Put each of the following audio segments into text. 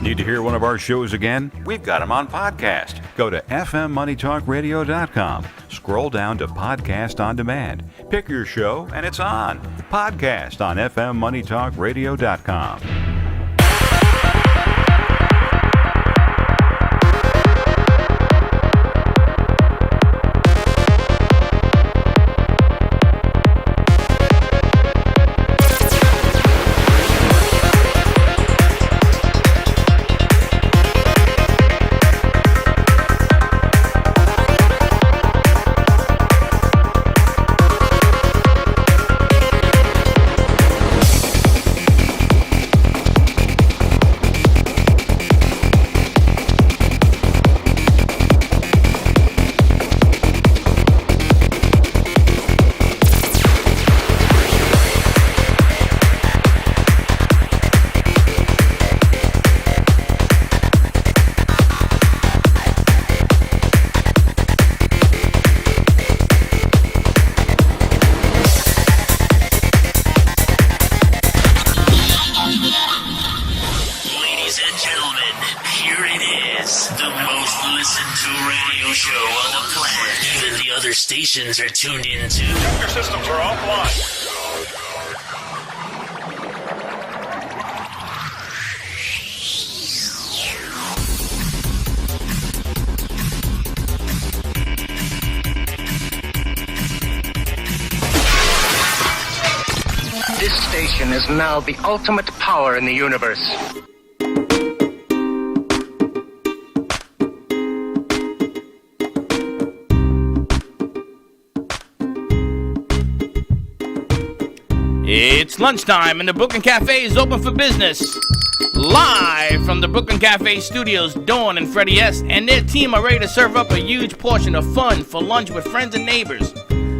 Need to hear one of our shows again? We've got them on podcast. Go to fmmoneytalkradio.com. Scroll down to Podcast on Demand. Pick your show and it's on. Podcast on fmmoneytalkradio.com. Stations are tuned into. Your systems are offline. This station is now the ultimate power in the universe. It's lunchtime and the Brooklyn Café is open for business. Live from the Brooklyn Café studios, Dawn and Freddie S. and their team are ready to serve up a huge portion of fun for lunch with friends and neighbors.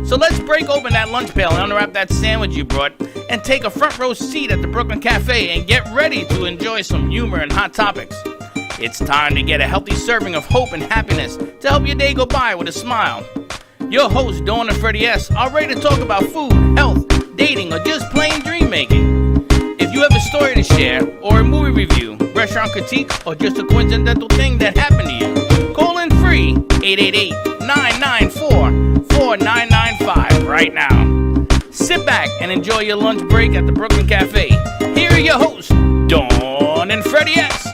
So let's break open that lunch pail and unwrap that sandwich you brought and take a front row seat at the Brooklyn Café and get ready to enjoy some humor and hot topics. It's time to get a healthy serving of hope and happiness to help your day go by with a smile. Your hosts, Dawn and Freddie S., are ready to talk about food, health, dating, or just plain dream making. If you have a story to share, or a movie review, restaurant critique, or just a coincidental thing that happened to you, call in free 888-994-4995 right now. Sit back and enjoy your lunch break at the Brooklyn Café. Here are your hosts, Dawn and Freddie S.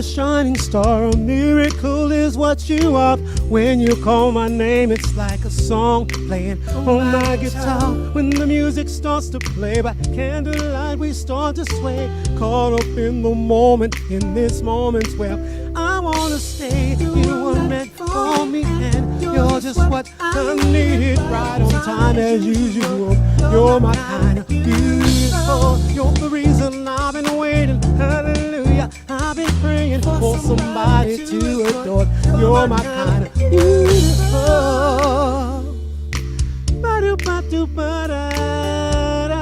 Shining star, a miracle is what you are. When you call my name, it's like a song playing on my guitar. When the music starts to play by candlelight, we start to sway, caught up in the moment, in this moment's where I wanna stay. You were meant for me, and you're just what I needed, right on time as usual. You're my kind of beautiful. You're the reason I've been waiting. Hallelujah. I've been praying for somebody to adore. You're my kind of beautiful. Ba-do-ba-do-ba-da-da.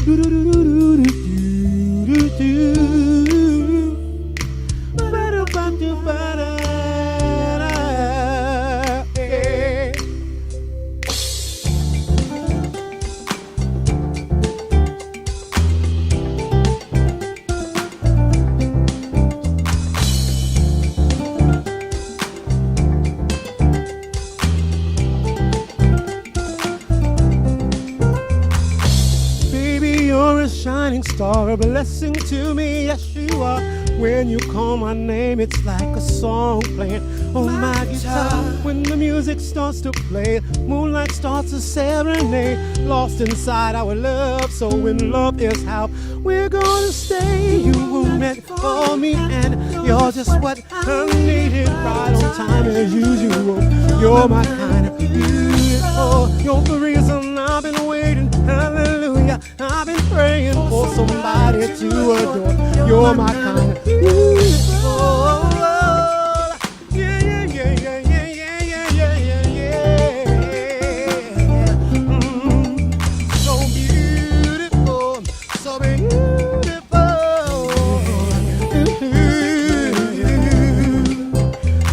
Do-do-do-do-do-do-do. Ba-do-ba-do-ba-da-da. Shining star, a blessing to me, yes you are. When you call my name, it's like a song playing on my guitar. When the music starts to play, moonlight starts to serenade. Lost inside our love, so in love is how we're gonna stay. You were meant for me, and you're just what I needed. Right on time as usual. You're my kind of beautiful. You're the reason I've been waiting. Hallelujah. I've been praying for somebody to adore. You're my kind of beautiful. Yeah, yeah, yeah, yeah, yeah, yeah, yeah, yeah, yeah. So beautiful, so beautiful.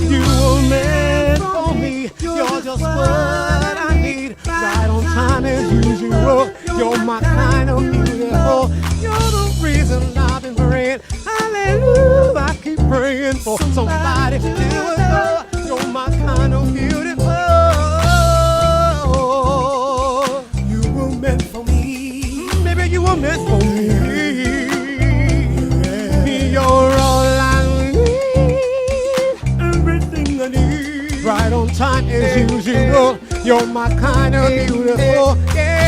You were meant for me. You're just what I need. Right on time as usual. You're my kind of beautiful. You're the reason I've been praying. Hallelujah. I keep praying for somebody to adore. You're my kind of beautiful. You were meant for me. Maybe you were meant for me. You're all I need. Everything I need. Right on time as usual. You're my kind of beautiful. Yeah.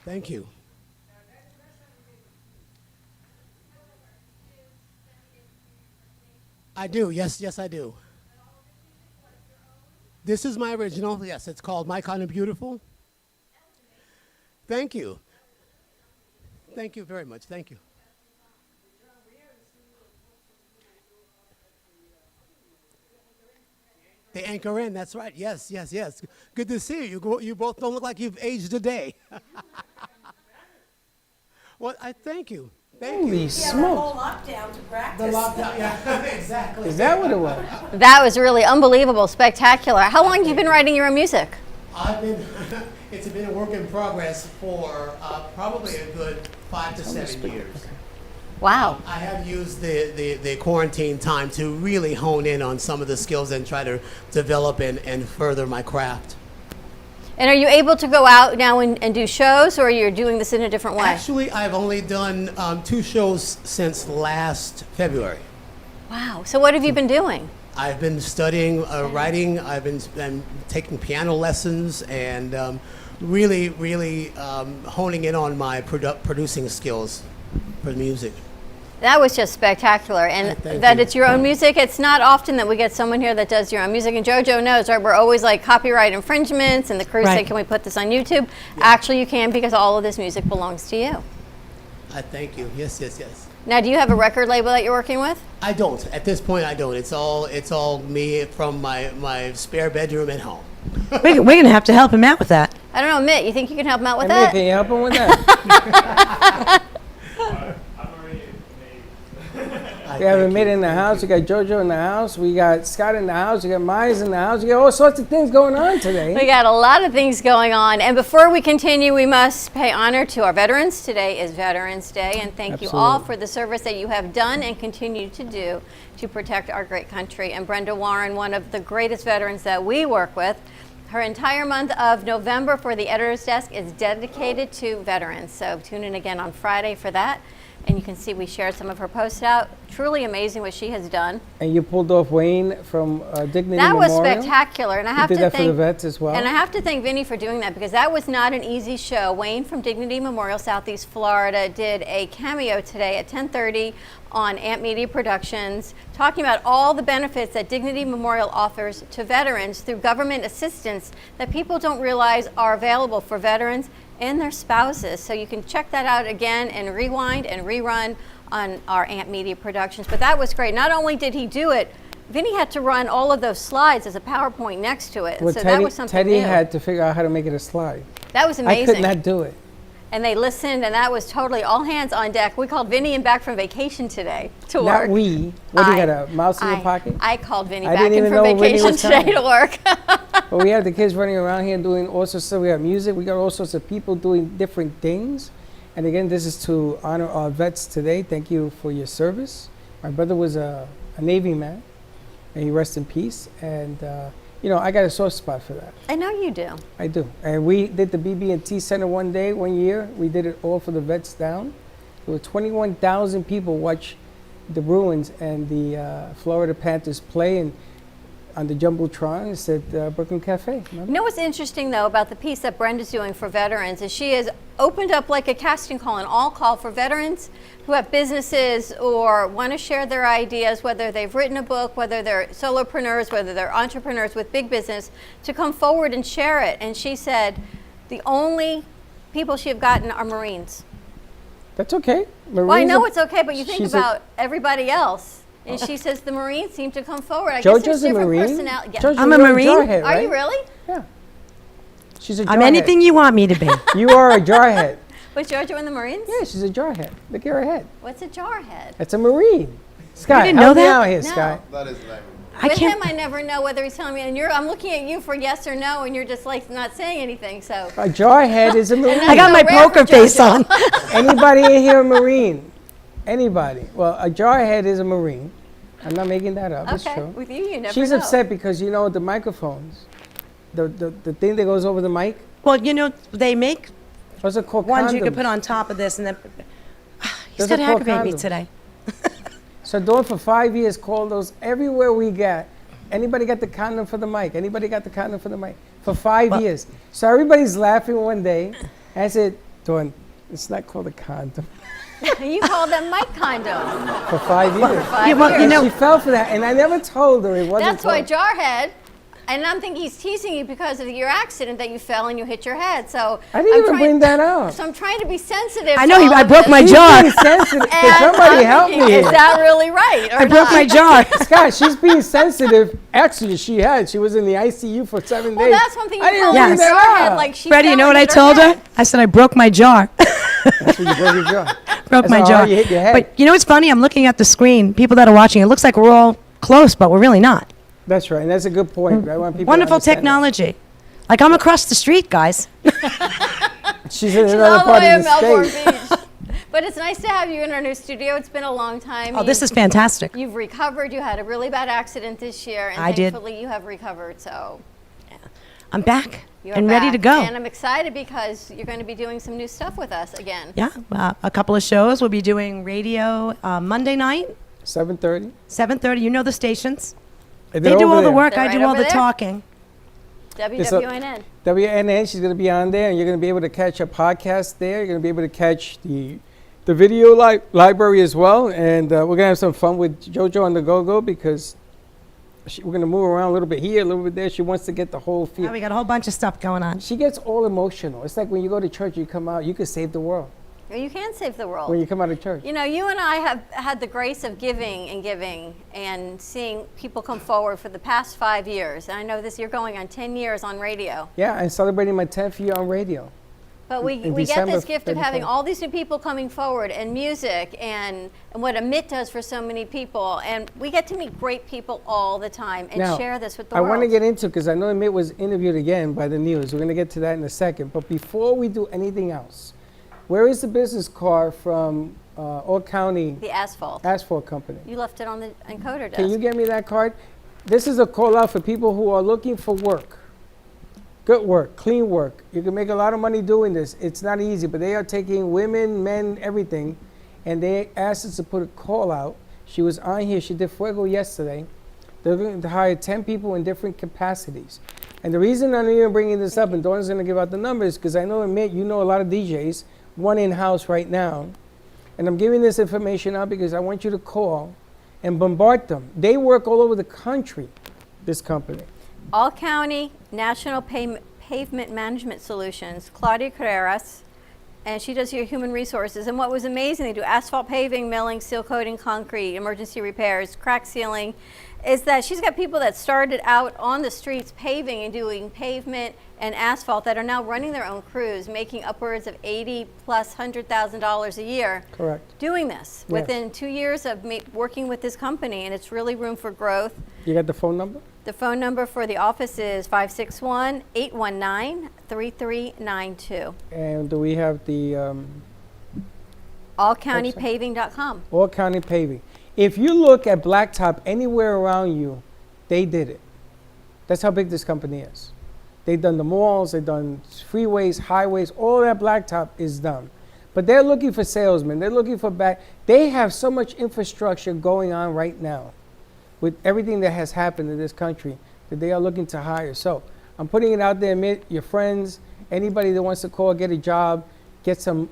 Thank you. I do. Yes, yes, I do. This is my original. Yes, it's called My Kind of Beautiful. Thank you. Thank you very much. Thank you. The anchor in, that's right. Yes, yes, yes. Good to see you. You both don't look like you've aged a day. Well, I thank you. Thank Holy you. smokes. Lockdown to The practice. lockdown, yeah, exactly. Is that what it was? That was really unbelievable, spectacular. How long have you been writing your own music? I've been, it's been a work in progress for probably a good 5 to 7 years. Wow. I have used the quarantine time to really hone in on some of the skills and try to develop and further my craft. And are you able to go out now and do shows, or you're doing this in a different way? Actually, I've only done 2 shows since last February. Wow. So what have you been doing? I've been studying writing. I've been taking piano lessons and really honing in on my producing skills for music. That was just spectacular. And Thank that you. it's your own music. It's not often that we get someone here that does your own music. And JoJo knows, right? We're always like copyright infringements, and the crew say, Right. can we put this on YouTube? Actually, you can, because all of this music belongs to you. I thank you. Yes, yes, yes. Now, do you have a record label that you're working with? I don't. At this point, I don't. It's all me from my spare bedroom at home. We're going to have to help him out with that. I don't know, Mitt, you think you can help him out with Hey, that? can you help him with that? We have a mate in the house. We got JoJo in the house. We got Scott in the house. We got Myers in the house. We got all sorts of things going on today. We got a lot of things going on. And before we continue, we must pay honor to our veterans. Today is Veterans Day, and thank you all for the service that you have done and continue to do to protect our great country. And Brenda Warren, one of the greatest veterans that we work with, her entire month of November for the Editor's Desk is dedicated to veterans. So tune in again on Friday for that. And you can see we shared some of her posts out. Truly amazing what she has done. And you pulled off Wayne from Dignity That was Memorial. spectacular, and I have You to did that thank for the vets as well. And I have to thank Vinny for doing that, because that was not an easy show. Wayne from Dignity Memorial, Southeast Florida, did a cameo today at 10:30 on Amp Media Productions, talking about all the benefits that Dignity Memorial offers to veterans through government assistance that people don't realize are available for veterans and their spouses. So you can check that out again and rewind and rerun on our Amp Media Productions. But that was great. Not only did he do it, Vinny had to run all of those slides as a PowerPoint next to it. Well, So Teddy, that was something Teddy new. had to figure out how to make it a slide. That was I amazing. could not do it. And they listened, and that was totally all hands on deck. We called Vinny in back from vacation today to work. Not we. What, do you got a mouse in your pocket? I called Vinny I back didn't in even from know Vinny vacation was today coming. to work. But we have the kids running around here doing all sorts of stuff. We got music. We got all sorts of people doing different things. And again, this is to honor our vets today. Thank you for your service. My brother was a Navy man, and he rests in peace. And I got a soft spot for that. I know you do. I do. And we did the BB&T Center one year. We did it all for the vets down. There were 21,000 people watch the Bruins and the Florida Panthers play, and on the Jumbotron, it said Brooklyn Café. You know what's interesting, though, about the piece that Brenda's doing for veterans is she has opened up like a casting call, an all call for veterans who have businesses or want to share their ideas, whether they've written a book, whether they're solopreneurs, whether they're entrepreneurs with big business, to come forward and share it. And she said the only people she have gotten are Marines. That's okay. Well, I know it's okay, but you think about everybody else. And she says the Marines seem to come forward. I guess there's different personality. Yeah. I'm a Marine. Jarhead, right? Are you really? Yeah. She's a jarhead. I'm anything you want me to be. You are a jarhead. Was Georgia in the Marines? Yeah, she's a jarhead. Look at her head. What's a jarhead? That's a Marine. Sky, didn't know help me that? out here, No. Sky. That is the name. With him, I never know whether he's telling me, and I'm looking at you for yes or no, and you're just like not saying anything. So A jarhead is a Marine. I got my poker face on. Anybody in here a Marine? Anybody? Well, a jarhead is a Marine. I'm not making that up. It's okay, true. with you never She's know. upset because the microphones, the thing that goes over the mic. Well, they make What's it called? ones you Condoms. can put on top of this, and then he's Those are gonna called aggravate me condoms. today. So Dawn for 5 years called those everywhere we got. Anybody got the condom for the mic? Anybody got the condom for the mic? For 5 years. So everybody's laughing one day. I said, Dawn, it's not called a condom. You call them mic condoms. For 5 years. 5 well, years. And she fell for that, and I never told her it wasn't. That's why called- Jarhead. And I'm thinking he's teasing you because of your accident that you fell and you hit your head. So I didn't even bring that up. So I'm trying to be sensitive. I to know all I of broke this. my She's jaw. being sensitive. Can And somebody I'm help thinking, me is here? that really right? Or I broke not? my jaw. Scott, she's being sensitive. Actually, she was in the ICU for 7 Well, days. that's one thing you I didn't call bring Yes. that Jarhead, up. like she Freddie, fell you know and what I hit told her? head. I said I broke my jaw. That's when you broke your jaw. Broke That's my how jaw. hard you hit your head. But you know what's funny? I'm looking at the screen. People that are watching, it looks like we're all close, but we're really not. That's right, and that's a good point. I want people to Wonderful understand that. technology. Like I'm across the street, guys. She's in She's another all the part way in of the Melbourne state. Beach. But it's nice to have you in our new studio. It's been a long time. Oh, this is fantastic. You've recovered. You had a really bad accident this year, and I did. thankfully you have recovered. So I'm back you're and ready to back. go. And I'm excited because you're going to be doing some new stuff with us again. Yeah, a couple of shows. We'll be doing radio Monday night, 7:30. 7:30. You know the stations. And They they're do over all the there. work. They're I right do all over the there. talking. WWNN. WNN, she's going to be on there, and you're going to be able to catch a podcast there. You're going to be able to catch the video library as well. And we're going to have some fun with JoJo on the go-go because we're going to move around a little bit here, a little bit there. She wants to get the whole feel. Yeah, we got a whole bunch of stuff going on. She gets all emotional. It's like when you go to church, you come out, you could save the world You can save the world. when you come out of church. You know, you and I have had the grace of giving and seeing people come forward for the past 5 years. And I know you're going on 10 years on radio. Yeah, I'm celebrating my 10th year on radio. But we In get December this gift of having 31st. all these new people coming forward and music and what Amit does for so many people. And we get to meet great people all the time and Now, share this with the I world. want to get into, because I know Amit was interviewed again by the news. We're going to get to that in a second. But before we do anything else, where is the business card from Old County the asphalt. Asphalt Company? You left it on the encoder desk. Can you get me that card? This is a call out for people who are looking for work. Good work, clean work. You can make a lot of money doing this. It's not easy, but they are taking women, men, everything, and they asked us to put a call out. She was on here. She did Fuego yesterday. They're going to hire 10 people in different capacities. And the reason I'm even bringing this up, and Dawn's going to give out the numbers, because I know, Amit, you know a lot of DJs, one in-house right now. And I'm giving this information out because I want you to call and bombard them. They work all over the country, this company. All County National Pavement Management Solutions, Claudia Carreras, and she does your human resources. And what was amazing, they do asphalt paving, milling, seal coating, concrete, emergency repairs, crack sealing, is that she's got people that started out on the streets paving and doing pavement and asphalt that are now running their own crews, making upwards of $80,000 plus $100,000 a year. Correct. Doing this Yes. within 2 years of working with this company, and it's really room for growth. You got the phone number? The phone number for the office is 561-819-3392. And do we have the allcountypaving.com. All County Paving. If you look at blacktop anywhere around you, they did it. That's how big this company is. They've done the malls, they've done freeways, highways, all that blacktop is done. But they're looking for salesmen, they're looking for they have so much infrastructure going on right now with everything that has happened in this country that they are looking to hire. So I'm putting it out there, your friends, anybody that wants to call, get a job, get some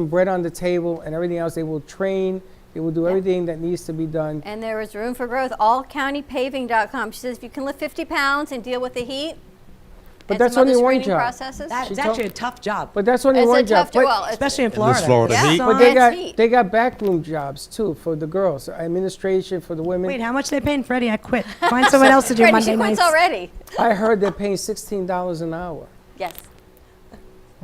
bread on the table and everything else. They will train. They will do everything that needs to be done. And there is room for growth. Allcountypaving.com. She says if you can lift 50 pounds and deal with the heat, But and that's some other only one screening job. processes. That's actually a tough job, But that's only It's one a job. tough well, it's- especially in Florida. Florida Yeah. heat. But they It's heat. got backroom jobs too for the girls, administration for the women. Wait, how much they paying Freddie? I quit. Find someone else to do Freddie, Monday she quits nights. already. I heard they're paying $16 an hour. Yes.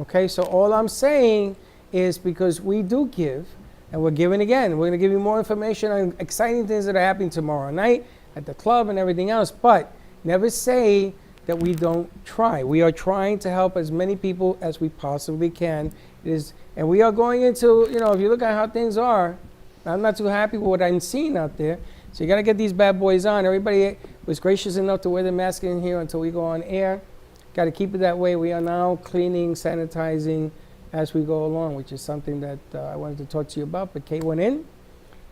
Okay, so all I'm saying is because we do give, and we're giving again. We're going to give you more information on exciting things that are happening tomorrow night at the club and everything else. But never say that we don't try. We are trying to help as many people as we possibly can. And we are going into, if you look at how things are, I'm not too happy with what I'm seeing out there. So you got to get these bad boys on. Everybody was gracious enough to wear the mask in here until we go on air. Got to keep it that way. We are now cleaning, sanitizing as we go along, which is something that I wanted to talk to you about. But Kate went in,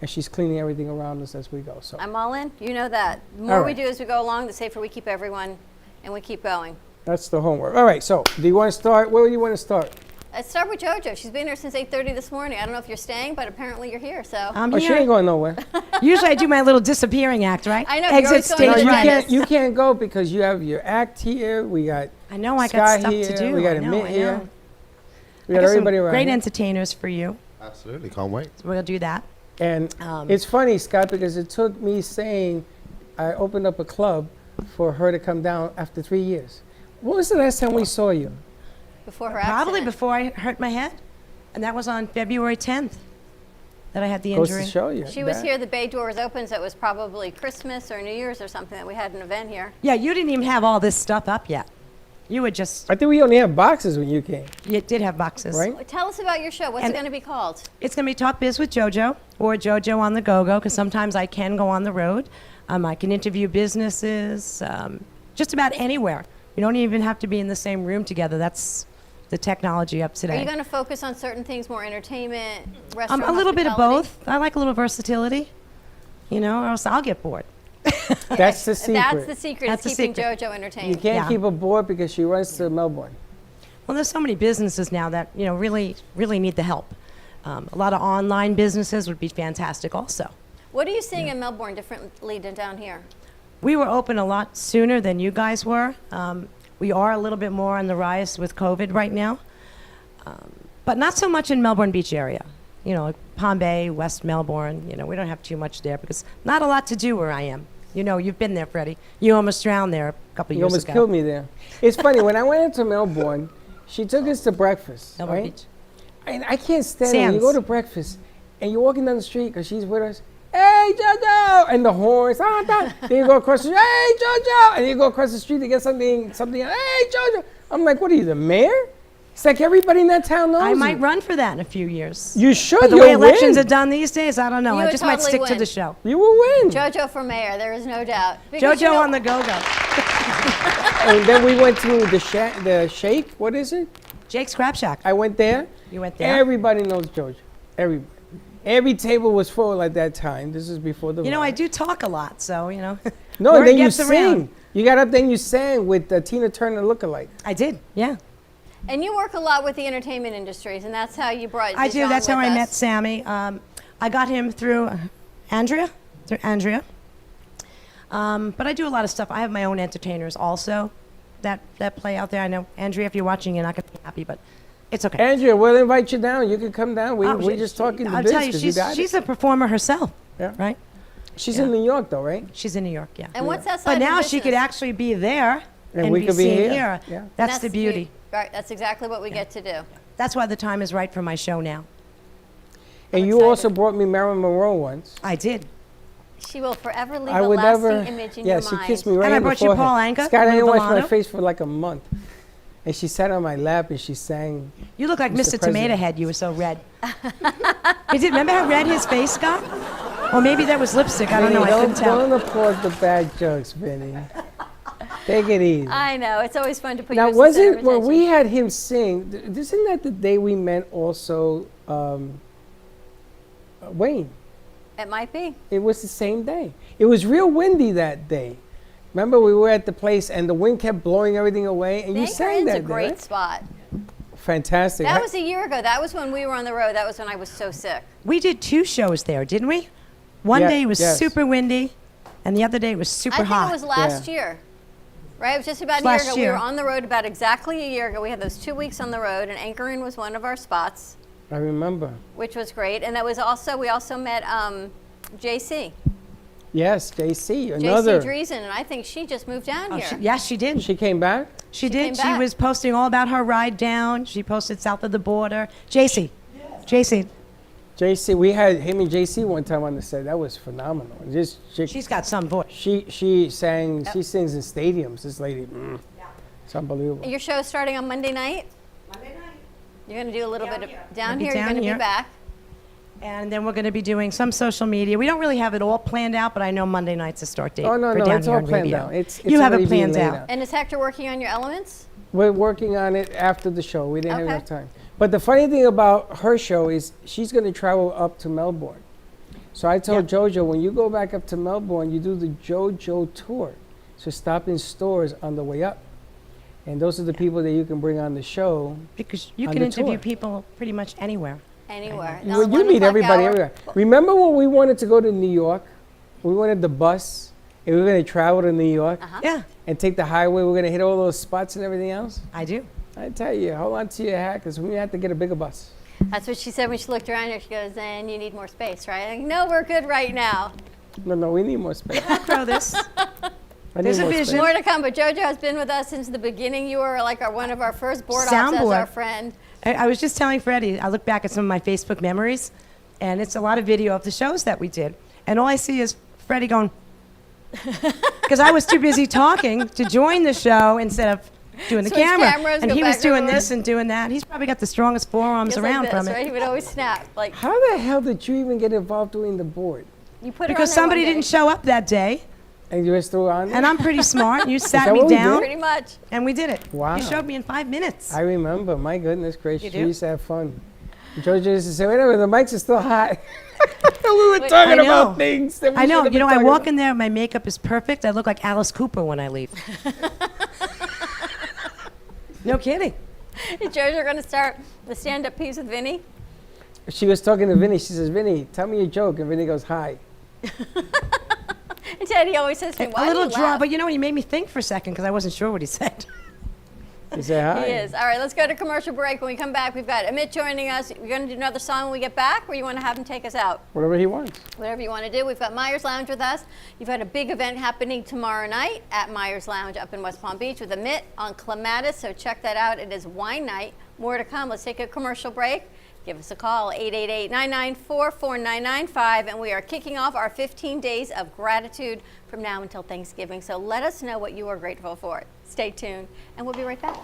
and she's cleaning everything around us as we go. So I'm all in. You know that. The All more we right. do as we go along, the safer we keep everyone, and we keep going. that's the homework. All right. So do you want to start? Where do you want to start? Let's start with JoJo. She's been here since 8:30 this morning. I don't know if you're staying, but apparently you're here. So I'm Oh, she here. ain't going nowhere. Usually I do my little disappearing act, right? I know, you're Exit always going stage to No, the right. dentist. you can't go because you have your act here. We got I know I Sky got stuff here. to do. We got I know, Amit I here. know. We I got got some everybody around. great here. entertainers for you. Absolutely, can't wait. So we'll do that. And Um, it's funny, Scott, because it took me saying I opened up a club for her to come down after 3 years. When was the last time we saw you? before her Probably accident. before I hurt my head. And that was on February 10th that I had the Goes injury. to show you. She was that. here. The bay doors open, so it was probably Christmas or New Year's or something that we had an event here. Yeah, you didn't even have all this stuff up yet. You were just, I think we only have boxes when you came, you did have boxes. right? Well, tell us about your show. What's And- it going to be called? It's going to be Talk Biz with JoJo or JoJo on the Go-Go because sometimes I can go on the road. I can interview businesses, just about anywhere. You don't even have to be in the same room together. That's the technology up Are today. you going to focus on certain things, more entertainment, restaurant, A little bit of hospitality? both. I like a little versatility, or else I'll get bored. That's the secret. That's the secret. That's is the keeping secret. JoJo You entertained. can't Yeah. keep her bored because she runs to Melbourne. Well, there's so many businesses now that really need the help. A lot of online businesses would be fantastic also. What are you seeing in Melbourne differently than down here? We were open a lot sooner than you guys were. We are a little bit more on the rise with COVID right now, but not so much in Melbourne Beach area. Like Palm Bay, West Melbourne. We don't have too much there because not a lot to do where I am. You've been there, Freddie. You almost drowned there a couple You years almost ago. killed me there. It's funny, when I went into Melbourne, she took us to breakfast, Melbourne right? Beach. And I can't stand it when you Sands. go to breakfast and you're walking down the street because she's with us. Hey, JoJo! And the horns. Then you go across the street. Hey, JoJo! And you go across the street to get something. Hey, JoJo! I'm like, what are you, the mayor? It's like everybody in that town knows I you. might run for that in a few years. You should. But the You'll way elections win. are done these days, I don't know. You I would just might totally stick to win. the show. You will win. JoJo for mayor, there is no doubt. Because, JoJo on the go-go. And then we went to the Shake. What is it? Jake's Crab Shack. I went there. You went there? Everybody knows JoJo. Everybody. Every table was full at that time. This is before the. I riot. do talk a lot, so, No, word and then you gets sing. around. You got up there and you sang with Tina Turner lookalike. I did, yeah. And you work a lot with the entertainment industries, and that's how you brought I do. Dijon That's how with I us. met Sammy. I got him through Andrea. But I do a lot of stuff. I have my own entertainers also that play out there. I know, Andrea, if you're watching, you're not going to be happy, but it's okay. Andrea, we'll invite you down. You can come down. We're Oh, just talking I'll to tell you, biz 'cause you got she's it. a performer herself, Yeah. right? She's in New York, though, right? She's in New York, yeah. And what's that side But of now your she could business? actually be there and we be could be seen here. here. Yeah. That's the beauty. Right, that's exactly what we get to do. That's why the time is right for my show now. And you excited. also brought me Marilyn Monroe once. I did. She will forever leave I a would lasting never. image in yeah, your she mind. kissed me right And I in the brought you forehead. Paul Anka, Scott, I didn't Lou wash my Volano. face for like a month. And she sat on my lap and she sang. You look like Mr. Mr. Tomato President. Head. You were so red. Remember how red his face got? Or maybe that was lipstick. I don't know. I couldn't tell. Don't applaud the bad jokes, Vinny. Take it easy. I know. It's always fun to put Now, you as the center of when attention. we had him sing, isn't that the day we met also Wayne? It might be. It was the same day. It was real windy that day. Remember, we were at the place and the wind kept blowing everything away, and you sang Anchorin's that a day, great right? spot. Fantastic. That was a year ago. That was when we were on the road. That was when I was so sick. We did 2 shows there, didn't we? One Yeah, day it was yes. super windy, and the other day it was super I think hot. it was last year. Right? It was just about a year Last ago. We year. were on the road about exactly a year ago. We had those 2 weeks on the road, and Anchorin was one of our spots, I remember. which was great. And that was also, we also met JC. Yes, JC, another. JC Dreesen, and I think she just moved down here. Yes, she did. She came back? She came did. She back. was posting all about her ride down. She posted south of the border. JC. JC. JC, we had him and JC one time on the set. That was phenomenal. Just She's got some voice. she sang. She sings in stadiums. This lady, it's unbelievable. Your show's starting on Monday night? Monday night. You're going to do a little bit of down Gonna be here. You're down going to here. be back. And then we're going to be doing some social media. We don't really have it all planned out, but I know Monday night's a start date. Oh no, for no, down it's here all on planned radio. out. It's You have it already being planned laid out. And is Hector working on your elements? We're working on it after the show. We didn't have Okay. enough time. But the funny thing about her show is she's going to travel up to Melbourne. So I told JoJo, when you go back up to Melbourne, you do the JoJo tour. So stop in stores on the way up. And those are the people that you can bring on the show. Because you on can the interview tour. people pretty much anywhere. Anywhere. Well, you meet everybody everywhere. Remember when we wanted to go to New York? We wanted the bus, and we were going to travel to New York Yeah, and take the highway. We're going to hit all those spots and everything else. I do. I tell you, hold on to your hat, because we have to get a bigger bus. That's what she said when she looked around here. She goes, and you need more space, right? I'm like, no, we're good right now. No, we need more space. Grow this. I There's need a more vision. space. More to come, but JoJo has been with us since the beginning. You were like one of our first board ops as Soundboard. our friend. I was just telling Freddie, I look back at some of my Facebook memories, and it's a lot of video of the shows that we did. And all I see is Freddie going, because I was too busy talking to join the show instead of doing the Switch camera. cameras, And go he was back doing over. this and doing that. He's probably got the strongest forearms Just around like this, from right? it. He would always snap. Like, How the hell did you even get involved doing the board? you put Because somebody didn't show up that day, And you just threw it on there? and I'm pretty smart. You sat that me what we did? down, Pretty much. and we did it. Wow. You showed me in 5 minutes. I remember. My goodness gracious. You do? We used to have fun. JoJo used to say, wait a minute, the mics are still hot. we were Wait, talking I about know. things that we I know. shouldn't You know, have I been walk talking in there, my makeup is perfect. I look like Alice Cooper when I leave. No kidding. Is JoJo going to start the stand-up piece with Vinny? about. She was talking to Vinny. She says, Vinny, tell me a joke. And Vinny goes, hi. And Teddy always says to me, why A little do you draw, laugh? but you know, he made me think for a second because I wasn't sure what he said. He said, hi. He is. All right, let's go to commercial break. When we come back, we've got Amit joining us. We're going to do another song when we get back, or you want to have him take us out? Whatever he wants. Whatever you want to do. We've got Myers Lounge with us. You've got a big event happening tomorrow night at Myers Lounge up in West Palm Beach with Amit on Clematis, so check that out. It is wine night. More to come. Let's take a commercial break. Give us a call, 888-994-4995, and we are kicking off our 15 days of gratitude from now until Thanksgiving. So let us know what you are grateful for. Stay tuned, and we'll be right back.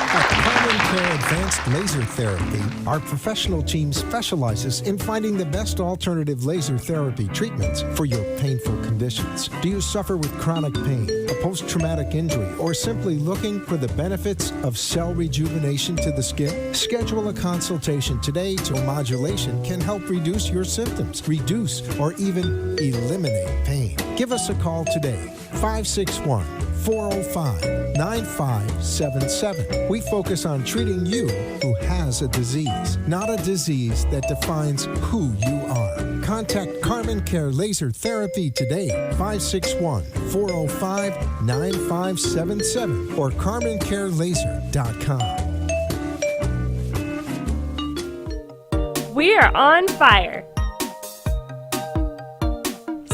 At Carmen Care Advanced Laser Therapy, our professional team specializes in finding the best alternative laser therapy treatments for your painful conditions. Do you suffer with chronic pain, a post-traumatic injury, or simply looking for the benefits of cell rejuvenation to the skin? Schedule a consultation today so modulation can help reduce your symptoms, reduce or even eliminate pain. Give us a call today, 561-405-9577. We focus on treating you who has a disease, not a disease that defines who you are. Contact Carmen Care Laser Therapy today, 561-405-9577 or carmencarelaser.com. We are on fire.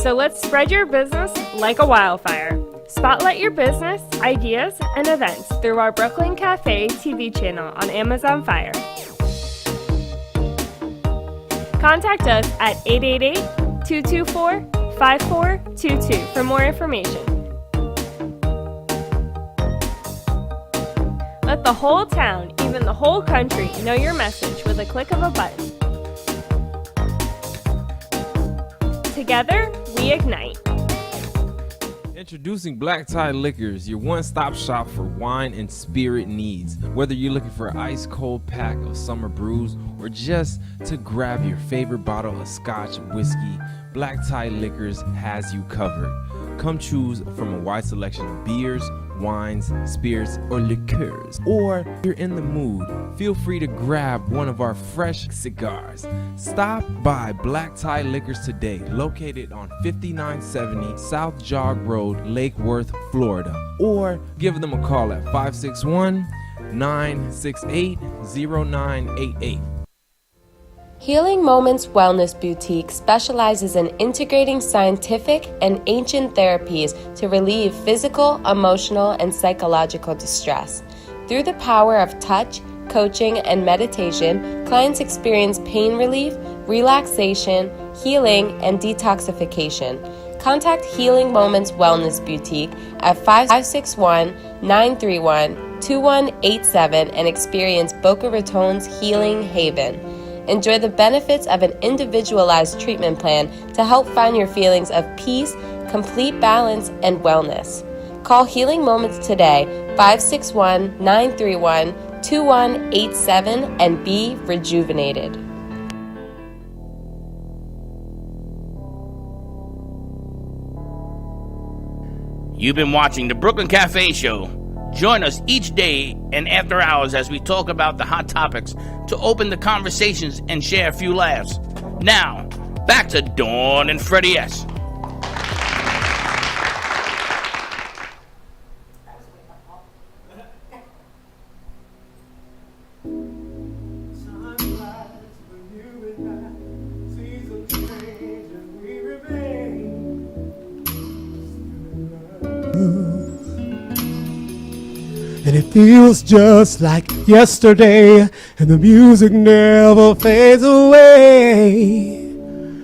So let's spread your business like a wildfire. Spotlight your business, ideas, and events through our Brooklyn Café TV channel on Amazon Fire. Contact us at 888-224-5422 for more information. Let the whole town, even the whole country, know your message with a click of a button. Together, we ignite. Introducing Black Tie Liquors, your one-stop shop for wine and spirit needs. Whether you're looking for an ice-cold pack of summer brews or just to grab your favorite bottle of scotch, whiskey, Black Tie Liquors has you covered. Come choose from a wide selection of beers, wines, spirits, or liqueurs. Or if you're in the mood, feel free to grab one of our fresh cigars. Stop by Black Tie Liquors today, located on 5970 South Jog Road, Lake Worth, Florida. Or give them a call at 561-968-0988. Healing Moments Wellness Boutique specializes in integrating scientific and ancient therapies to relieve physical, emotional, and psychological distress. Through the power of touch, coaching, and meditation, clients experience pain relief, relaxation, healing, and detoxification. Contact Healing Moments Wellness Boutique at 561-931-2187 and experience Boca Raton's Healing Haven. Enjoy the benefits of an individualized treatment plan to help find your feelings of peace, complete balance, and wellness. Call Healing Moments today, 561-931-2187, and be rejuvenated. You've been watching the Brooklyn Café Show. Join us each day and after hours as we talk about the hot topics to open the conversations and share a few laughs. Now, back to Dawn and Freddie S. And it feels just like yesterday, and the music never fades away.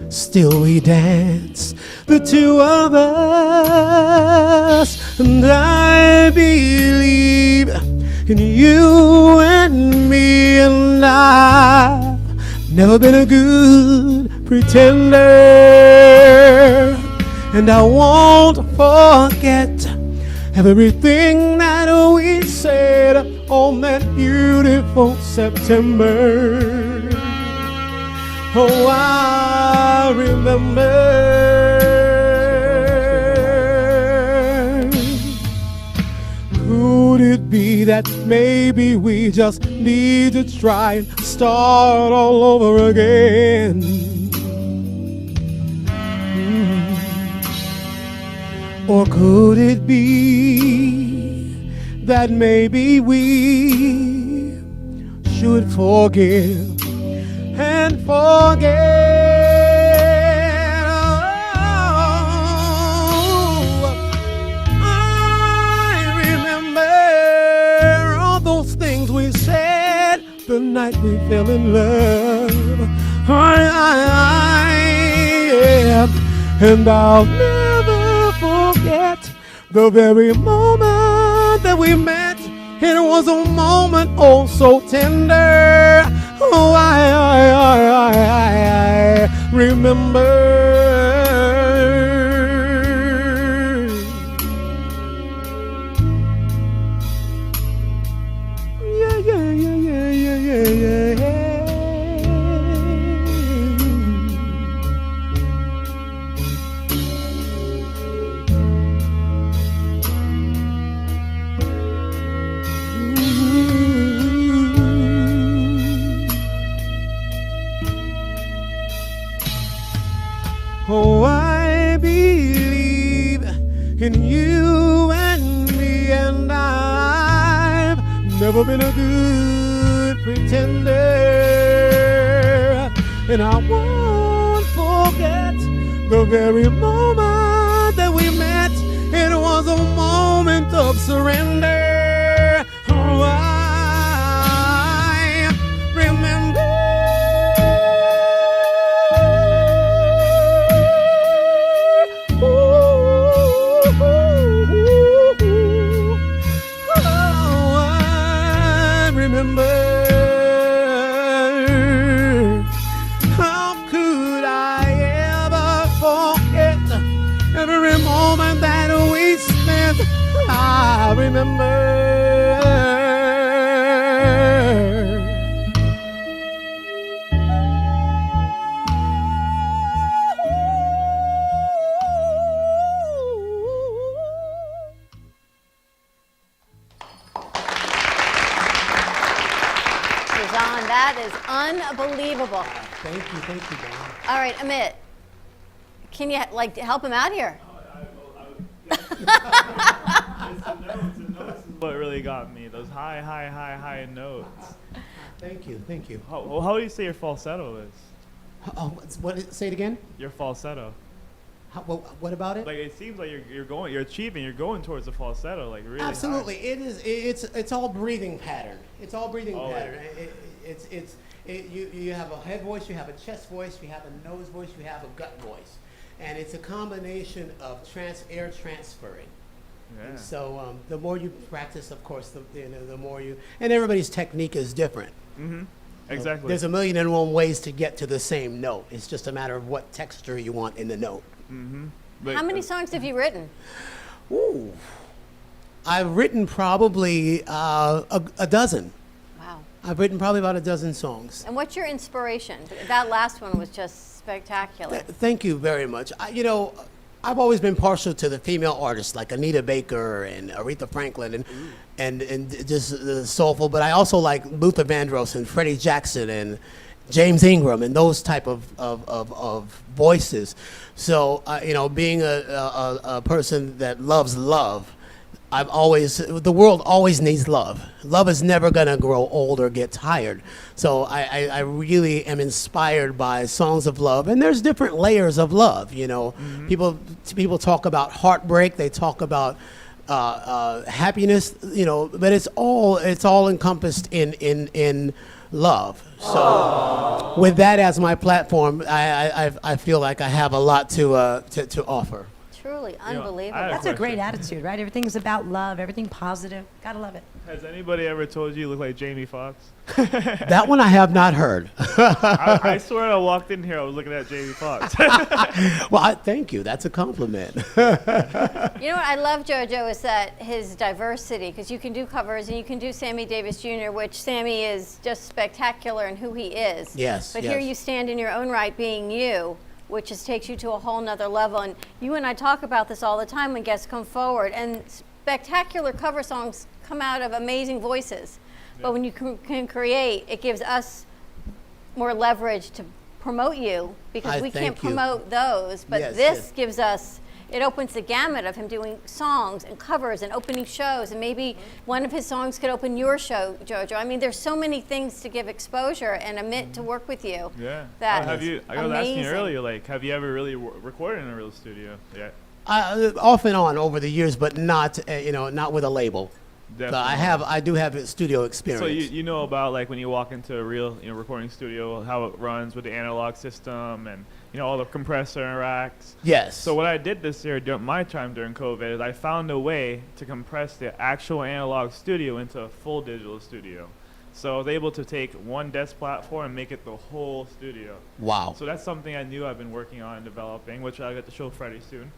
Still we dance, the two of us, and I believe in you and me, and I've never been a good pretender, and I won't forget everything that we said on that beautiful September. Oh, I remember. Could it be that maybe we just need to try and start all over again? Or could it be that maybe we should forgive and forget? Oh, I remember all those things we said the night we fell in love. Yeah. And I'll never forget the very moment that we met. It was a moment oh so tender. Oh, I remember. Yeah. Oh, I believe in you and me, and I've never been a good pretender, and I won't forget the very moment that we met. It was a moment of surrender. Oh, I remember. John, that is unbelievable. Thank you, Don. All right, Amit, can you like help him out here? It's the notes is what really got me. Those high notes. Thank you. How do you say your falsetto is? Oh, say it again? Your falsetto. What about it? Like it seems like you're going towards the falsetto, like really. Absolutely, high. it is. It's all breathing pattern. It's all breathing Oh, pattern. You have a head voice, you have a chest voice, you have a nose voice, you have a gut voice, and it's a combination of air transferring. Yeah. And so the more you practice, of course, the more you. And everybody's technique is different. Mm-hmm. Exactly. There's 1,000,001 ways to get to the same note. It's just a matter of what texture you want in the note. Mm-hmm. How many songs have you written? Ooh, I've written probably a dozen. Wow. I've written probably about a dozen songs. And what's your inspiration? That last one was just spectacular. Thank you very much. I've always been partial to the female artists like Anita Baker and Aretha Franklin and just soulful, but I also like Luther Vandross and Freddie Jackson and James Ingram and those type of voices. So being a person that loves love, the world always needs love. Love is never gonna grow old or get tired. So I really am inspired by songs of love, and there's different layers of love. People talk about heartbreak, they talk about happiness, but it's all encompassed in love. So with that as my platform, I feel like I have a lot to offer. Truly unbelievable. That's a great attitude, right? Everything's about love, everything positive. Gotta love it. Has anybody ever told you look like Jamie Foxx? That one I have not heard. I swear I walked in here, I was looking at Jamie Foxx. Well, thank you. That's a compliment. You know what I love, JoJo, is that his diversity, because you can do covers and you can do Sammy Davis Jr., which Sammy is just spectacular in who he is. Yes. But here you stand in your own right being you, which just takes you to a whole nother level. And you and I talk about this all the time when guests come forward. And spectacular cover songs come out of amazing voices. Yeah. But when you can create, it gives us more leverage to promote you, because we can't promote those. But this gives us, it opens the gamut of him doing songs and covers and opening shows. And maybe one of his songs could open your show, JoJo. I mean, there's so many things to give exposure and Amit to work with you. Yeah. That I was asking you earlier, like, have you ever really recorded in a real studio yet? Off and on over the years, but not not with a label. Definitely. So I do have studio experience. So you know about, like, when you walk into a real recording studio, how it runs with the analog system and all the compressor racks. Yes. So what I did this year during my time during COVID is I found a way to compress the actual analog studio into a full digital studio. So I was able to take one desk platform and make it the whole studio. Wow. So that's something I knew I've been working on and developing, which I'll get to show Freddie soon.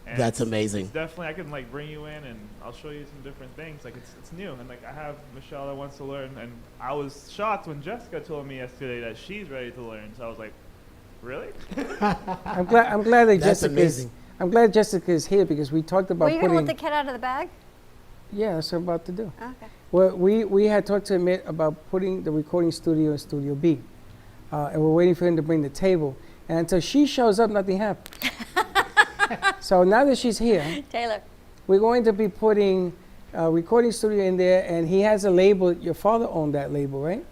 And that's amazing. It's definitely, I can bring you in and I'll show you some different things. Like it's new, and I have Michelle that wants to learn, and I was shocked when Jessica told me yesterday that she's ready to learn. So I was like, really? I'm glad that That's amazing. I'm glad Jessica is here, because we talked about Were you going to let the cat out of the bag? Yeah, that's what I'm about to do. Okay. Well, we had talked to Amit about putting the recording studio in Studio B, and we're waiting for him to bring the table. And until she shows up, nothing happens. So now that she's here, Taylor, we're going to be putting a recording studio in there, and he has a label. Your father owned that label, right?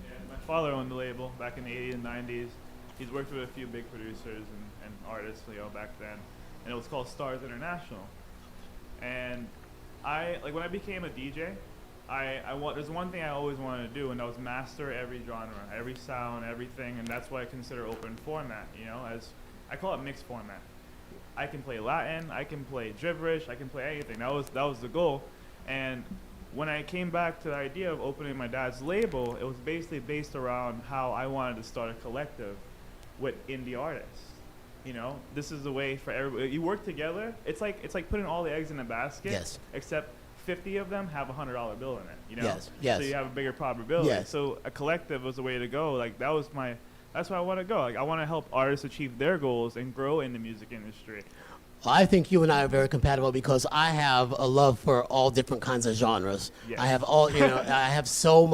Yeah, my father owned the label back in the 80s and 90s. He's worked with a few big producers and artists, back then, and it was called Stars International. And when I became a DJ, there's one thing I always wanted to do, and that was master every genre, every sound, everything, and that's why I consider open format. As I call it mixed format. I can play Latin, I can play gibberish, I can play anything. That was the goal. And when I came back to the idea of opening my dad's label, it was basically based around how I wanted to start a collective with indie artists. This is the way for everybody. You work together. It's like putting all the eggs in a basket. Yes. Except 50 of them have $100 bill in it. You know, Yes, yes. So you have a bigger probability. Yes. So a collective was the way to go. Like that's why I want to go. Like I want to help artists achieve their goals and grow in the music industry. I think you and I are very compatible because I have a love for all different kinds of genres. Yes. I have I have so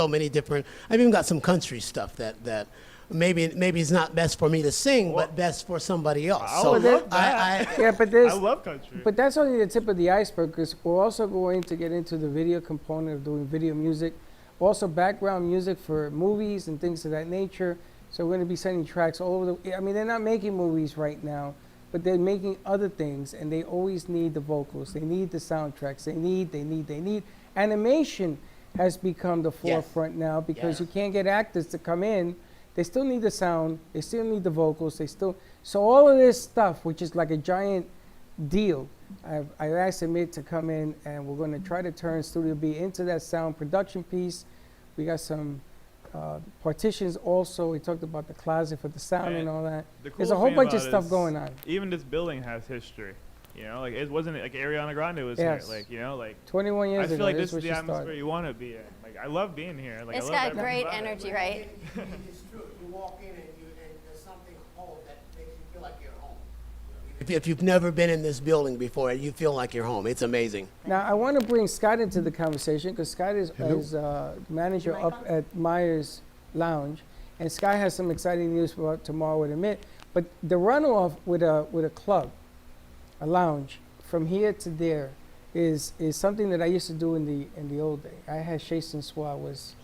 many different. I've even got some country stuff that maybe it's not best for me to sing, but best for somebody else. I would love that. Yeah, but there's. I love country. But that's only the tip of the iceberg, because we're also going to get into the video component of doing video music, also background music for movies and things of that nature. So we're going to be sending tracks all over the. I mean, they're not making movies right now, but they're making other things, and they always need the vocals. They need the soundtracks. They need. Animation has become the forefront now because you can't get actors to come in. They still need the sound. They still need the vocals. So all of this stuff, which is like a giant deal, I asked Amit to come in, and we're going to try to turn Studio B into that sound production piece. We got some partitions also. We talked about the closet for the sound and all that. There's a whole bunch of stuff going on. Even this building has history. You know, like it wasn't like Ariana Grande was Yes. here. Like, you know, like 21 years ago. I feel like this this is the atmosphere started. you want to be in. Like I love being here. Like It's I love got everything great about it. energy, right? It's true. You walk in and there's something home that makes you feel like you're home. If you've never been in this building before, you feel like you're home. It's amazing. Now, I want to bring Scott into the conversation because Scott is manager up at Myers Lounge, and Scott has some exciting news for tomorrow with Amit. But the runoff with a club, a lounge, from here to there, is something that I used to do in the old day. I had Chez Sensoir was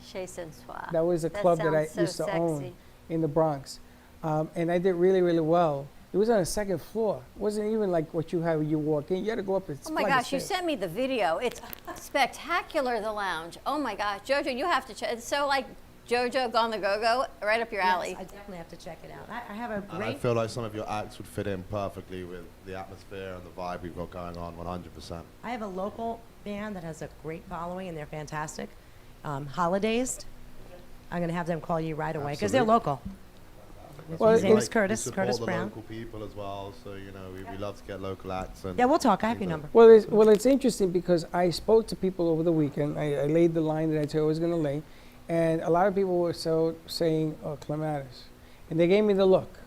that was a club that I sounds so used to own sexy. in the Bronx, and I did really, really well. It was on the second floor. It wasn't even like what you have when you walk in. You had to go up and Oh my gosh, you sent me the video. It's spectacular, the lounge. Oh my gosh, Jojo, you have to check. It's so like Jojo Gone the Go-Go, right up your alley. Yes, I definitely have to check it out. I have a And I great. feel like some of your acts would fit in perfectly with the atmosphere and the vibe we've got going on 100%. I have a local band that has a great following, and they're fantastic. Holidays. I'm going to have them call you right away because they're local. Well, His name it's is Curtis. We support Curtis the Brown. local people as well, so you know we love to get local acts. And Yeah, we'll talk. I have your number. Well, it's interesting because I spoke to people over the weekend. I laid the line that I told I was going to lay, and a lot of people were saying, "Oh, Clematis," and they gave me the look,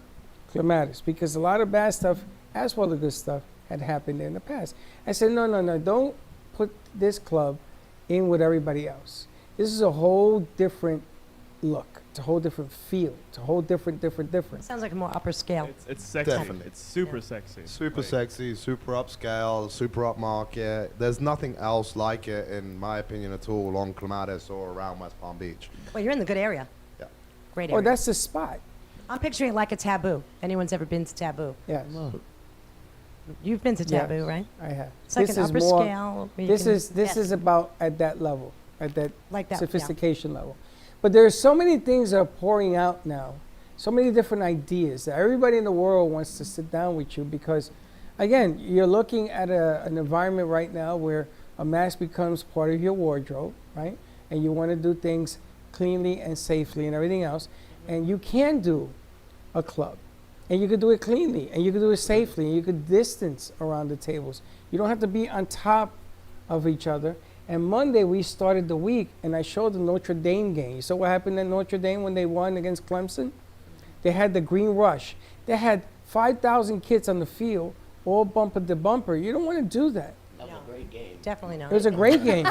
Clematis, because a lot of bad stuff, as well as good stuff, had happened in the past. I said, no, don't put this club in with everybody else. This is a whole different look. It's a whole different feel. It's a whole different. Sounds like a more upper scale. It's sexy. Definitely. It's super sexy. Super sexy, super upscale, super upmarket. There's nothing else like it, in my opinion, at all on Clematis or around West Palm Beach. Well, you're in the good area. Yeah. Great Oh, area. that's the spot. I'm picturing it like a Taboo. Anyone's ever been to Taboo? Yes. You've been to Taboo, Yes, right? I have. It's like This an is upper more- scale. where you This can- is this is about at that level, at that, Like that, yeah. sophistication level. But there's so many things that are pouring out now, so many different ideas that everybody in the world wants to sit down with you because, again, you're looking at an environment right now where a mask becomes part of your wardrobe, right? And you want to do things cleanly and safely and everything else, and you can do a club. And you could do it cleanly, and you could do it safely, and you could distance around the tables. You don't have to be on top of each other. And Monday, we started the week, and I showed the Notre Dame game. You saw what happened at Notre Dame when they won against Clemson? They had the Green Rush. They had 5,000 kids on the field, all bumper to bumper. You don't want to do that. That was a great game. Definitely not. It was a great game.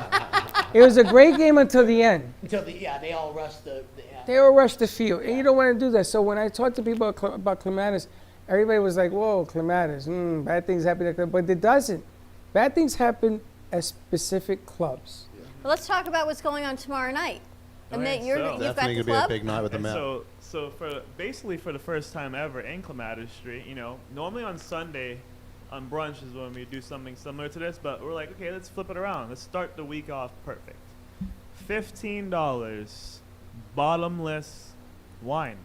It was a great game until the end. They all rushed They all rushed the field, and you don't want to do that. So when I talked to people about Clematis, everybody was like, "Whoa, Clematis, bad things happen at clubs," but it doesn't. Bad things happen at specific clubs. Well, let's talk about what's going on tomorrow night. Amit, you've got Definitely the gonna be a club. big night with the And Met. so for basically for the first time ever in Clematis Street, you know, normally on Sunday, on brunch is when we do something similar to this, but we're like, okay, let's flip it around. Let's start the week off perfect. $15, bottomless wine.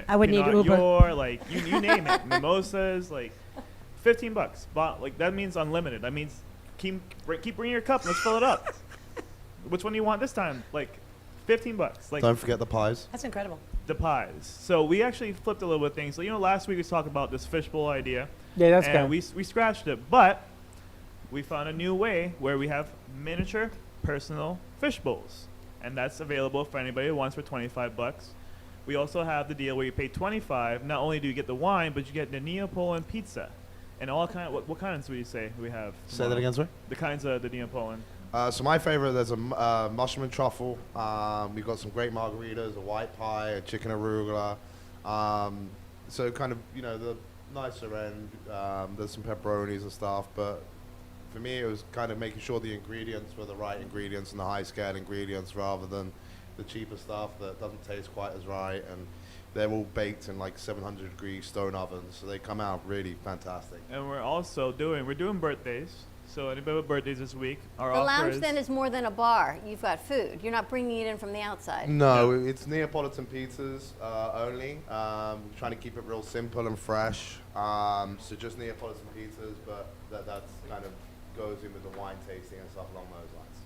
I would need Pinot Uber. Noir, like you name it, mimosas, like $15. Like that means unlimited. That means keep bringing your cup. Let's fill it up. Which one do you want this time? Like $15. Like Don't forget the pies. That's incredible. the pies. So we actually flipped a little bit of things. So last week we talked about this fishbowl idea. Yeah, that's and good. we scratched it, but we found a new way where we have miniature personal fish bowls, and that's available for anybody who wants for $25. We also have the deal where you pay $25. Not only do you get the wine, but you get the Neapolitan pizza, and all kind. What kinds would you say we have? Say that again, sorry. The kinds of the Neapolitan. So my favorite, there's a mushroom and truffle. We've got some great margaritas, a white pie, a chicken arugula. So kind of, the nicer end. There's some pepperonis and stuff, but for me, it was kind of making sure the ingredients were the right ingredients and the high-scale ingredients rather than the cheaper stuff that doesn't taste quite as right. And they're all baked in like 700-degree stone ovens, so they come out really fantastic. And we're doing birthdays. So anybody with birthdays this week, The lounge then is more than a bar. You've got food. You're not bringing it in from the outside. No, it's Neapolitan pizzas only. We're trying to keep it real simple and fresh. So just Neapolitan pizzas, but that's kind of goes in with the wine tasting and stuff along those lines.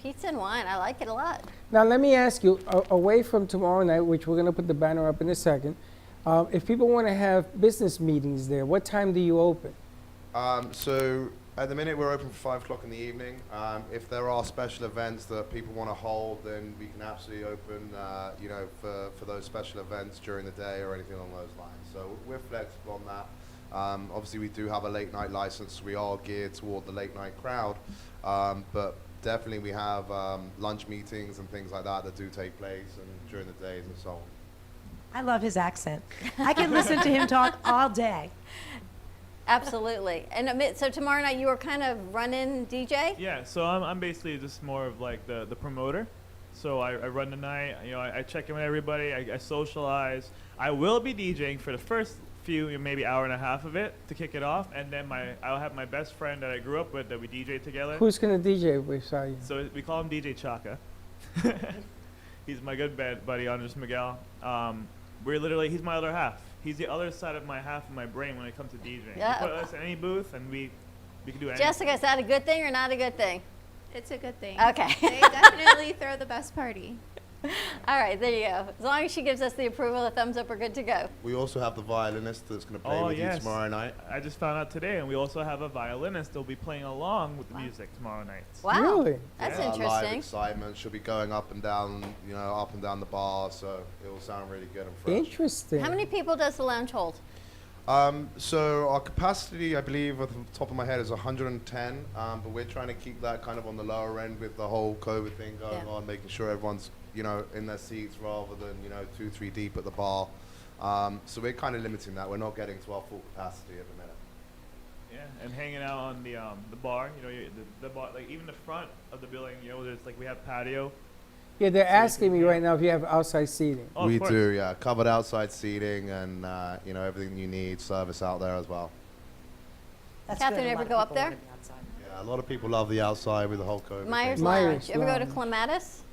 Pizza and wine. I like it a lot. Now, let me ask you, away from tomorrow night, which we're going to put the banner up in a second, if people want to have business meetings there, what time do you open? So at the minute, we're open for 5 o'clock in the evening. If there are special events that people want to hold, then we can absolutely open, for those special events during the day or anything along those lines. So we're flexible on that. Obviously, we do have a late night license. We are geared toward the late night crowd, but definitely we have lunch meetings and things like that do take place and during the days and so on. I love his accent. I can listen to him talk all day. Absolutely. And so tomorrow night you are kind of running DJ? Yeah, so I'm basically just more of like the promoter. So I run the night, I check in with everybody, I socialize. I will be DJing for the first few, maybe hour and a half of it to kick it off, and then I'll have my best friend that I grew up with that we DJ together. Who's going to DJ beside you? So we call him DJ Chaka. He's my good buddy, Andres Miguel. He's my other half. He's the other side of my half of my brain when it comes to DJing. Yeah. You put us in any booth and we can do anything. Jessica, is that a good thing or not a good thing? It's a good thing. Okay. They definitely throw the best party. All right, there you go. As long as she gives us the approval, the thumbs up, we're good to go. We also have the violinist that's going to play with you tomorrow night. I just found out today, and we also have a violinist that'll be playing along with the music tomorrow night. Wow. Really? That's Live interesting. excitement. She'll be going up and down, up and down the bar, so it will sound really good and fresh. Interesting. How many people does the lounge hold? So our capacity, I believe, at the top of my head, is 110, but we're trying to keep that kind of on the lower end with the whole COVID thing going on, making sure everyone's, in their seats rather than, 2-3 deep at the bar. So we're kind of limiting that. We're not getting to our full capacity at the minute. Yeah, and hanging out on the bar, the bar, like even the front of the building, there's like we have patio. Yeah, they're asking me right now if you have outside seating. Oh, we do, yeah. Covered outside seating and, everything you need, service out there as well. Catherine, ever go up there? Yeah, a lot of people love the outside with the whole COVID Myers thing. Lounge. Ever go to Clematis?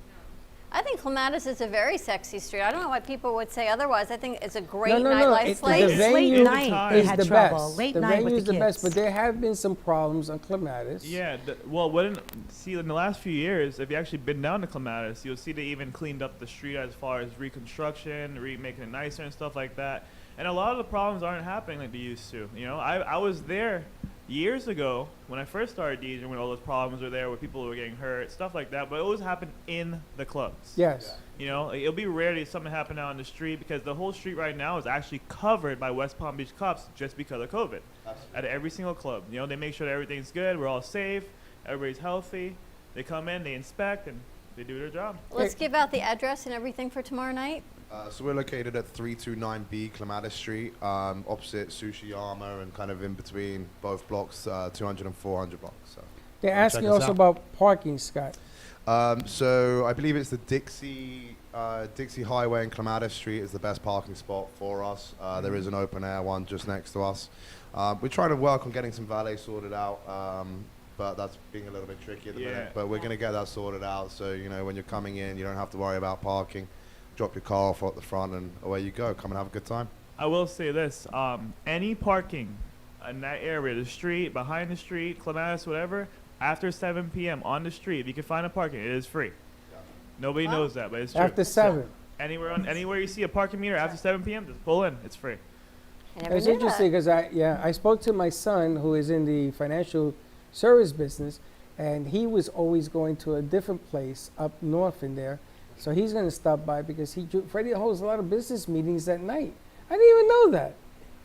I think Clematis is a very sexy street. I don't know why people would say otherwise. I think it's a great nightlife place. The venue is the best. Late the night venue with is the the best, kids. but there have been some problems on Clematis. Yeah, in the last few years, if you actually been down to Clematis, you'll see they even cleaned up the street as far as reconstruction, making it nicer and stuff like that. And a lot of the problems aren't happening like they used to. I was there years ago when I first started DJing when all those problems were there, where people were getting hurt, stuff like that. But it always happened in the clubs. Yes. It'll be rare to see something happen out on the street because the whole street right now is actually covered by West Palm Beach cops just because of COVID. At every single club, they make sure that everything's good, we're all safe, everybody's healthy. They come in, they inspect, and they do their job. Let's give out the address and everything for tomorrow night. So we're located at 329B Clematis Street, opposite Sushi Yama and kind of in between both blocks, 200 and 400 blocks. So They're asking also about parking, Scott. So I believe it's the Dixie Highway and Clematis Street is the best parking spot for us. There is an open air one just next to us. We're trying to work on getting some valet sorted out, but that's being a little bit tricky at the minute. But we're going to get that sorted out. So, when you're coming in, you don't have to worry about parking. Drop your car off at the front and away you go. Come and have a good time. I will say this, any parking in that area, the street, behind the street, Clematis, whatever, after 7 p.m. on the street, if you can find a parking, it is free. Nobody knows that, but it's true. After 7. So anywhere you see a parking meter after 7 p.m., just pull in. It's free. It's interesting because I spoke to my son who is in the financial service business, and he was always going to a different place up north in there. So he's going to stop by because Freddie holds a lot of business meetings at night. I didn't even know that.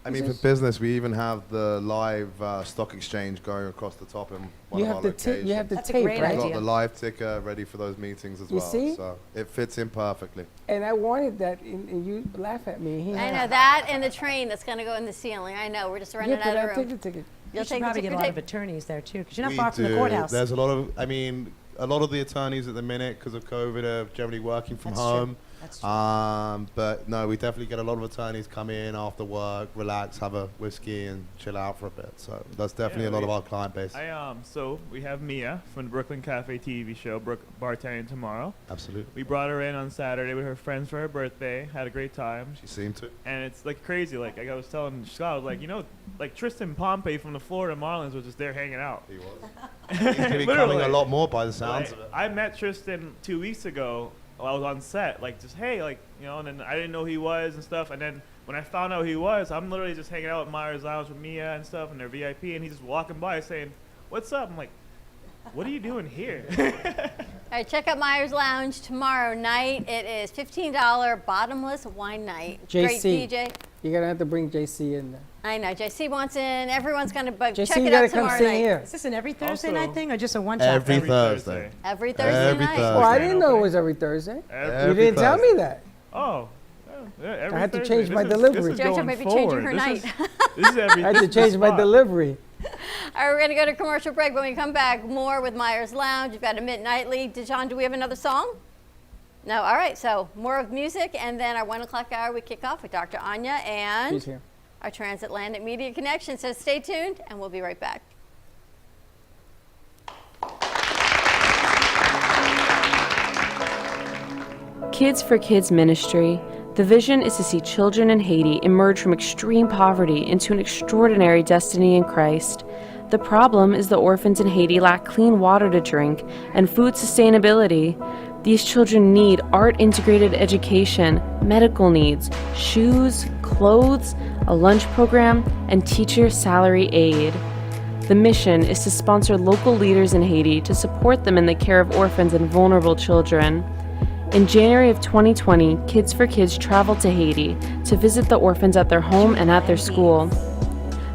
I mean, for business, we even have the live stock exchange going across the top in one of our locations. You have the That's a tape, great right? We've idea. got the live ticker ready for those meetings as You well. see? So it fits in perfectly. And I wanted that, and you laugh at me. I know that and the train that's going to go in the ceiling. I know. We're just running out of I'll room. take the ticket. You You'll should take the probably get a ticker lot of tape. attorneys there too, because you're not We far from the do. courthouse. There's a lot of, I mean, a lot of the attorneys at the minute, because of COVID, are generally working from That's true. home. That's true. But no, we definitely get a lot of attorneys come in after work, relax, have a whiskey, and chill out for a bit. So that's definitely a lot of our client base. So we have Mia from the Brooklyn Café TV show, bartending tomorrow. Absolutely. We brought her in on Saturday with her friends for her birthday. Had a great time. She seemed to. And it's like crazy. Like I was telling Scott, I was like, like Tristan Pompey from the Florida Marlins was just there hanging out. He was. He's going to be coming a lot more by the sounds of it. I met Tristan 2 weeks ago while I was on set. Like, just, hey, like, and then I didn't know who he was and stuff. And then when I found out who he was, I'm literally just hanging out at Myers Lounge with Mia and stuff, and they're VIP, and he's just walking by saying, "What's up?" I'm like, what are you doing here? All right, check out Myers Lounge tomorrow night. It is $15 bottomless wine night. Great JC. DJ. You're going to have to bring JC in there. I know. JC wants in. Everyone's going to check JC, you it gotta out come tomorrow sing night. here. Is this an every Thursday Also- night thing or just a one-shot? Every thing? Thursday. Every Thursday night. Oh, I didn't know it was every Thursday. You didn't tell me that. Oh. Yeah, every I had to Thursday. change my This is delivery. Jojo going may be changing forward. her This night. This is every. I had this to is the change my spot. delivery. All right, we're going to go to commercial break. When we come back, more with Myers Lounge. We've got a Midnightly. Dijon, do we have another song? No? All right, so more of music, and then our 1 o'clock hour, we kick off with Dr. Anya and She's here. our Transatlantic Media Connection. So stay tuned, and we'll be right back. Kids for Kids Ministry. The vision is to see children in Haiti emerge from extreme poverty into an extraordinary destiny in Christ. The problem is the orphans in Haiti lack clean water to drink and food sustainability. These children need art-integrated education, medical needs, shoes, clothes, a lunch program, and teacher salary aid. The mission is to sponsor local leaders in Haiti to support them in the care of orphans and vulnerable children. In January of 2020, Kids for Kids traveled to Haiti to visit the orphans at their home and at their school.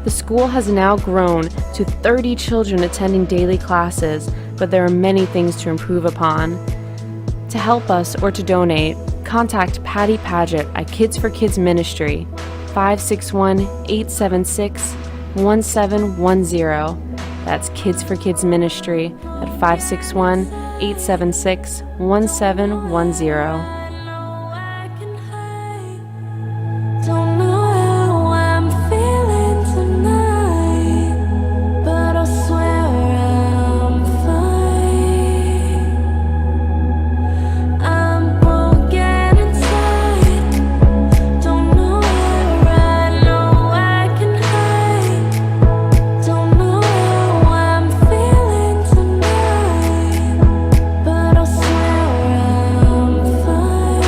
The school has now grown to 30 children attending daily classes, but there are many things to improve upon. To help us or to donate, contact Patty Paget at Kids for Kids Ministry, 561-876-1710. That's Kids for Kids Ministry at 561-876-1710. Don't know how I'm feeling tonight, but I swear I'm fine. I'm broken inside, don't know where I know I can hide. Don't know how I'm feeling tonight, but I swear I'm fine.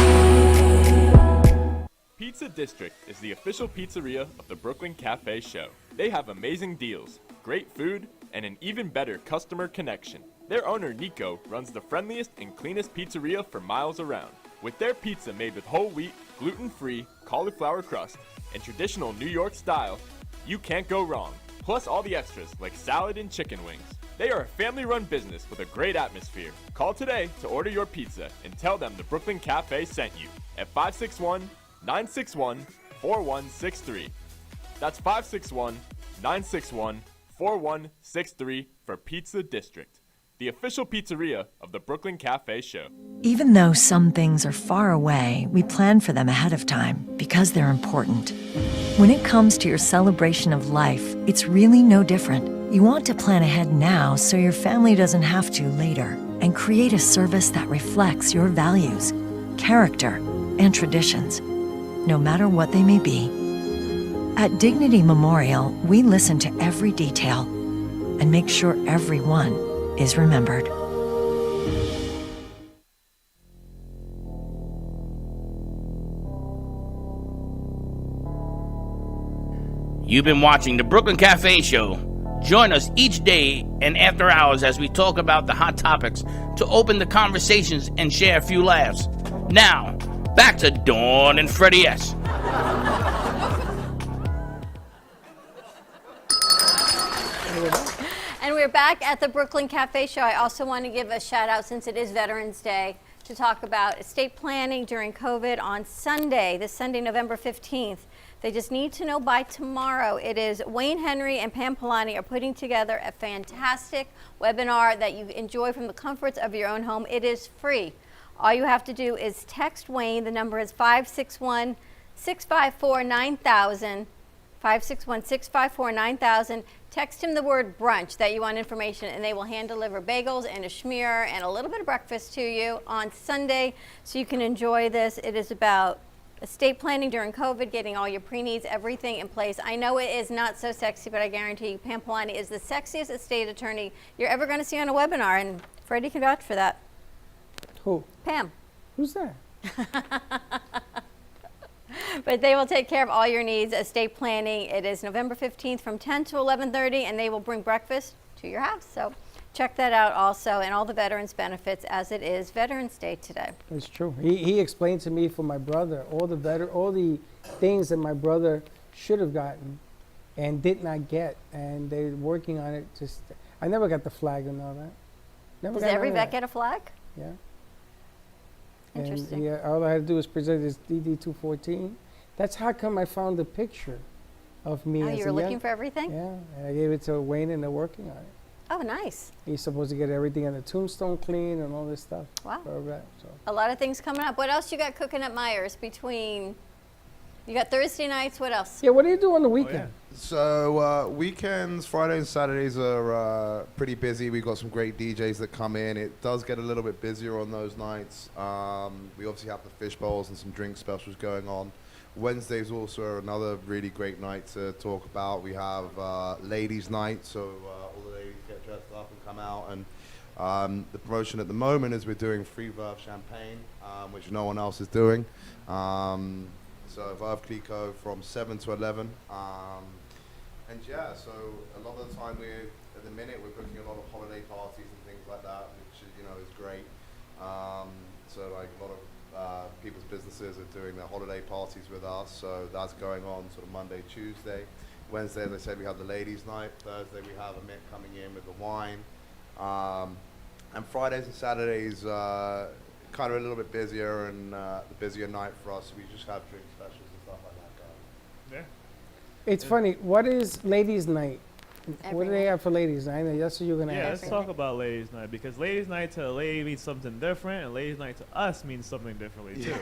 Pizza District is the official pizzeria of the Brooklyn Café show. They have amazing deals, great food, and an even better customer connection. Their owner Nico runs the friendliest and cleanest pizzeria for miles around. With their pizza made with whole wheat, gluten-free, cauliflower crust, and traditional New York style, you can't go wrong. Plus all the extras like salad and chicken wings. They are a family-run business with a great atmosphere. Call today to order your pizza and tell them the Brooklyn Café sent you at 561-961-4163. That's 561-961-4163 for Pizza District, the official pizzeria of the Brooklyn Café show. Even though some things are far away, we plan for them ahead of time because they're important. When it comes to your celebration of life, it's really no different. You want to plan ahead now so your family doesn't have to later, and create a service that reflects your values, character, and traditions, no matter what they may be. At Dignity Memorial, we listen to every detail and make sure everyone is remembered. You've been watching the Brooklyn Café Show. Join us each day and after hours as we talk about the hot topics to open the conversations and share a few laughs. Now, back to Dawn and Freddie S. And we're back at the Brooklyn Cafe Show. I also want to give a shout out, since it is Veterans Day, to talk about estate planning during COVID on Sunday, this Sunday, November 15th. They just need to know by tomorrow. It is Wayne Henry and Pam Polani are putting together a fantastic webinar that you enjoy from the comforts of your own home. It is free. All you have to do is text Wayne. The number is 561-654-9000. 561-654-9000. Text him the word brunch that you want information, and they will hand deliver bagels and a schmear and a little bit of breakfast to you on Sunday so you can enjoy this. It is about estate planning during COVID, getting all your pre-needs, everything in place. I know it is not so sexy, but I guarantee you Pam Polani is the sexiest estate attorney you're ever going to see on a webinar, and Freddie can vouch for that. Who? Pam. Who's that? But they will take care of all your needs, estate planning. It is November 15th from 10 to 11:30, and they will bring breakfast to your house. So check that out also, and all the veterans benefits, as it is Veterans Day today. It's true. He explained to me for my brother all the things that my brother should have gotten and did not get, and they're working on it. I never got the flag and all that. Does every vet get a flag? Yeah. Interesting. And all I had to do was present this DD-214. That's how come I found the picture of me. Oh, as you a were looking young- for everything? Yeah, and I gave it to Wayne, and they're working on it. Oh, nice. He's supposed to get everything on the tombstone clean and all this stuff. Wow. For a vet, so. A lot of things coming up. What else you got cooking at Myers between, you got Thursday nights, what else? Yeah, what do you do on the weekend? So weekends, Fridays and Saturdays are pretty busy. We've got some great DJs that come in. It does get a little bit busier on those nights. We obviously have the fish bowls and some drink specials going on. Wednesdays also are another really great night to talk about. We have ladies' night, so all the ladies get dressed up and come out. And the promotion at the moment is we're doing free Verve champagne, which no one else is doing. So Verve Clico from 7 to 11. And yeah, so a lot of the time at the minute we're booking a lot of holiday parties and things like that, which is great. So like a lot of people's businesses are doing their holiday parties with us, so that's going on sort of Monday, Tuesday. Wednesday, as I said, we have the ladies' night. Thursday, we have Amit coming in with the wine. And Fridays and Saturdays, kind of a little bit busier and the busier night for us. We just have drink specials and stuff like that going. Yeah. It's funny. What is ladies' night? What do they have for ladies' night? That's what you're gonna Yeah, ask. let's talk about ladies' night, because ladies' night to a lady means something different, and ladies' night to us means something differently too.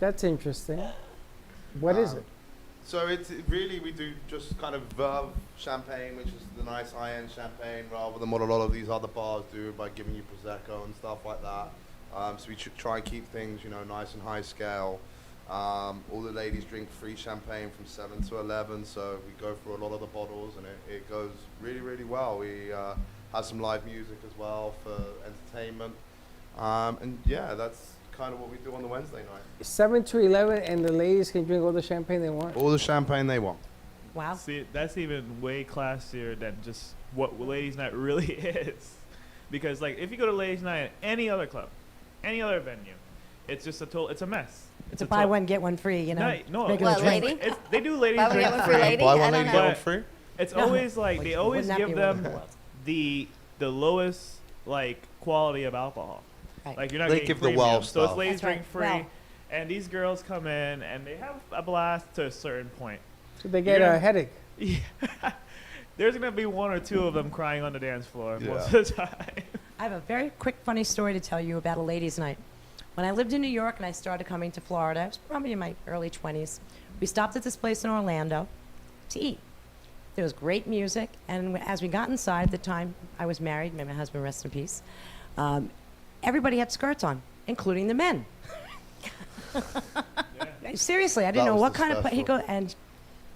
That's interesting. What is it? So really we do just kind of Verve champagne, which is the nice high-end champagne, rather than what a lot of these other bars do by giving you prosecco and stuff like that. So we try and keep things, nice and high scale. All the ladies drink free champagne from 7 to 11, so we go through a lot of the bottles, and it goes really, really well. We have some live music as well for entertainment. And yeah, that's kind of what we do on the Wednesday night. 7 to 11, and the ladies can drink all the champagne they want. All the champagne they want. Wow. See, that's even way classier than just what ladies' night really is. Because like, if you go to ladies' night at any other club, any other venue, it's just it's a mess. It's a buy one, get one free, No, Make it a drink. they do ladies Buy one, drink get one free. for lady? Buy one, I don't lady, know. get one free? It's No. always like, they always Wouldn't that give be them wonderful? the lowest like quality of alcohol. Right. Like you're not They getting give the premium. well So it's stuff. ladies That's right. drink free, Well. and these girls come in and they have a blast to a certain point. So they get You're a headache. Yeah. There's gonna be one or two of them crying on the dance floor most Yeah. of the time. I have a very quick, funny story to tell you about a ladies' night. When I lived in New York and I started coming to Florida, I was probably in my early 20s. We stopped at this place in Orlando to eat. There was great music, and as we got inside, the time I was married, may my husband rest in peace, everybody had skirts on, including the men. Seriously, I didn't know what kind of place.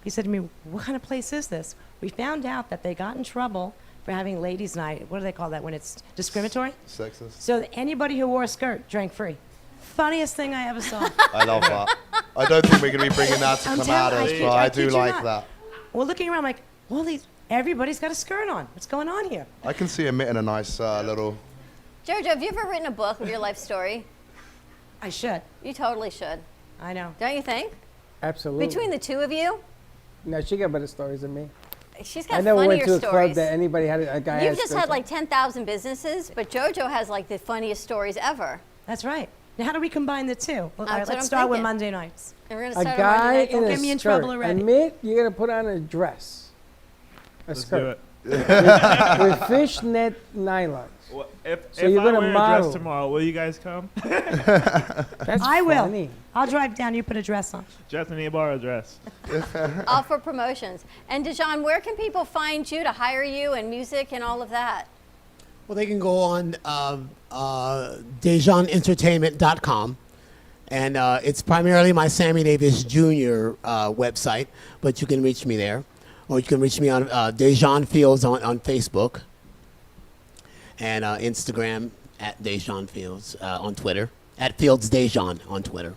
He said to me, "What kind of place is this?" We found out that they got in trouble for having ladies' night. What do they call that when it's discriminatory? Sexist. So anybody who wore a skirt drank free. Funniest thing I ever saw. I love that. I don't think we're going to be bringing that to come out as, but I do like that. Well, looking around, like, Everybody's got a skirt on. What's going on here? I can see him in a nice little. Jojo, have you ever written a book of your life story? I should. You totally should. I know. Don't you think? Absolutely. Between the two of you, No, she got better stories than me. she's got I never went funnier to a stories. club that anybody had a guy. You've just had like 10,000 businesses, but JoJo has like the funniest stories ever. That's right. Now, how do we combine the two? Well, all right, That's what let's I'm start with thinking. Monday nights. And we're A gonna start on guy Monday night. in Don't a get me in skirt. trouble already. Admit you're gonna put on a dress, a Let's skirt do it. with fishnet nylons. Well, if So if you're I gonna wear a model. dress tomorrow, will you guys come? That's I will. funny. I'll drive down. You put a dress on. Just need to borrow a dress. All for promotions. And Dijon, where can people find you to hire you and music and all of that? Well, they can go on DejanEntertainment.com. And it's primarily my Sammy Davis Jr. Website, but you can reach me there. Or you can reach me on Dejan Fields on Facebook. And Instagram at Dejan Fields on Twitter. At Fields Dejan on Twitter.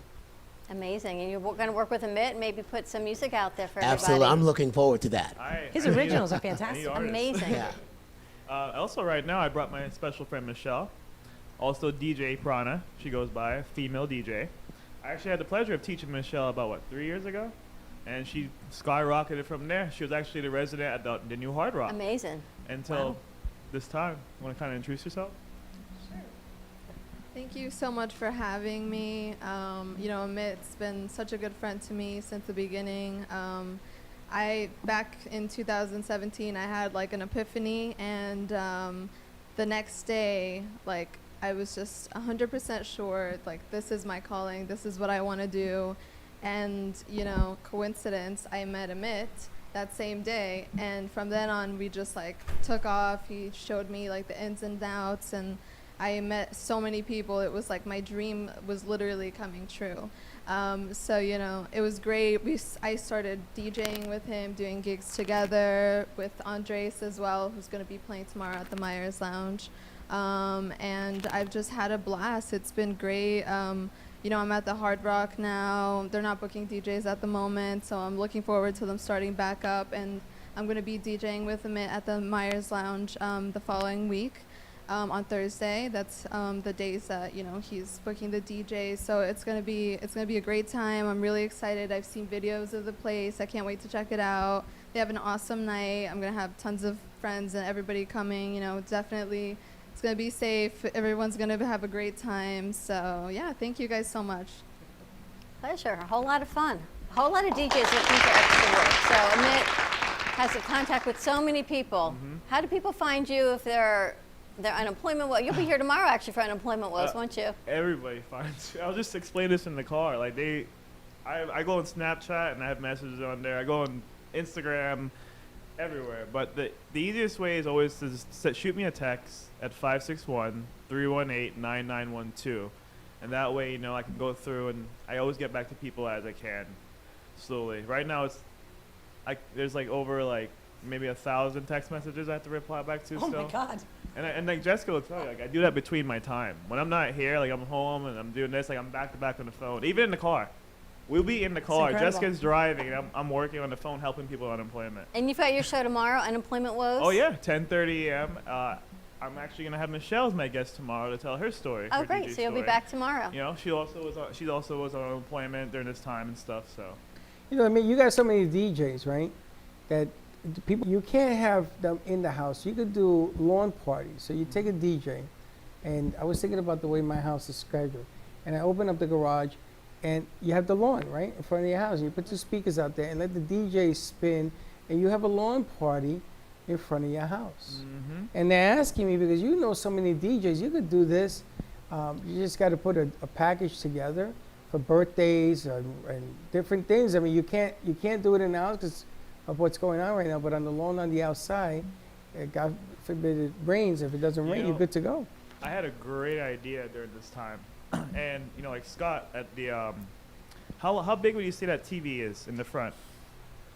Amazing. And you're going to work with Amit and maybe put some music out there for everybody. Absolutely. I'm looking forward to that. His originals are fantastic. Amazing. Yeah. Also, right now, I brought my special friend Michelle, also DJ Prana. She goes by female DJ. I actually had the pleasure of teaching Michelle about 3 years ago, and she skyrocketed from there. She was actually the resident at the new Hard Rock. Amazing. Until this time. Want to kind of introduce yourself? Thank you so much for having me. Amit's been such a good friend to me since the beginning. Back in 2017, I had like an epiphany, and the next day, like, I was just 100% sure, like, this is my calling, this is what I want to do. And, coincidence, I met Amit that same day, and from then on, we just, like, took off. He showed me, like, the ins and outs, and I met so many people. It was like my dream was literally coming true. It was great. I started DJing with him, doing gigs together with Andres as well, who's going to be playing tomorrow at the Myers Lounge. And I've just had a blast. It's been great. I'm at the Hard Rock now. They're not booking DJs at the moment, so I'm looking forward to them starting back up. And I'm going to be DJing with him at the Myers Lounge the following week. On Thursday. That's the days that he's booking the DJs. So it's gonna be a great time. I'm really excited. I've seen videos of the place. I can't wait to check it out. They have an awesome night. I'm gonna have tons of friends and everybody coming. Definitely it's gonna be safe. Everyone's gonna have a great time. So yeah, thank you guys so much. Pleasure. A whole lot of fun. A whole lot of DJs looking for extra work. So Amit has a contact with so many people. How do people find you if they're unemployment woes? You'll be here tomorrow actually for unemployment woes, won't you? Everybody finds. I'll just explain this in the car. Like I go on Snapchat and I have messages on there. I go on Instagram, everywhere. But the easiest way is always to shoot me a text at 561-318-9912, and that way I can go through, and I always get back to people as I can, slowly. Right now there's like over maybe 1,000 text messages I have to reply back to. Oh still. my God. And like Jessica will tell you, I do that between my time. When I'm not here, I'm home and I'm doing this, I'm back to back on the phone. Even in the car. We'll be in the car. Jessica's driving and I'm working on the phone helping people with unemployment. And you've got your show tomorrow, Unemployment Woes? Oh yeah, 10:30 a.m. I'm actually gonna have Michelle as my guest tomorrow to tell her story. Oh her great, DJ so you'll be story. back tomorrow. She also was on unemployment during this time and stuff, so. You got so many DJs, right? That people, you can't have them in the house. You could do lawn parties. So you take a DJ, and I was thinking about the way my house is scheduled, and I open up the garage, and you have the lawn right in front of your house, and you put the speakers out there and let the DJ spin, and you have a lawn party in front of your house. And they're asking me, because so many DJs, you could do this. You just got to put a package together for birthdays and different things. I mean, you can't do it in the house because of what's going on right now, but on the lawn on the outside, God forbid it rains. If it doesn't rain, you're good to go. I had a great idea during this time, and like Scott at the how big would you say that TV is in the front?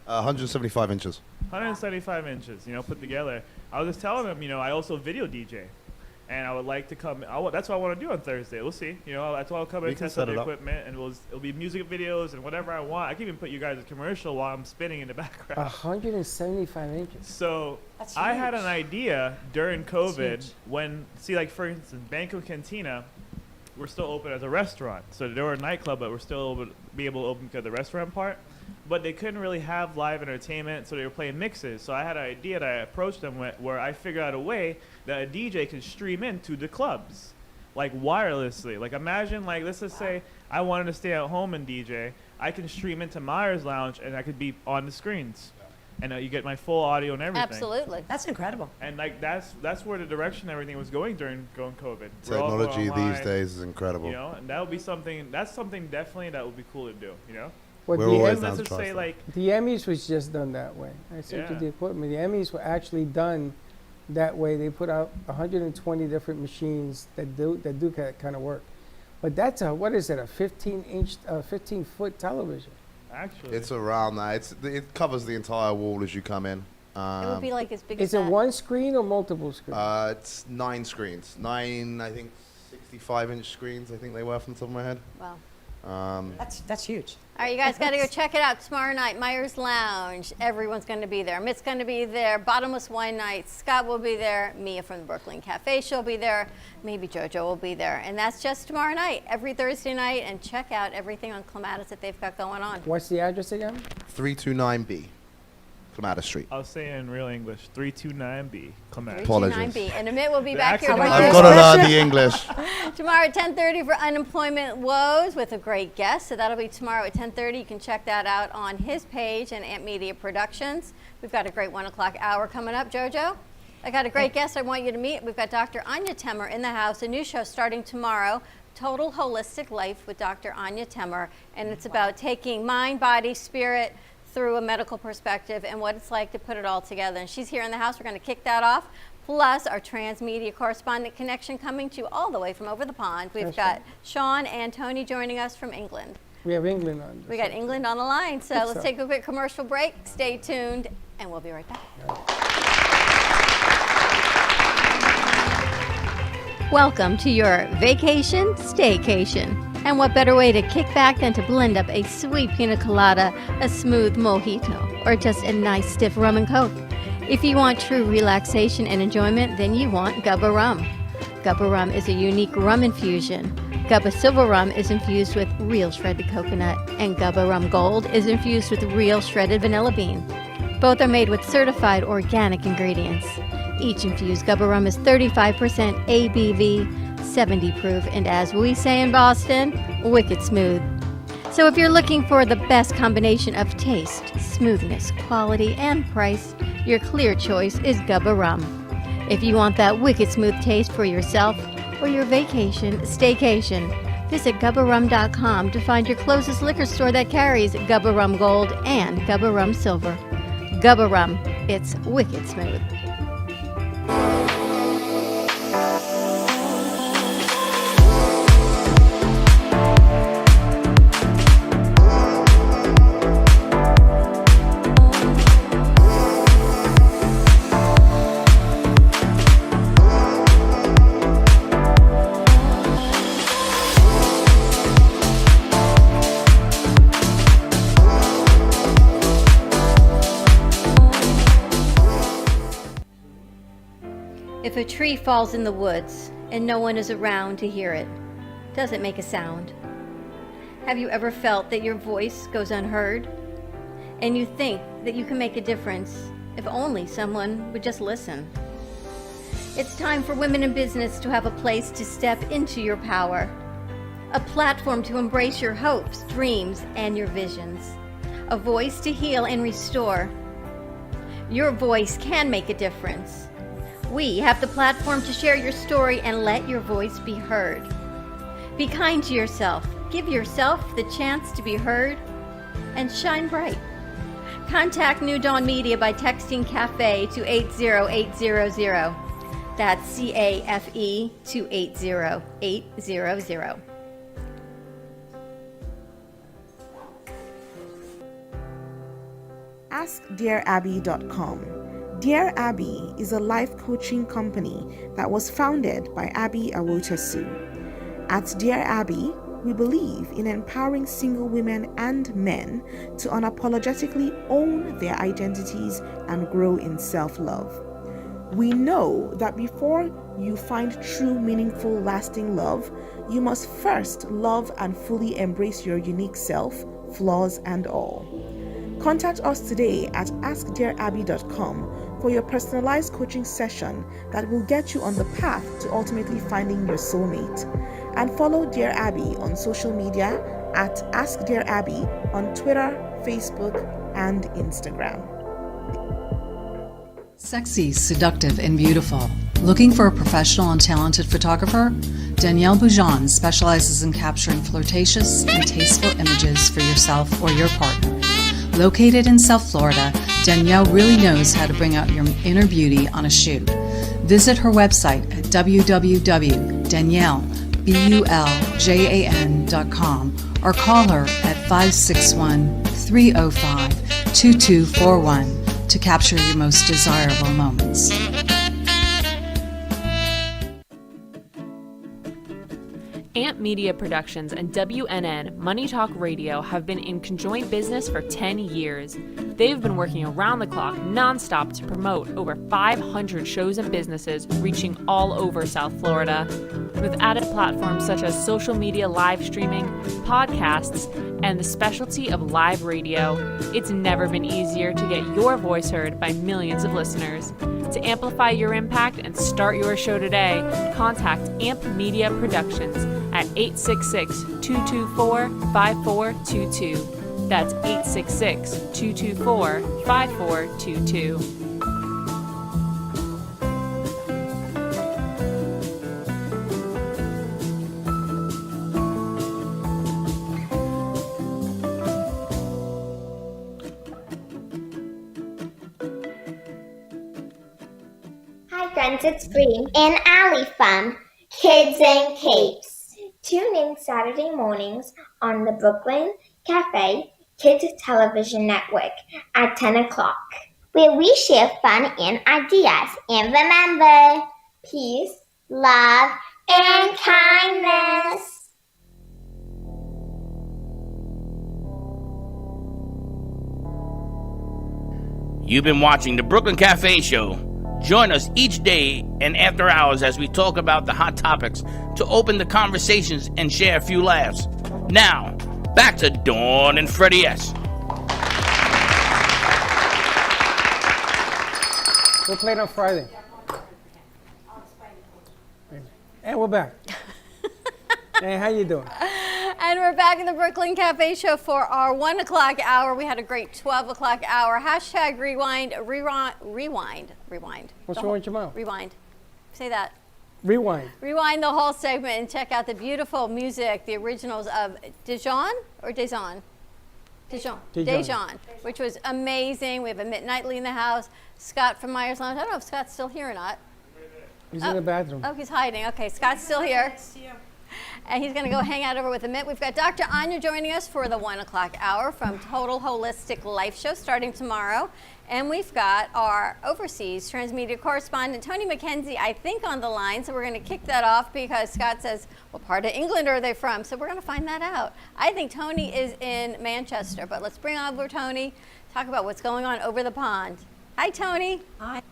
175 inches. 175 inches. Put together. I was just telling him, I also video DJ, And I would like to come. That's what I want to do on Thursday. We'll see. You know, that's why I'll come and test out the equipment, and it'll be music videos and whatever I want. I can even put you guys a commercial while I'm spinning in the background. 175 inches. So I had an idea during COVID when, like for instance, Banco Cantina, we're still open as a restaurant. So they were a nightclub, but we're still able to be able to open because of the restaurant part. But they couldn't really have live entertainment, so they were playing mixes. So I had an idea that I approached them with, where I figured out a way that a DJ can stream into the clubs, like wirelessly. Like imagine, like let's just say I wanted to stay at home and DJ. I can stream into Myers Lounge, and I could be on the screens, and you get my full audio and everything. Absolutely, that's incredible. And like that's where the direction everything was going during COVID. Technology these days is incredible. You know, and that would be something. That's something definitely that would be cool to do. You know. Well, Let's just say like the Emmys was just done that way. I said to the equipment, the Emmys were actually done that way. They put out 120 different machines that do that kind of work. But that's a 15-foot television. Actually, it's around that. It covers the entire wall as you come in. It would be like as big as Is it one screen or multiple screens? It's 9 screens. 9, I think, 65-inch screens. I think they were from the top of my head. Wow. That's huge. All right, you guys got to go check it out tomorrow night. Myers Lounge. Everyone's going to be there. Mitt's going to be there. Bottomless Wine Night. Scott will be there. Mia from the Brooklyn Café, she'll be there. Maybe JoJo will be there. And that's just tomorrow night, every Thursday night. And check out everything on Clematis that they've got going on. What's the address again? 329B, Clematis Street. I'll say it in real English. 329B, Clematis. 329B. And Amit will be back here I've tomorrow. got to learn the English. Tomorrow at 10:30 for Unemployment Woes with a great guest. So that'll be tomorrow at 10:30. You can check that out on his page and Amp Media Productions. We've got a great 1 o'clock hour coming up, JoJo. I got a great guest I want you to meet. We've got Dr. Anya Temmer in the house. A new show starting tomorrow, Total Holistic Life with Dr. Anya Temmer. And it's about taking mind, body, spirit through a medical perspective and what it's like to put it all together. And she's here in the house. We're going to kick that off. Plus our transmedia correspondent connection coming to you all the way from over the pond. We've got Sean and Tony joining us from England. We have England on. We got England on the line. So let's take a quick commercial break. Stay tuned, and we'll be right back. Welcome to your vacation staycation. And what better way to kick back than to blend up a sweet pina colada, a smooth mojito, or just a nice stiff rum and coke. If you want true relaxation and enjoyment, then you want Gubba Rum. Gubba Rum is a unique rum infusion. Gubba Silver Rum is infused with real shredded coconut, and Gubba Rum Gold is infused with real shredded vanilla bean. Both are made with certified organic ingredients. Each infused Gubba Rum is 35% ABV, 70 proof, and as we say in Boston, wicked smooth. So if you're looking for the best combination of taste, smoothness, quality, and price, your clear choice is Gubba Rum. If you want that wicked smooth taste for yourself or your vacation staycation, visit GubbaRum.com to find your closest liquor store that carries Gubba Rum Gold and Gubba Rum Silver. Gubba Rum, it's wicked smooth. If a tree falls in the woods and no one is around to hear it, does it make a sound? Have you ever felt that your voice goes unheard? And you think that you can make a difference if only someone would just listen? It's time for women in business to have a place to step into your power, a platform to embrace your hopes, dreams, and your visions, a voice to heal and restore. Your voice can make a difference. We have the platform to share your story and let your voice be heard. Be kind to yourself. Give yourself the chance to be heard and shine bright. Contact New Dawn Media by texting Café to 80800. That's CAFE to 80800. AskDearAbby.com. Dear Abby is a life coaching company that was founded by Abby Awotasu. At Dear Abby, we believe in empowering single women and men to unapologetically own their identities and grow in self-love. We know that before you find true, meaningful, lasting love, you must first love and fully embrace your unique self, flaws and all. Contact us today at askdearabby.com for your personalized coaching session that will get you on the path to ultimately finding your soulmate. And follow Dear Abby on social media at Ask Dear Abby on Twitter, Facebook, and Instagram. Sexy, seductive, and beautiful. Looking for a professional and talented photographer? Danielle Boujon specializes in capturing flirtatious and tasteful images for yourself or your partner. Located in South Florida, Danielle really knows how to bring out your inner beauty on a shoot. Visit her website at www.daniellebuljan.com or call her at 561-305-2241 to capture your most desirable moments. Amp Media Productions and WNN Money Talk Radio have been in conjoint business for 10 years. They've been working around the clock nonstop to promote over 500 shows and businesses reaching all over South Florida. With added platforms such as social media live streaming, podcasts, and the specialty of live radio, it's never been easier to get your voice heard by millions of listeners. To amplify your impact and start your show today, contact Amp Media Productions at 866-224-5422. That's 866-224-5422. Hi friends, it's Bree and Allie from Kids and Capes. Tune in Saturday mornings on the Brooklyn Café Kids Television Network at 10 o'clock, where we share fun and ideas. And remember, peace, love, and kindness. You've been watching the Brooklyn Café Show. Join us each day and after hours as we talk about the hot topics to open the conversations and share a few laughs. Now, back to Dawn and Freddie S. We'll play it on Friday. And we're back. Hey, how you doing? And we're back in the Brooklyn Café Show for our 1 o'clock hour. We had a great 12 o'clock hour. Hashtag rewind. What's wrong with your mouth? Rewind. Say that. Rewind. Rewind the whole segment and check out the beautiful music, the originals of Dijon or Dejon? Dejon, which was amazing. We have Amit Knightley in the house. Scott from Myers Lounge. I don't know if Scott's still here or not. He's in the bathroom. Oh, he's hiding. Okay, Scott's still here. And he's going to go hang out over with Amit. We've got Dr. Anya joining us for the 1 o'clock hour from Total Holistic Life Show starting tomorrow. And we've got our overseas transmedia correspondent, Tony McKenzie, I think, on the line. So we're going to kick that off because Scott says, what part of England are they from? So we're going to find that out. I think Tony is in Manchester, but let's bring over Tony, talk about what's going on over the pond. Hi, Tony. Hi.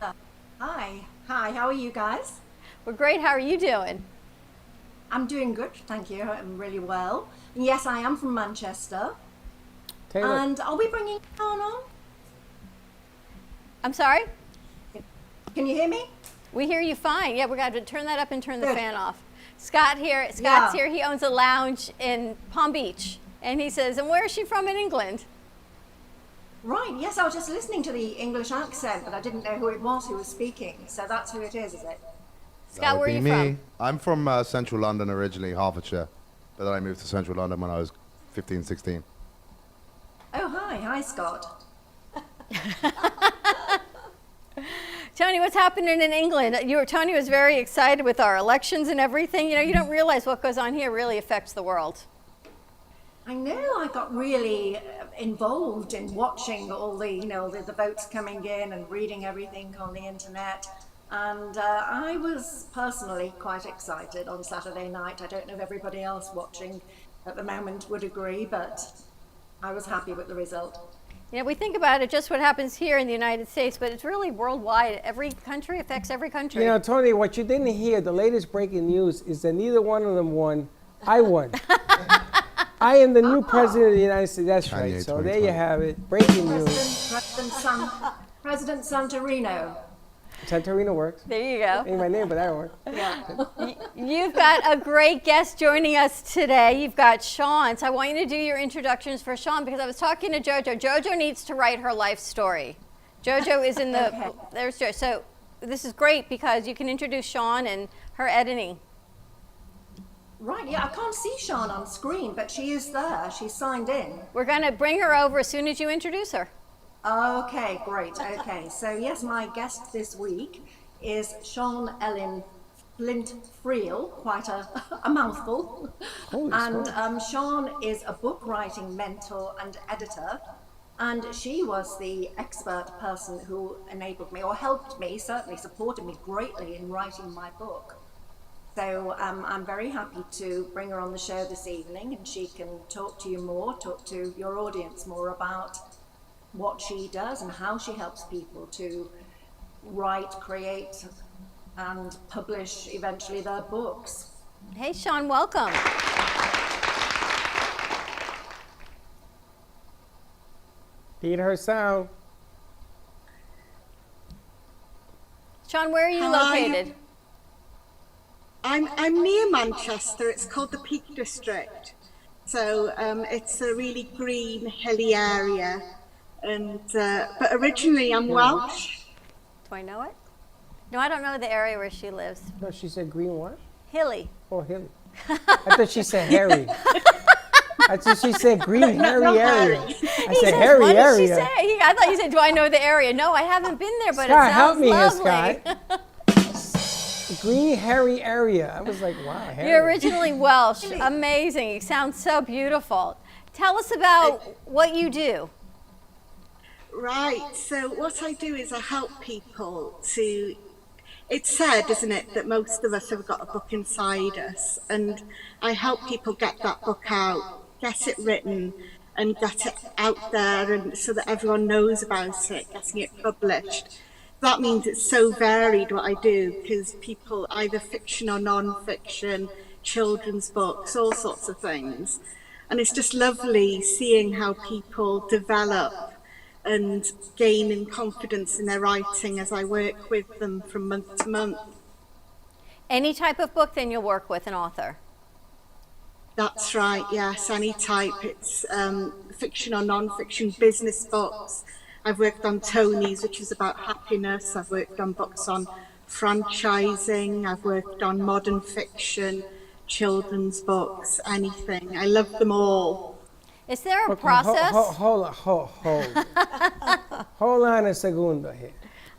Hi. How are you guys? We're great. How are you doing? I'm doing good, thank you. I'm really well. Yes, I am from Manchester. Taylor. And are we bringing Dawn on? I'm sorry? Can you hear me? We hear you fine. Yeah, we got to turn that up and turn the Good. fan off. Scott's here. He owns a lounge in Palm Beach. And he says, and where is she from in England? Right, yes, I was just listening to the English accent, but I didn't know who it was who was speaking. So that's who it is it? Scott, where are you me. from? I'm from central London originally, Hertfordshire. But then I moved to central London when I was 15, 16. Oh, hi. Hi, Scott. Tony, what's happening in England? Tony was very excited with our elections and everything. You know, you don't realize what goes on here really affects the world. I know I got really involved in watching all the votes coming in and reading everything on the internet. And I was personally quite excited on Saturday night. I don't know if everybody else watching at the moment would agree, but I was happy with the result. We think about it, just what happens here in the United States, but it's really worldwide. Every country affects every country. You know, Tony, what you didn't hear, the latest breaking news is that neither one of them won. I won. I am the new president of the United States. That's Kanye right. So there you 2020. have it. Breaking news. President Santorino. Santorino works. There you go. Ain't my name, but that works. You've got a great guest joining us today. You've got Sean. So I want you to do your introductions for Sean, because I was talking to JoJo. JoJo needs to write her life story. JoJo is in the, Okay. There's JoJo. So this is great because you can introduce Sean and her editing. Right, yeah, I can't see Sean on screen, but she is there. She's signed in. We're going to bring her over as soon as you introduce her. Okay, great. Okay, so yes, my guest this week is Sean Ellen Flint Friel, quite a mouthful. Holy And smokes. Sean is a book writing mentor and editor, and she was the expert person who enabled me, or helped me, certainly supported me greatly in writing my book. So I'm very happy to bring her on the show this evening, and she can talk to you more, talk to your audience more about what she does and how she helps people to write, create, and publish eventually their books. Hey, Sean, welcome. Feed her sound. Sean, where are you Hi. located? I'm near Manchester. It's called the Peak District. So it's a really green, hilly area. And but originally I'm Welsh. Do I know it? No, I don't know the area where she lives. No, she said green what? Hilly. Oh, hilly. I thought she said hairy. I thought she said green, hairy area. I He said says, hairy what area. did she say? I thought you said, do I know the area? No, I haven't been there, but Scott, it help sounds me here, lovely. Scott. Green, hairy area. I was like, wow, hairy. You're originally Welsh. Amazing. You sound so beautiful. Tell us about what you do. Right. So what I do is I help people to. It's said, isn't it, that most of us have got a book inside us, and I help people get that book out, get it written, and get it out there, and so that everyone knows about it, getting it published. That means it's so varied what I do, because people, either fiction or non-fiction, children's books, all sorts of things. And it's just lovely seeing how people develop and gain in confidence in their writing as I work with them from month to month. Any type of book, then you'll work with an author. That's right, yes, any type. It's fiction or non-fiction, business books. I've worked on Tony's, which is about happiness. I've worked on books on franchising. I've worked on modern fiction, children's books, anything. I love them all. Is there a Okay, process? Hold on a segundo here.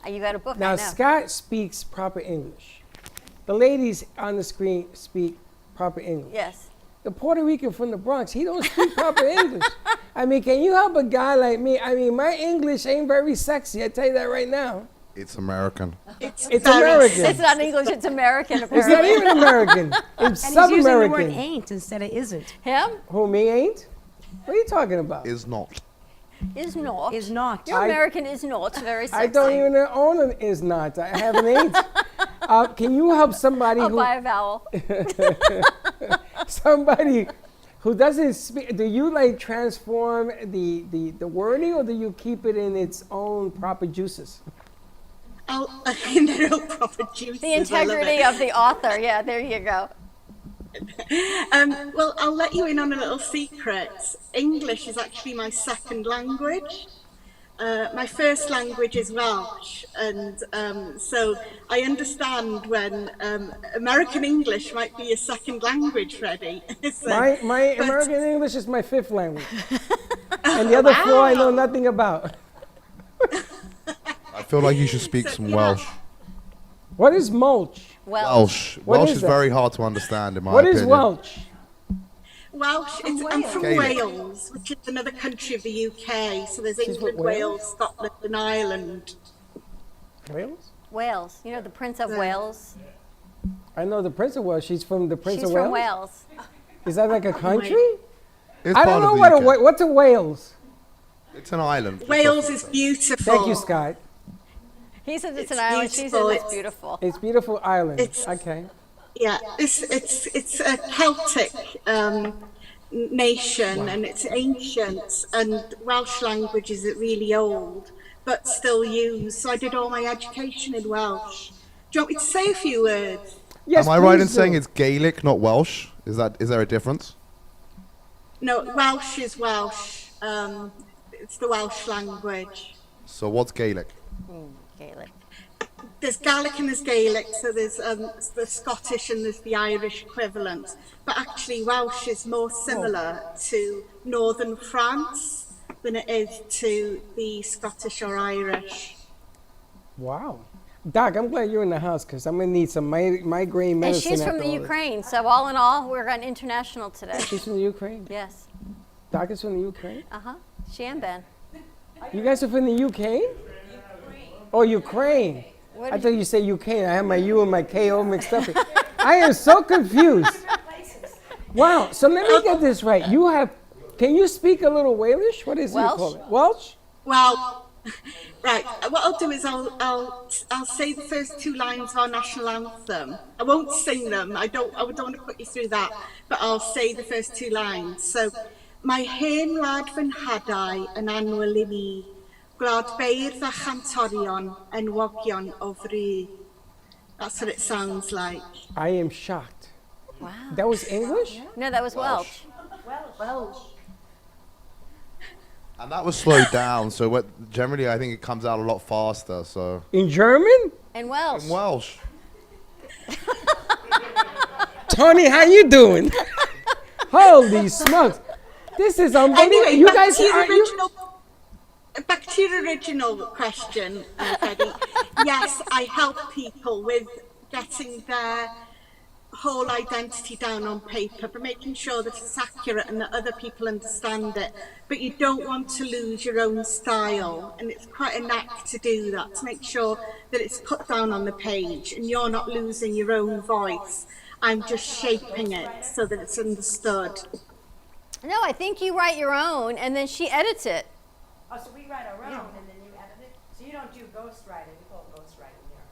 You got a book, Now, I know. Scott speaks proper English. The ladies on the screen speak proper English. Yes. The Puerto Rican from the Bronx, he don't speak proper English. I mean, can you help a guy like me? I mean, my English ain't very sexy, I tell you that right now. It's American. It's American. It's not English, it's American, It's apparently. not even American. It's And he's using the word sub-American. ain't instead of isn't. Him? Who, me ain't? What are you talking about? Is not. Is not. Is not. Your American is not very sexy. I don't even own an is not. I have an ain't. Can you help somebody I'll who buy a vowel. somebody who doesn't speak? Do you like transform the wording, or do you keep it in its own proper juices? In their own proper juices. The integrity of the author. Yeah, there you go. Well, I'll let you in on a little secret. English is actually my second language. My first language is Welsh, and so I understand when American English might be a second language, Freddie. So, My but- American English is my fifth language, and the other four I know nothing about. I feel like you should speak some Welsh. What is mulch? Welsh. What Welsh is is that? very hard to understand, in my What opinion. is Welsh? Welsh. I'm from Gaelic. Wales, which is another country of the UK. So there's She's from England, Wales, Scotland, and Ireland. Wales? Wales. You know the Prince of Yeah. Wales? I know the Prince of Wales. She's from the Prince She's of from Wales? Wales. Is that like a country? It's I part don't of know the what UK. what's a Wales. It's an island. Wales is beautiful. Thank you, Scott. He says it's It's an island. She says beautiful. it's beautiful. It's beautiful island. It's- Okay. Yeah, it's a Celtic nation, and it's ancient, and Welsh language is really old, but still used. So I did all my education in Welsh. Do you want me to say a few words? Yes, Am I right in please saying do. it's Gaelic, not Welsh? Is there a difference? No, Welsh is Welsh. It's the Welsh language. So what's Gaelic? Gaelic. There's Gaelic and there's Gaelic, so there's the Scottish and there's the Irish equivalent. But actually, Welsh is more similar to northern France than it is to the Scottish or Irish. Wow. Doc, I'm glad you're in the house because I'm going to need some migraine And medicine. she's from after the all this. Ukraine, so all in all, we're on international today. She's from the Ukraine? Yes. Doc is from the Ukraine? Uh-huh. She and Ben. You guys are from the UK? Oh, Ukraine. What I did thought you said Ukraine. I have my U and my KO mixed up. I am so confused. Wow. So let me get this right. Can you speak a little Walish? What is it you Welsh? call it? Welsh? Well, right. What I'll do is I'll say the first two lines of our national anthem. I won't sing them. I don't want to put you through that. But I'll say the first two lines. So, mae hen wlad fy nhadau yn anwyl I mi, gwlad beirdd a chantorion enwogion o fry. That's what it sounds like. I am shocked. Wow. That was English? No, that was Welsh. Welsh. And that was slowed down, so generally I think it comes out a lot faster. So In German? And Welsh. in Welsh. Tony, how you doing? Holy smokes. This is unbelievable. Anyway, You back guys to your are you? back to your original question, Freddie. Yes, I help people with getting their whole identity down on paper, but making sure that it's accurate and that other people understand it. But you don't want to lose your own style, and it's quite a knack to do that, to make sure that it's put down on the page and you're not losing your own voice. I'm just shaping it so that it's understood. No, I think you write your own, and then she edits it. Oh, so we write our own and then you edit it? So you don't do ghostwriting, we call it ghostwriting here.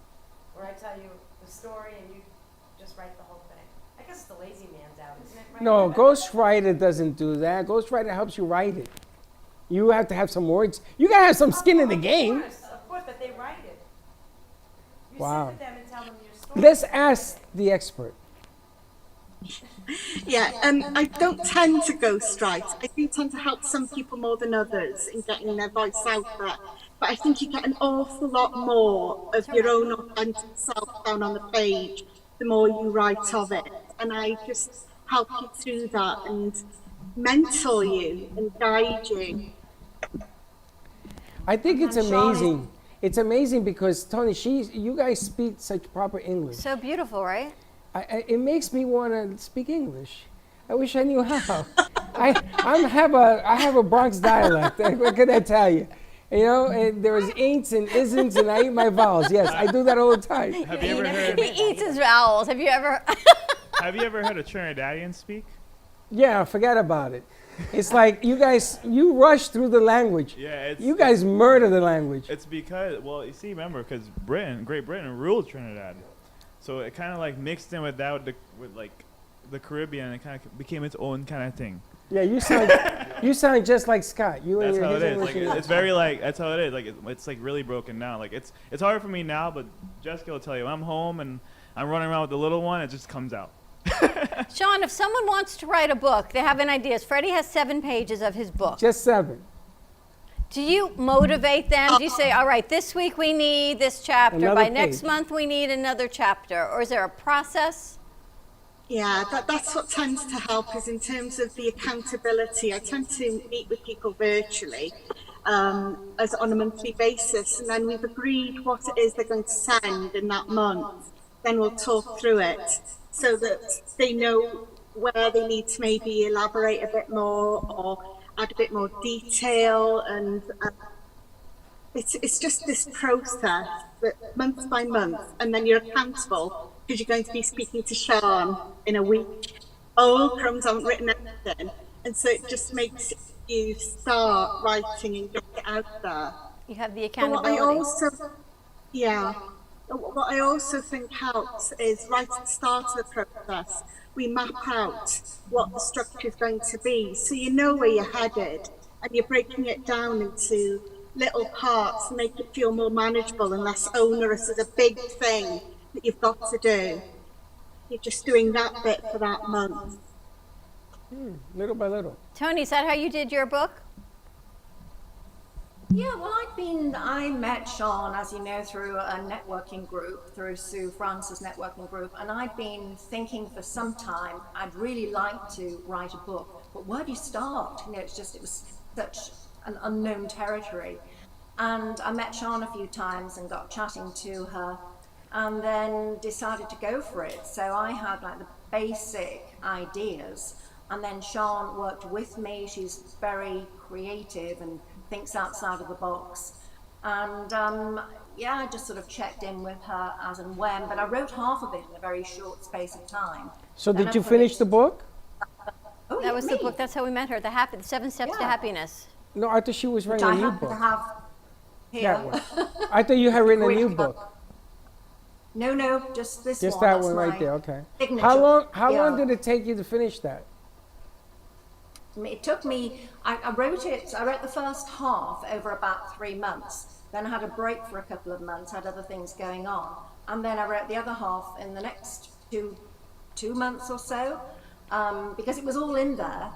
Where I tell you the story and you just write the whole thing. I guess it's the lazy man's out, isn't it? Right? No, Ghostwriter doesn't do that. Ghostwriter helps you write it. You have to have some words. You gotta have some skin in the game. Of course, but they write it. You Wow. sit with them and tell them your story. Let's ask the expert. Yeah, I don't tend to ghostwrite. I do tend to help some people more than others in getting their voice out there. But I think you get an awful lot more of your own authentic self down on the page the more you write of it. And I just help you through that and mentor you and guide you. I think it's I'm sure. amazing. It's amazing because Tony, you guys speak such proper English. So beautiful, right? It makes me want to speak English. I wish I knew how. I have a Bronx dialect. What can I tell you? You know, and there's ain'ts and isn't, and I eat my vowels. Yes, I do that all the time. Have you ever heard? He eats his vowels. Have you ever? Have you ever heard a Trinidadian speak? Yeah, forget about it. It's like you rush through the language. Yeah, you guys murder the language. It's because, well, you see, remember, because Great Britain ruled Trinidad, so it kind of like mixed in with like the Caribbean, and it kind of became its own kind of thing. Yeah, you sound just like Scott. You That's and how his it is. English Like, it's very like that's how it is. Like it's like really broken down. Like it's hard for me now, but Jessica will tell you, when I'm home and I'm running around with the little one, it just comes out. Sean, if someone wants to write a book, they have an idea. Freddie has 7 pages of his book. Just 7. Do you motivate them? Do you say, all right, this week we need this chapter, Another by next page. month we need another chapter, or is there a process? Yeah, that's what tends to help is in terms of the accountability. I tend to meet with people virtually as on a monthly basis, and then we've agreed what it is they're going to send in that month. Then we'll talk through it so that they know where they need to maybe elaborate a bit more or add a bit more detail. And it's just this process that month by month, and then you're accountable because you're going to be speaking to Sean in a week. Oh, crumbs, I haven't written anything. And so it just makes you start writing and get it out there. You have the But what I accountability. also, yeah, what I also think helps is right at the start of the process, we map out what the structure is going to be. So you know where you're headed and you're breaking it down into little parts to make it feel more manageable and less onerous as a big thing that you've got to do. You're just doing that bit for that month. Little by little. Tony, is that how you did your book? Yeah, well, I met Sean, as you know, through a networking group, through Sue Francis' networking group, and I'd been thinking for some time I'd really like to write a book, but where do you start? You know, it was such an unknown territory. And I met Sean a few times and got chatting to her, and then decided to go for it. So I had like the basic ideas, and then Sean worked with me. She's very creative and thinks outside of the box. And yeah, I just sort of checked in with her as and when, but I wrote half of it in a very short space of time. So Then did I you put finish it- the book? Oh, That was the book. That's how we met her. The 7 Steps to Happiness. No, I thought she was Which writing I a new happen to book. have here. That one. I thought you had written a new book. No, just this Just one. that That's one my right there. Okay. signature. How long Yeah. did it take you to finish that? It took me, I wrote the first half over about 3 months. Then I had a break for a couple of months, had other things going on. And then I wrote the other half in the next two months or so, because it was all in there.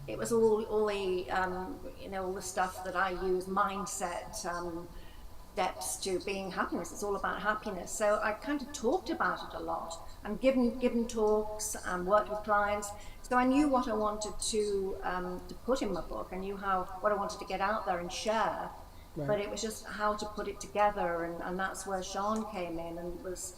It was all the, all the stuff that I use, mindset, steps to being happiness. It's all about happiness. So I kind of talked about it a lot and given talks and worked with clients. So I knew what I wanted to put in my book. I knew what I wanted to get out there and share. Right. But it was just how to put it together, and that's where Sean came in and was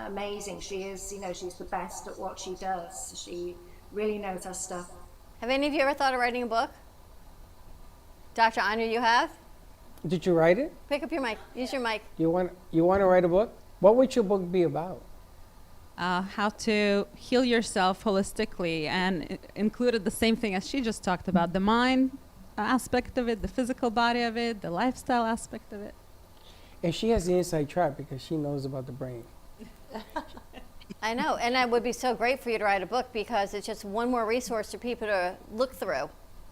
amazing. She is, she's the best at what she does. She really knows her stuff. Have any of you ever thought of writing a book? Dr. Anya, you have? Did you write it? Pick up your mic. Use your mic. You want to write a book? What would your book be about? How to heal yourself holistically, and it included the same thing as she just talked about, the mind aspect of it, the physical body of it, the lifestyle aspect of it. And she has the inside track because she knows about the brain. I know, and it would be so great for you to write a book because it's just one more resource for people to look through.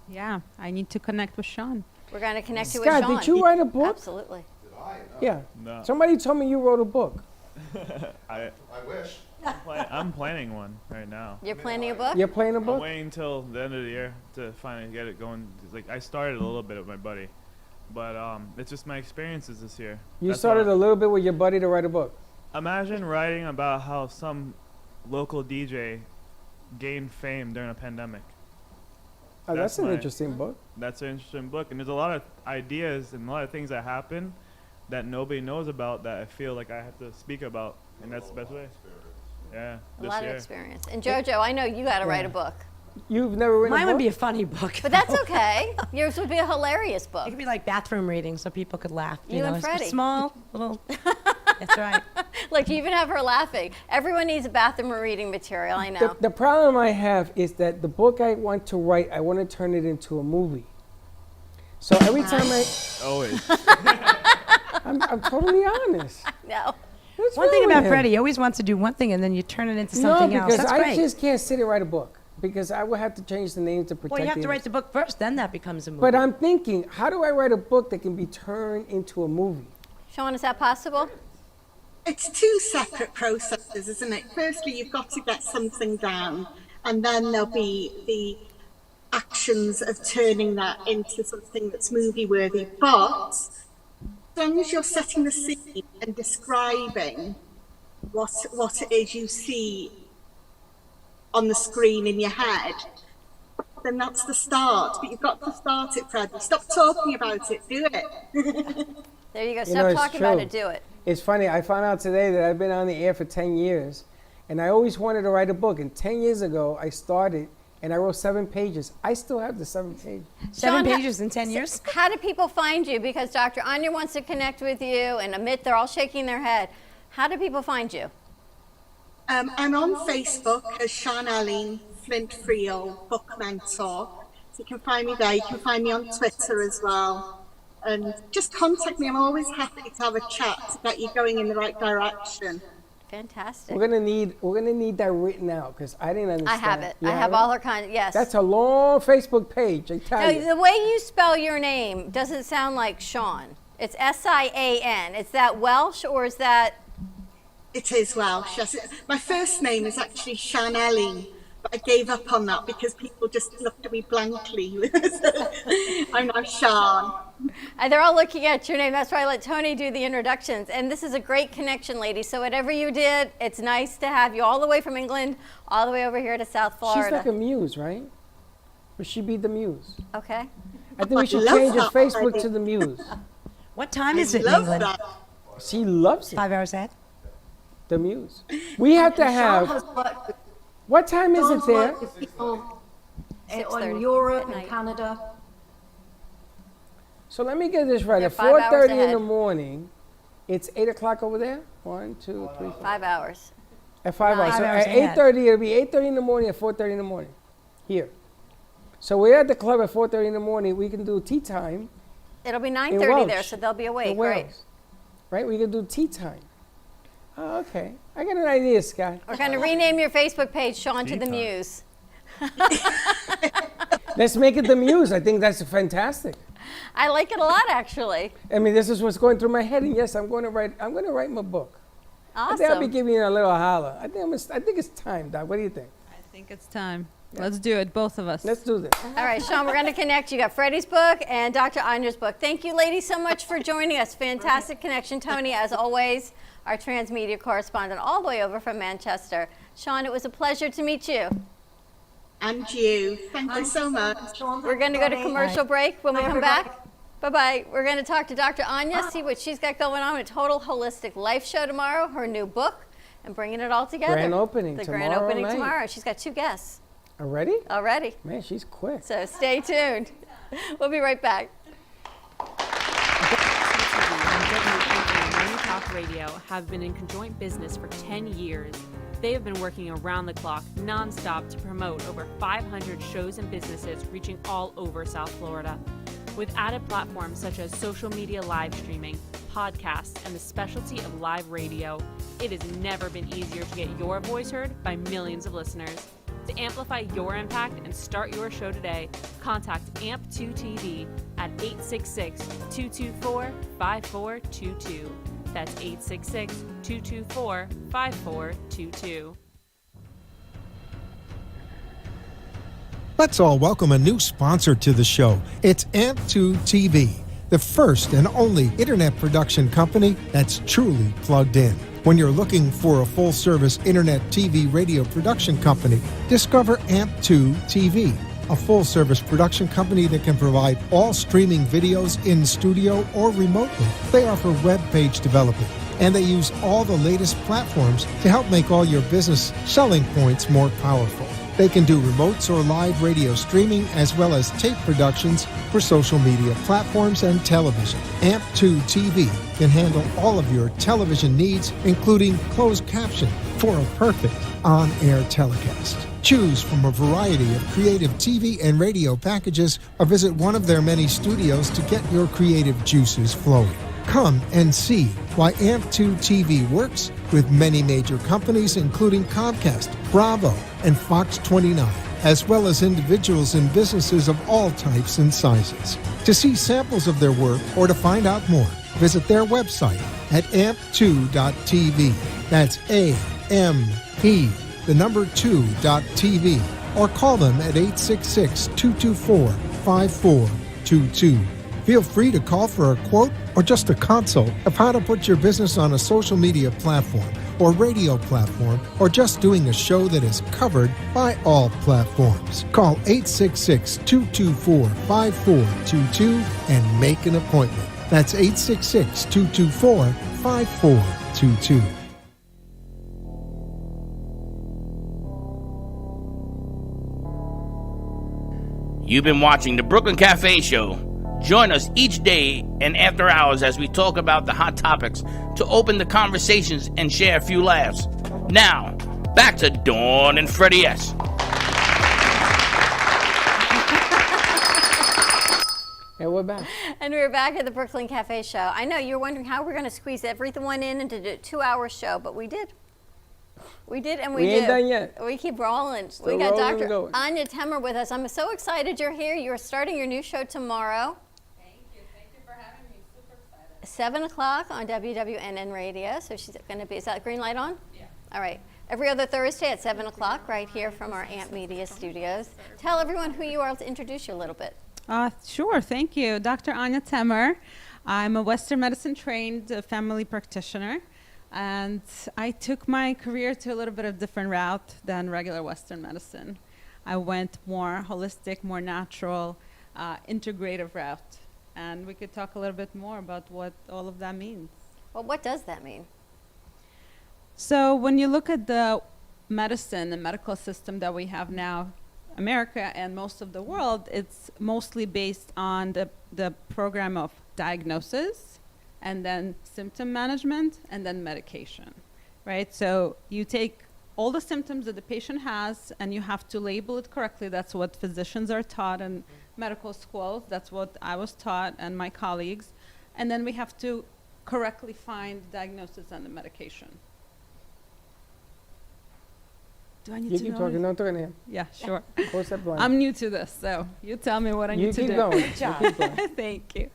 Yeah, I need to connect with Sean. We're going to connect you with Scott, Sean. did you write a book? Absolutely. Yeah. No. Somebody told me you wrote a book. I wish. I'm planning one right now. You're planning a book? You're planning a book? I'm waiting until the end of the year to finally get it going. It's like I started a little bit with my buddy, but it's just my experiences this year. You That's started all. a little bit with your buddy to write a book. Imagine writing about how some local DJ gained fame during a pandemic. Oh, that's an my- interesting book. That's an interesting book, and there's a lot of ideas and a lot of things that happen that nobody knows about that I feel like I have to speak about, and that's the best way. Yeah, A this lot year. of experience. And JoJo, I know you got to write a book. You've never written Mine a book? would be a funny book. But that's okay. Yours would be a hilarious book. It could be like bathroom reading so people could laugh. You and it's Freddie. small, little. That's right. Like, you even have her laughing. Everyone needs a bathroom reading material, I know. The problem I have is that the book I want to write, I want to turn it into a movie. So every time Always. I'm totally honest. No. What's One thing wrong with about him? Freddie, he always wants to do one thing and then you turn it into something no, else. because That's I great. just can't sit and write a book because I would have to change the name to protect. Well, you have the to write innocent. the book first, then that becomes a movie. But I'm thinking, how do I write a book that can be turned into a movie? Sean, is that possible? It's two separate processes, isn't it? Firstly, you've got to get something down, and then there'll be the actions of turning that into something that's movie worthy. But as long as you're setting the scene and describing what it is you see on the screen in your head, then that's the start. But you've got to start it, Freddie. Stop talking about it. Do it. There you go. You Stop know, it's talking about true. it. Do it. It's funny. I found out today that I've been on the air for 10 years, And I always wanted to write a book. And 10 years ago, I started, and I wrote 7 pages. I still have the 7 pages. Seven pages in 10 years? How do people find you? Because Dr. Anya wants to connect with you, and Amit, they're all shaking their head. How do people find you? I'm on Facebook as Sean Elling Flint Friel, book mentor. So you can find me there. You can find me on Twitter as well. And just contact me. I'm always happy to have a chat to get you going in the right direction. Fantastic. We're gonna need that written out because I didn't understand. I have it. You I have all her kind. Yes. That's a long Facebook page. I tell Now, you. the way you spell your name doesn't sound like Sean. It's S-I-A-N. Is that Welsh or is that? It is Welsh. Yes. My first name is actually Sean Elling, but I gave up on that because people just looked at me blankly. I'm now Sean. And they're all looking at your name. That's why I let Tony do the introductions. And this is a great connection, ladies. So whatever you did, it's nice to have you all the way from England, all the way over here to South Florida. She's like a muse, right? Or she be the muse? Okay. I think we should change her Facebook to the muse. What time is it in England? She loves it. 5 hours ahead? The muse. We have to Sean have. has worked with, What time is it Sean's there? worked with people in Europe and Canada. So let me get this right. They're At 5 hours 4:30 in ahead. the morning, it's 8 o'clock over there. 1, 2, 3, 4. 5 hours. At 5 hours. So 5 hours at ahead. 8:30, it'll be 8:30 in the morning. At 4:30 in the morning, here. So we're at the club at 4:30 in the morning. We can do tea time. It'll be in 9:30 there, Welsh, so they'll be in awake. Wales. Right. Right? We can do tea time. Oh, okay. I got an idea, Scott. We're going to rename your Facebook page Sean to the Muse. Let's make it the muse. I think that's fantastic. I like it a lot, actually. I mean, this is what's going through my head, and yes, I'm going to write my book. I think I'll be Awesome. giving you a little holler. I think it's time, Doc. What do you think? I think it's time. Let's do it, both of us. Let's do this. All right, Sean, we're going to connect. You got Freddie's book and Dr. Anya's book. Thank you, ladies, so much for joining us. Fantastic connection. Tony, as always, our transmedia correspondent all the way over from Manchester. Sean, it was a pleasure to meet you. And you. Thank you so much. We're going to go to commercial break. When we come back, bye-bye. We're going to talk to Dr. Anya, see what she's got going on. A total holistic life show tomorrow, her new book, and bringing it all together. Grand opening The tomorrow grand opening night. tomorrow. She's got 2 guests Already? already. Man, she's quick. So stay tuned. We'll be right back. Money Talk Radio have been in conjoint business for 10 years. They have been working around the clock, nonstop, to promote over 500 shows and businesses reaching all over South Florida. With added platforms such as social media live streaming, podcasts, and the specialty of live radio, it has never been easier to get your voice heard by millions of listeners. To amplify your impact and start your show today, contact AMP2TV at 866-224-5422. That's 866-224-5422. Let's all welcome a new sponsor to the show. It's AMP2 TV, the first and only internet production company that's truly plugged in. When you're looking for a full-service internet TV radio production company, discover AMP2 TV, a full-service production company that can provide all streaming videos in studio or remotely. They offer web page development, and they use all the latest platforms to help make all your business selling points more powerful. They can do remotes or live radio streaming as well as tape productions for social media platforms and television. AMP2 TV can handle all of your television needs, including closed caption for a perfect on-air telecast. Choose from a variety of creative TV and radio packages or visit one of their many studios to get your creative juices flowing. Come and see why AMP2 TV works with many major companies, including Comcast, Bravo, and Fox 29, as well as individuals and businesses of all types and sizes. To see samples of their work or to find out more, visit their website at amp2.tv. That's AMP, the number 2.tv, or call them at 866-224-5422. Feel free to call for a quote or just a consult of how to put your business on a social media platform or radio platform, or just doing a show that is covered by all platforms. Call 866-224-5422 and make an appointment. That's 866-224-5422. You've been watching the Brooklyn Cafe Show. Join us each day and after hours as we talk about the hot topics to open the conversations and share a few laughs. Now, back to Dawn and Freddie S. And we're back. And we're back at the Brooklyn Cafe Show. I know you're wondering how we're going to squeeze everyone in into a 2-hour show, but we did. We did, and we ain't do. done yet. We keep rolling. Still we got rolling and Dr. going. Anya Temmer with us. I'm so excited you're here. You're starting your new show tomorrow. Thank you for having me. Super excited. 7 o'clock on WWNN Radio. So she's going to be, is that green light on? Yeah. All right. Every other Thursday at 7 o'clock right here from our Amp Media studios. Tell everyone who you are to introduce you a little bit. Sure, thank you. Dr. Anya Temmer. I'm a Western medicine trained family practitioner, and I took my career to a little bit of different route than regular Western medicine. I went more holistic, more natural, integrative route, and we could talk a little bit more about what all of that means. Well, what does that mean? So when you look at the medicine, the medical system that we have now, America and most of the world, it's mostly based on the program of diagnosis and then symptom management and then medication, right? So you take all the symptoms that the patient has and you have to label it correctly. That's what physicians are taught in medical schools. That's what I was taught and my colleagues. And then we have to correctly find the diagnosis and the medication. Do I need You to keep know? talking, no, I'm talking to him. Yeah, sure. Close that blind. I'm new to this, so you tell me what I You need to keep do. going. Good You job. keep going. Thank you.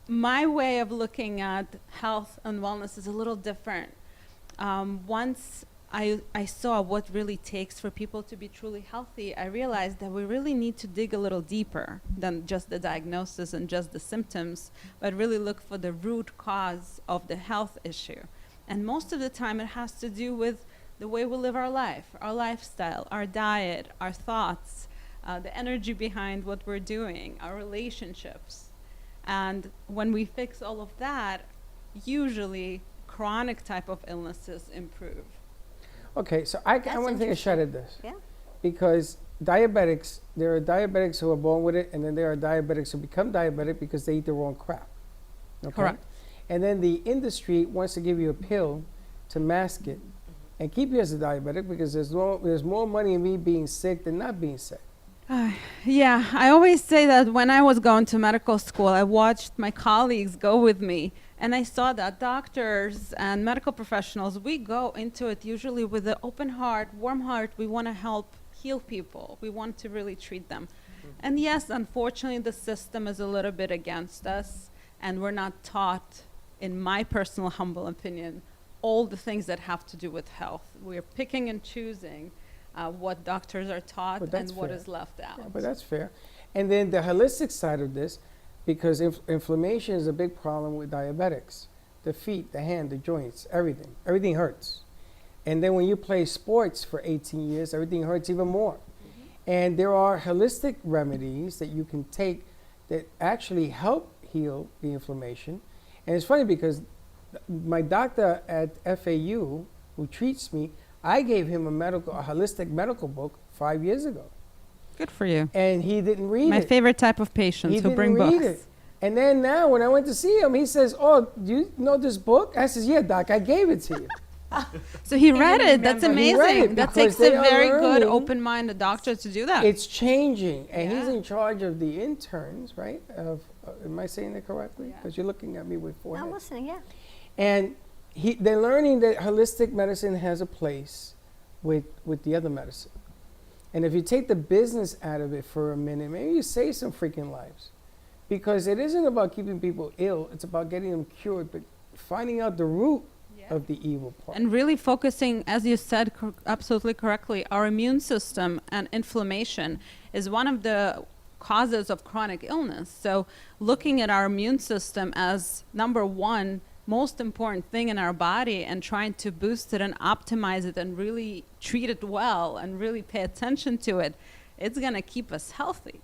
My way of looking at health and wellness is a little different. Once I saw what really takes for people to be truly healthy, I realized that we really need to dig a little deeper than just the diagnosis and just the symptoms, but really look for the root cause of the health issue. And most of the time it has to do with the way we live our life, our lifestyle, our diet, our thoughts, the energy behind what we're doing, our relationships. And when we fix all of that, usually chronic type of illnesses improve. Okay, so I want to take a shot at this. Yeah. Because diabetics, there are diabetics who are born with it, and then there are diabetics who become diabetic because they eat the wrong crap. Okay? Correct. And then the industry wants to give you a pill to mask it and keep you as a diabetic because there's more money in me being sick than not being sick. Yeah, I always say that when I was going to medical school, I watched my colleagues go with me, and I saw that doctors and medical professionals, we go into it usually with an open heart, warm heart. We want to help heal people. We want to really treat them. And yes, unfortunately, the system is a little bit against us, and we're not taught, in my personal humble opinion, all the things that have to do with health. We're picking and choosing what doctors are taught and what is left out. Yeah, but that's fair. And then the holistic side of this, because inflammation is a big problem with diabetics. The feet, the hand, the joints, everything. Everything hurts. And then when you play sports for 18 years, everything hurts even more. And there are holistic remedies that you can take that actually help heal the inflammation. And it's funny because my doctor at FAU, who treats me, I gave him a holistic medical book 5 years ago. Good for you. And he didn't read it. My favorite type of patients who bring read books. It. And then now when I went to see him, he says, "Oh, do you know this book?" I says, "Yeah, doc, I gave it to you." So he read it. That's He read amazing. it That because takes a they are very good, learning. open-minded doctor to do that. It's changing, and he's in charge of the interns, right? Am I saying that correctly? Because you're looking at me with forehead. I'm listening, yeah. And they're learning that holistic medicine has a place with the other medicine. And if you take the business out of it for a minute, maybe you save some freaking lives. Because it isn't about keeping people ill, it's about getting them cured, but finding out the root of the evil part. And really focusing, as you said absolutely correctly, our immune system and inflammation is one of the causes of chronic illness. So looking at our immune system as number one most important thing in our body and trying to boost it and optimize it and really treat it well and really pay attention to it, it's going to keep us healthy.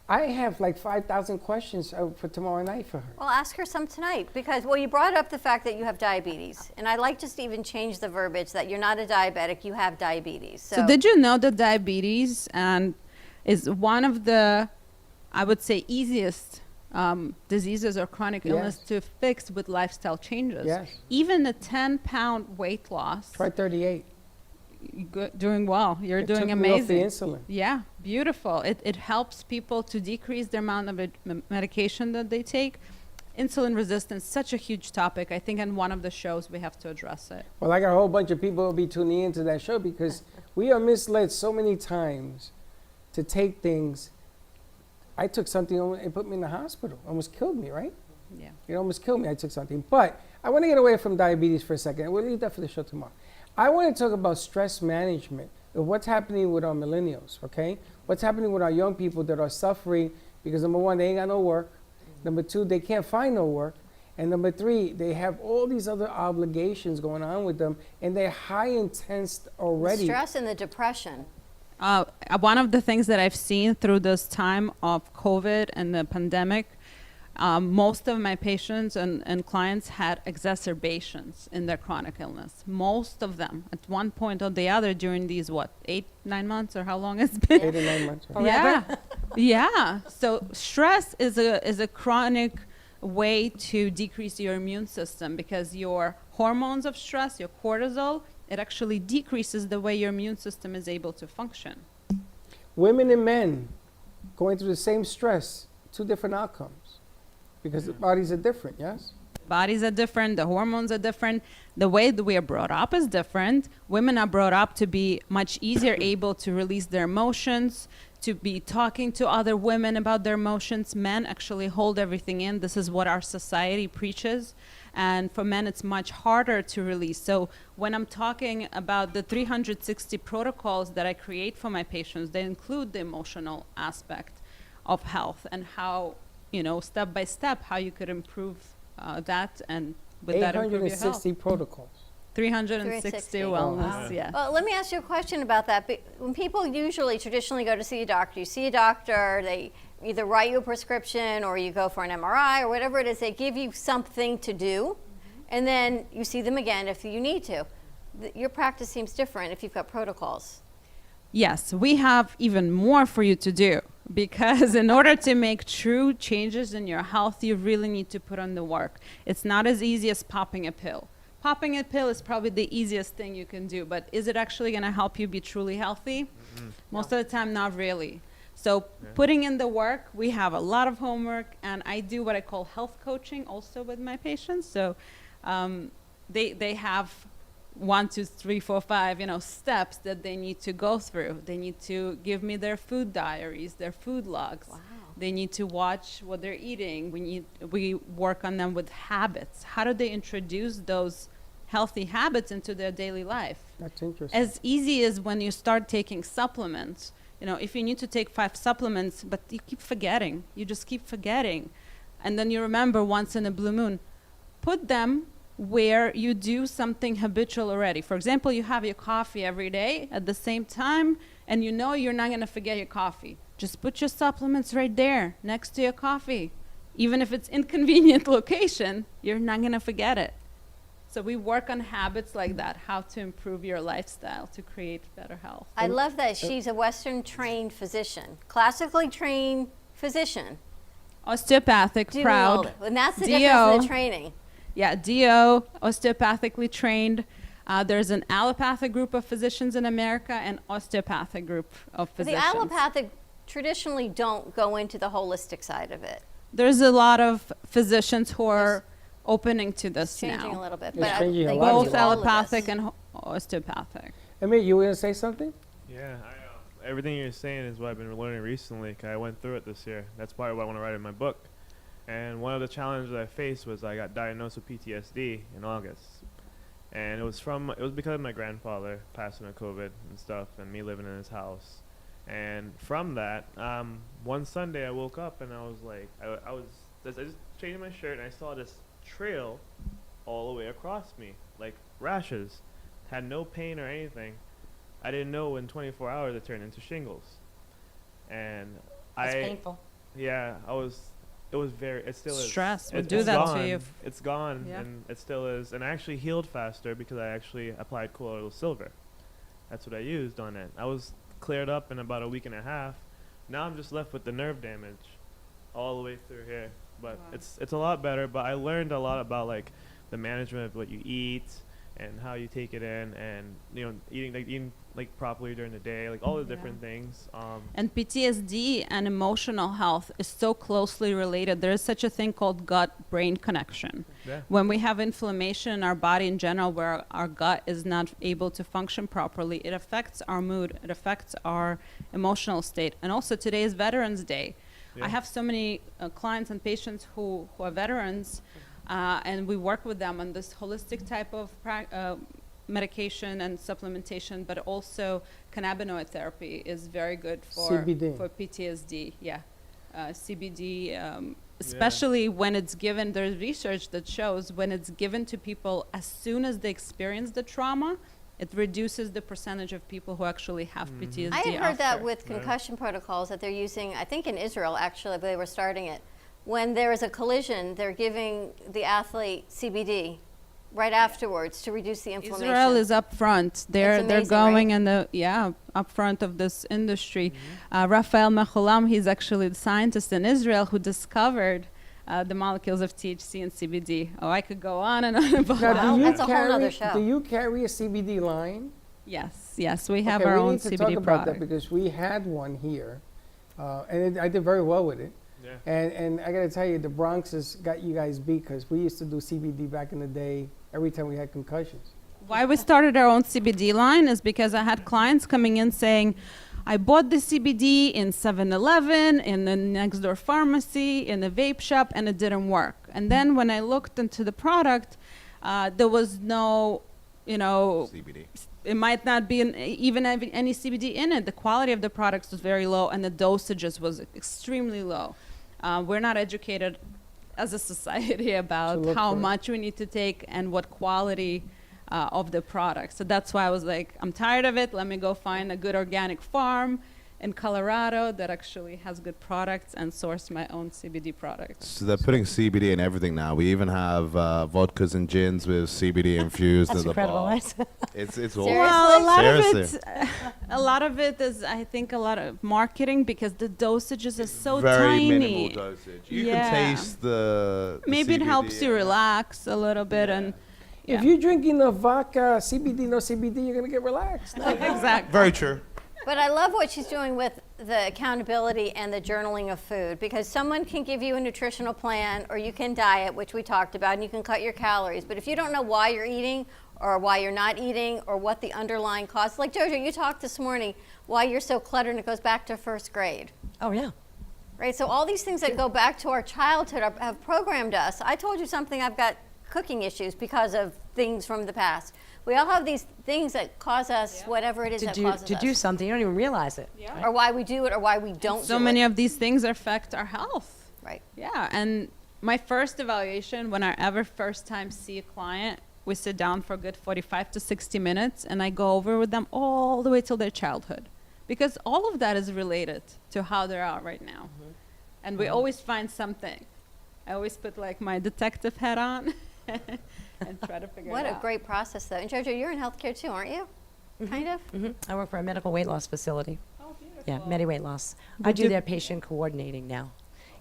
I have like 5,000 questions for tomorrow night for her. Well, ask her some tonight because, well, you brought up the fact that you have diabetes. And I'd like just to even change the verbiage that you're not a diabetic, you have diabetes. So did you know that diabetes and is one of the, I would say, easiest diseases or chronic illness Yes. to fix with lifestyle changes. Yes. Even a 10-pound weight loss. Try 38. Doing well. You're It doing took me off the amazing. insulin. Yeah, beautiful. It helps people to decrease the amount of medication that they take. Insulin resistance, such a huge topic. I think in one of the shows we have to address it. Well, I got a whole bunch of people who will be tuning into that show because we are misled so many times to take things. I took something, it put me in the hospital, almost killed me, right? Yeah. It almost killed me. I took something. But I want to get away from diabetes for a second. We'll leave that for the show tomorrow. I want to talk about stress management of what's happening with our millennials, okay? What's happening with our young people that are suffering because, number one, they ain't got no work. Number two, they can't find no work. And number three, they have all these other obligations going on with them, and they're high intense already. Stress and the depression. One of the things that I've seen through this time of COVID and the pandemic, most of my patients and clients had exacerbations in their chronic illness. Most of them, at one point or the other, during these 8, 9 months, or how long it's been? 8 or 9 months. Yeah, yeah. So stress is a chronic way to decrease your immune system because your hormones of stress, your cortisol, it actually decreases the way your immune system is able to function. Women and men going through the same stress, 2 different outcomes because the bodies are different, yes? Bodies are different, the hormones are different, the way that we are brought up is different. Women are brought up to be much easier able to release their emotions, to be talking to other women about their emotions. Men actually hold everything in. This is what our society preaches. And for men, it's much harder to release. So when I'm talking about the 360 protocols that I create for my patients, they include the emotional aspect of health and how, step by step, how you could improve that and with that improve your health. 860 protocols. 360 wellness, yeah. Well, let me ask you a question about that. When people usually traditionally go to see a doctor, you see a doctor, they either write you a prescription or you go for an MRI or whatever it is, they give you something to do, and then you see them again if you need to. Your practice seems different if you've got protocols. Yes, we have even more for you to do because in order to make true changes in your health, you really need to put on the work. It's not as easy as popping a pill. Popping a pill is probably the easiest thing you can do, but is it actually going to help you be truly healthy? Most of the time, not really. So putting in the work, we have a lot of homework, and I do what I call health coaching also with my patients. So they have 1, 2, 3, 4, 5, steps that they need to go through. They need to give me their food diaries, their food logs. Wow. They need to watch what they're eating. We work on them with habits. How do they introduce those healthy habits into their daily life? That's interesting. As easy as when you start taking supplements. If you need to take 5 supplements, but you keep forgetting, you just keep forgetting. And then you remember once in a blue moon, put them where you do something habitual already. For example, you have your coffee every day at the same time, and you're not going to forget your coffee. Just put your supplements right there next to your coffee. Even if it's inconvenient location, you're not going to forget it. So we work on habits like that, how to improve your lifestyle to create better health. I love that she's a Western trained physician, classically trained physician. Osteopathic, proud. And that's the difference in the training. Yeah, DO, osteopathically trained. There's an allopathic group of physicians in America and osteopathic group of physicians. The allopathic traditionally don't go into the holistic side of it. There's a lot of physicians who are opening to this changing now. a little bit, It's but changing a lot. both allopathic and osteopathic. Emil, you were going to say something? Yeah, everything you're saying is what I've been learning recently. 'Cause I went through it this year. That's part of what I want to write in my book. And one of the challenges I faced was I got diagnosed with PTSD in August. And it was because of my grandfather passing of COVID and stuff and me living in his house. And from that, one Sunday I woke up and I was like, I just changed my shirt and I saw this trail all the way across me, like rashes. Had no pain or anything. I didn't know in 24 hours it turned into shingles. And That's painful. Yeah, it still is. Stress would do that to you. It's gone, Yeah. and it still is. And I actually healed faster because I actually applied colloidal silver. That's what I used on it. I was cleared up in about a week and a half, Now I'm just left with the nerve damage all the way through here. But it's a lot better. But I learned a lot about like the management of what you eat and how you take it in, and eating like properly during the day, like all the different things. And PTSD and emotional health is so closely related. There is such a thing called gut-brain connection. Yeah. When we have inflammation in our body in general, where our gut is not able to function properly, it affects our mood, it affects our emotional state. And also today is Veterans Day. Yeah. I have so many clients and patients who are veterans, and we work with them on this holistic type of medication and supplementation, but also cannabinoid therapy is very good for CBD. for PTSD. Yeah, CBD, especially when it's given. There's research that shows when it's given to people as soon as they experience the trauma, it reduces the percentage of people who actually have PTSD. I had heard that after. with concussion protocols that they're using, I think in Israel actually, they were starting it. When there is a collision, they're giving the athlete CBD right afterwards to reduce the inflammation. Israel is up front. They're amazing, going right? in the up front of this industry. Rafael Mechulam, he's actually the scientist in Israel who discovered the molecules of THC and CBD. Oh, I could go on and on about Now, that. do you That's a whole nother carry- show. Do you carry a CBD line? Yes, we have Okay, our we own need to CBD talk about product. that because we had one here, and I did very well with it. Yeah. And I got to tell you, the Bronx has got you guys beat because we used to do CBD back in the day every time we had concussions. Why we started our own CBD line is because I had clients coming in saying, I bought the CBD in 7-Eleven, in the next door pharmacy, in the vape shop, and it didn't work. And then when I looked into the product, there was no, CBD. It might not be even have any CBD in it. The quality of the products was very low, and the dosages was extremely low. We're not educated as a society about look how for it. much we need to take and what quality of the product. So that's why I was like, I'm tired of it. Let me go find a good organic farm in Colorado that actually has good products and source my own CBD products. So they're putting CBD in everything now. We even have vodkas and gins with CBD infused That's in the incredible, bar. right? It's all Well, seriously. a lot of it is, I think, a lot of marketing because the dosages are so very tiny. minimal dosage. You can taste the Maybe it CBD helps you relax a little bit and. If you're drinking the vodka, CBD, no CBD, you're going to get relaxed. Exactly. Very true. But I love what she's doing with the accountability and the journaling of food, because someone can give you a nutritional plan, or you can diet, which we talked about, and you can cut your calories. But if you don't know why you're eating or why you're not eating or what the underlying cause, like Jojo, you talked this morning why you're so cluttered, and it goes back to first grade. Oh, yeah. Right, so all these things that go back to our childhood have programmed us. I told you something, I've got cooking issues because of things from the past. We all have these things that cause us whatever it is that causes to us. do something, you don't even realize it. Or why we do it or why we don't So do many it. of these things affect our health. Right. Yeah, and my first evaluation, when I ever first time see a client, we sit down for a good 45 to 60 minutes, and I go over with them all the way till their childhood. Because all of that is related to how they are right now. And we always find something. I always put like my detective hat on and try to figure What it a out. great process, though. And Jojo, you're in healthcare too, aren't you? Kind of? I work for a medical weight loss facility. Oh, beautiful. Yeah, Medi Weight Loss. I Did do you- their patient coordinating now.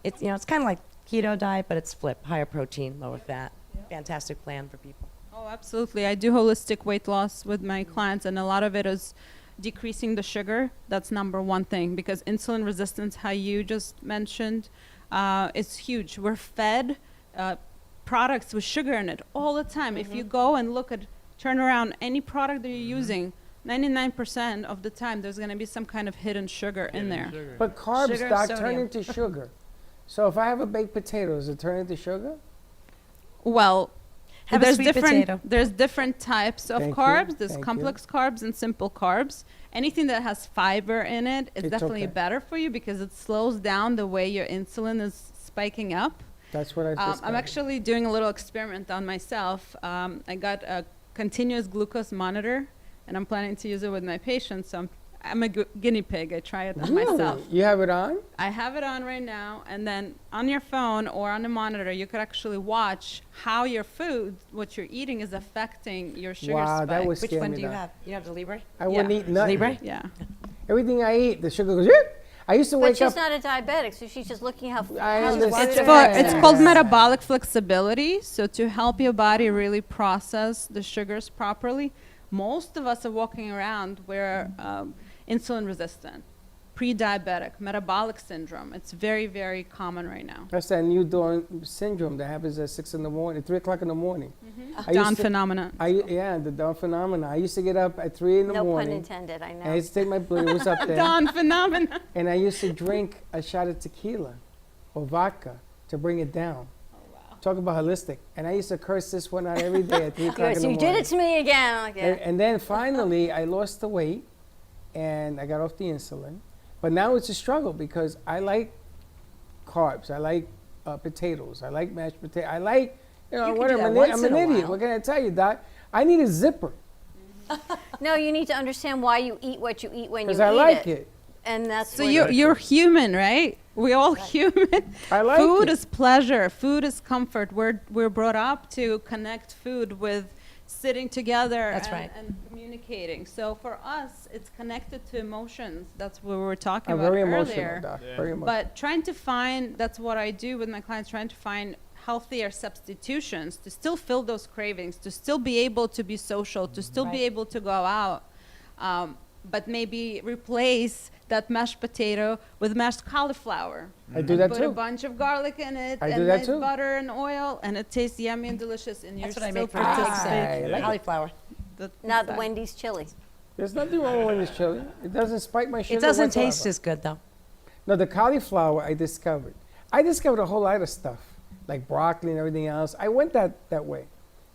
It's it's kind of like keto diet, but it's flip, higher protein, lower fat. Fantastic plan for people. Oh, absolutely. I do holistic weight loss with my clients, and a lot of it is decreasing the sugar. That's number one thing, because insulin resistance, how you just mentioned, is huge. We're fed products with sugar in it all the time. If you go and turn around any product that you're using, 99% of the time there's going to be some kind of hidden sugar in there. But carbs, Sugar, Doc, turn sodium. into sugar. So if I have a baked potato, does it turn into sugar? Well, Have a there's sweet different potato. there's different types of Thank you, carbs. There's thank you. complex carbs and simple carbs. Anything that has fiber in it is It's definitely okay. better for you because it slows down the way your insulin is spiking up. That's what I just I'm actually doing a little experiment on myself. I got a continuous glucose monitor, and I'm planning to use it with my patients. So I'm a guinea pig. I try it on myself. You have it on? I have it on right now, and then on your phone or on the monitor, you could actually watch how your food, what you're eating, is affecting your sugar Wow, spike. that would Which scare one me, do you Doc. have? You have the Libre? I wouldn't eat nothing. Libre? Yeah. Everything I eat, the sugar goes, "Yip." I used to But wake she's up. not a diabetic, so she's just looking how understand. It's called metabolic flexibility. So to help your body really process the sugars properly, most of us are walking around we're insulin resistant, pre-diabetic, metabolic syndrome. It's very, very common right now. That's that new dawn syndrome that happens at 6 in the morning, 3 o'clock in the morning. I Dawn used to- phenomenon. Yeah, the dawn phenomenon. I used to get up at 3 in the No morning. pun intended, I know. I used to take my blood, it was up there. Dawn phenomenon. And I used to drink a shot of tequila or vodka to bring it down. Talk about holistic. And I used to curse this one out every day at 3 o'clock in the So you morning. did it to me again. I'm like, yeah. And then finally, I lost the weight and I got off the insulin. But now it's a struggle because I like carbs. I like potatoes. I like mashed potato. I like, You can what do I'm that an, once I'm in an a idiot. while. What can I tell you, Doc? I need a zipper No, you need to understand why you eat what you eat when you eat because I like it. And that's So what you're human, right? We're all human. I like food it. is pleasure. Food is comfort. We're brought up to connect food with sitting together That's right. and communicating. So for us, it's connected to emotions. That's what we were talking I'm about very emotional, earlier. Doc. Very emotional. But trying to find, that's what I do with my clients, trying to find healthier substitutions to still fill those cravings, to still be able to be social, to still be able to go out. But maybe replace that mashed potato with mashed cauliflower. I do that Put too. a bunch of garlic in it, I do and that nice too. butter and oil, and it tastes yummy and delicious. And That's you're what I still make for cakes participating. and cauliflower. Not the Wendy's chili. There's nothing wrong with this chili. It doesn't spike my sugar It doesn't whatsoever. taste as good though. No, the cauliflower I discovered. I discovered a whole lot of stuff, like broccoli and everything else. I went that way.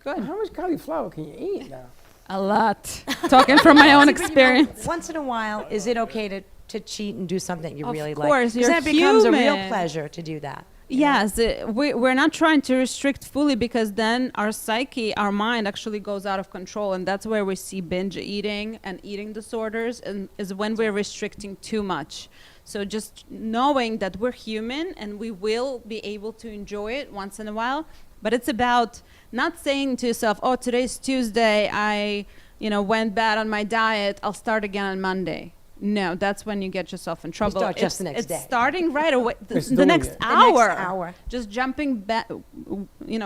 Good. How much cauliflower can you eat now? A lot. Talking from my own See, but you know, experience. once in a while, is it okay to cheat and do something you Of really course, like? you're then it becomes a real human. pleasure to do that. Yes, we're not trying to restrict fully because then our psyche, our mind actually goes out of control. And that's where we see binge eating and eating disorders, and is when we're restricting too much. So just knowing that we're human and we will be able to enjoy it once in a while. But it's about not saying to yourself, oh, today's Tuesday, I went bad on my diet, I'll start again on Monday. No, that's when you get yourself in trouble. start just the next it's day. starting right away, It's the doing next it. hour. The next hour. Just jumping back,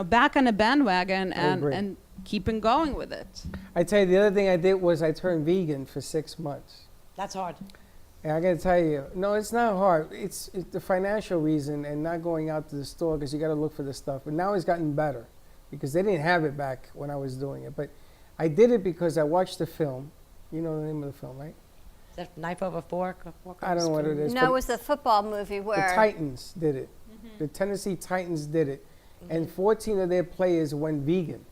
back on a bandwagon agree. and keeping going with it. I tell you, the other thing I did was I turned vegan for 6 months. That's hard. And I got to tell you, no, it's not hard. It's the financial reason and not going out to the store because you got to look for the stuff. But now it's gotten better because they didn't have it back when I was doing it. But I did it because I watched the film. You know the name of the film, right? Is that knife over fork? Or fork I over don't know what spoon? it is. No, but it was the football movie the where Titans did it. The Tennessee Titans did it. And 14 of their players went vegan.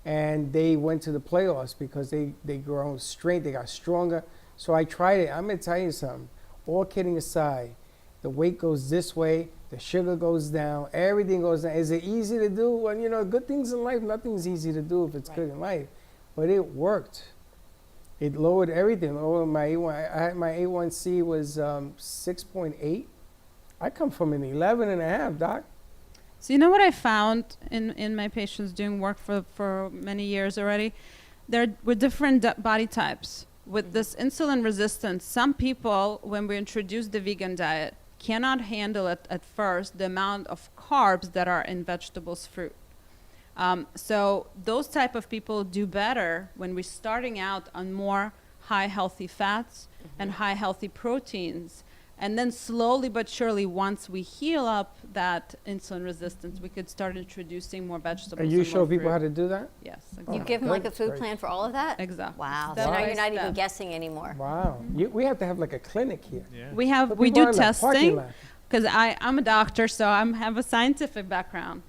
And they went to the playoffs because they grown strength, they got stronger. So I tried it. I'm going to tell you something. All kidding aside, the weight goes this way, the sugar goes down, everything goes down. Is it easy to do? Well, good things in life, nothing's easy to do if it's good in life. But it worked. It lowered everything. My A1C was 6.8. I come from an 11 and a half, Doc. So you know what I found in my patients doing work for many years already? There were different body types. With this insulin resistance, some people, when we introduce the vegan diet, cannot handle it at first, the amount of carbs that are in vegetables, fruit. So those type of people do better when we're starting out on more high healthy fats and high healthy proteins. And then slowly but surely, once we heal up that insulin resistance, we could start introducing more vegetables. And you and show more people fruit. how to do that? Yes. you Exactly. give them like a That's food great. plan for all of that. Exactly. Wow. Step So now by you're not even step. guessing anymore. Wow. We have to have like a clinic here. We have Put we people do in the parking testing lot. because I'm a doctor, so I have a scientific background.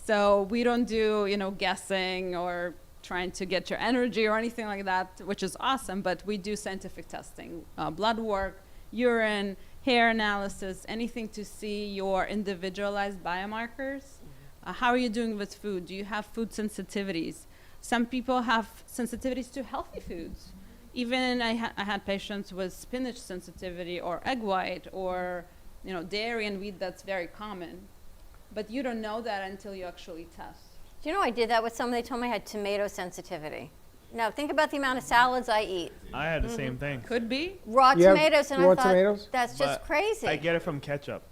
So we don't do guessing or trying to get your energy or anything like that, which is awesome. But we do scientific testing, blood work, urine, hair analysis, anything to see your individualized biomarkers. How are you doing with food? Do you have food sensitivities? Some people have sensitivities to healthy foods. Even I had patients with spinach sensitivity or egg white or dairy and wheat. That's very common. But you don't know that until you actually test. Do you know I did that with someone? They told me I had tomato sensitivity. No, think about the amount of salads I eat. I had the same thing. Could be. Raw You have tomatoes, and raw I thought tomatoes? that's just But crazy. I get it from ketchup.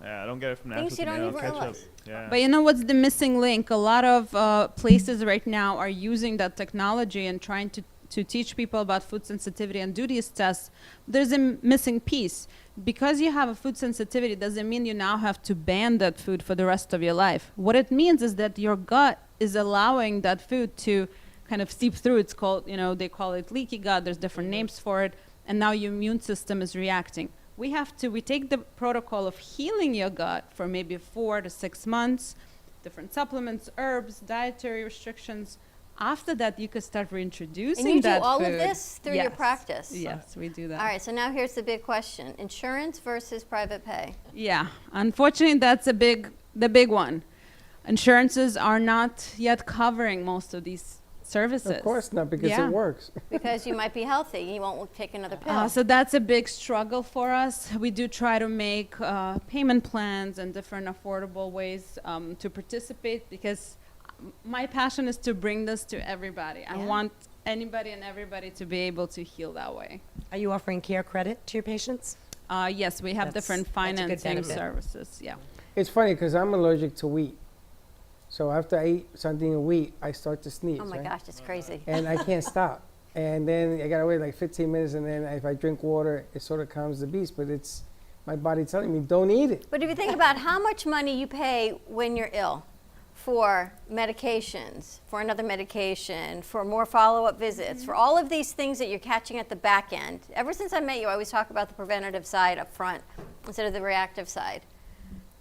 Yeah, I don't get it from natural Things you don't tomato even ketchup. realize. Yeah. But you know what's the missing link? A lot of places right now are using that technology and trying to teach people about food sensitivity and do these tests. There's a missing piece. Because you have a food sensitivity doesn't mean you now have to ban that food for the rest of your life. What it means is that your gut is allowing that food to kind of seep through. It's called, they call it leaky gut. There's different names for it. And now your immune system is reacting. We take the protocol of healing your gut for maybe 4 to 6 months, different supplements, herbs, dietary restrictions. After that, you could start reintroducing And you do that all food. of this through your practice? Yes, we do that. All right, so now here's the big question. Insurance versus private pay. Yeah, unfortunately, that's the big one. Insurances are not yet covering most of these services. Of course not, because it works. Because you might be healthy. You won't take another pill. So that's a big struggle for us. We do try to make payment plans and different affordable ways to participate, because my passion is to bring this to everybody. I want anybody and everybody to be able to heal that way. Are you offering care credit to your patients? Yes, we have different that's a good financing benefit. services. Yeah. It's funny because I'm allergic to wheat. So after I eat something in wheat, I start to sneeze. Oh my right? gosh, it's crazy. And I can't stop. And then I gotta wait like 15 minutes, and then if I drink water, it sort of calms the beast. But it's my body telling me, don't eat it. But if you think about how much money you pay when you're ill for medications, for another medication, for more follow-up visits, for all of these things that you're catching at the back end. Ever since I met you, I always talk about the preventative side up front instead of the reactive side.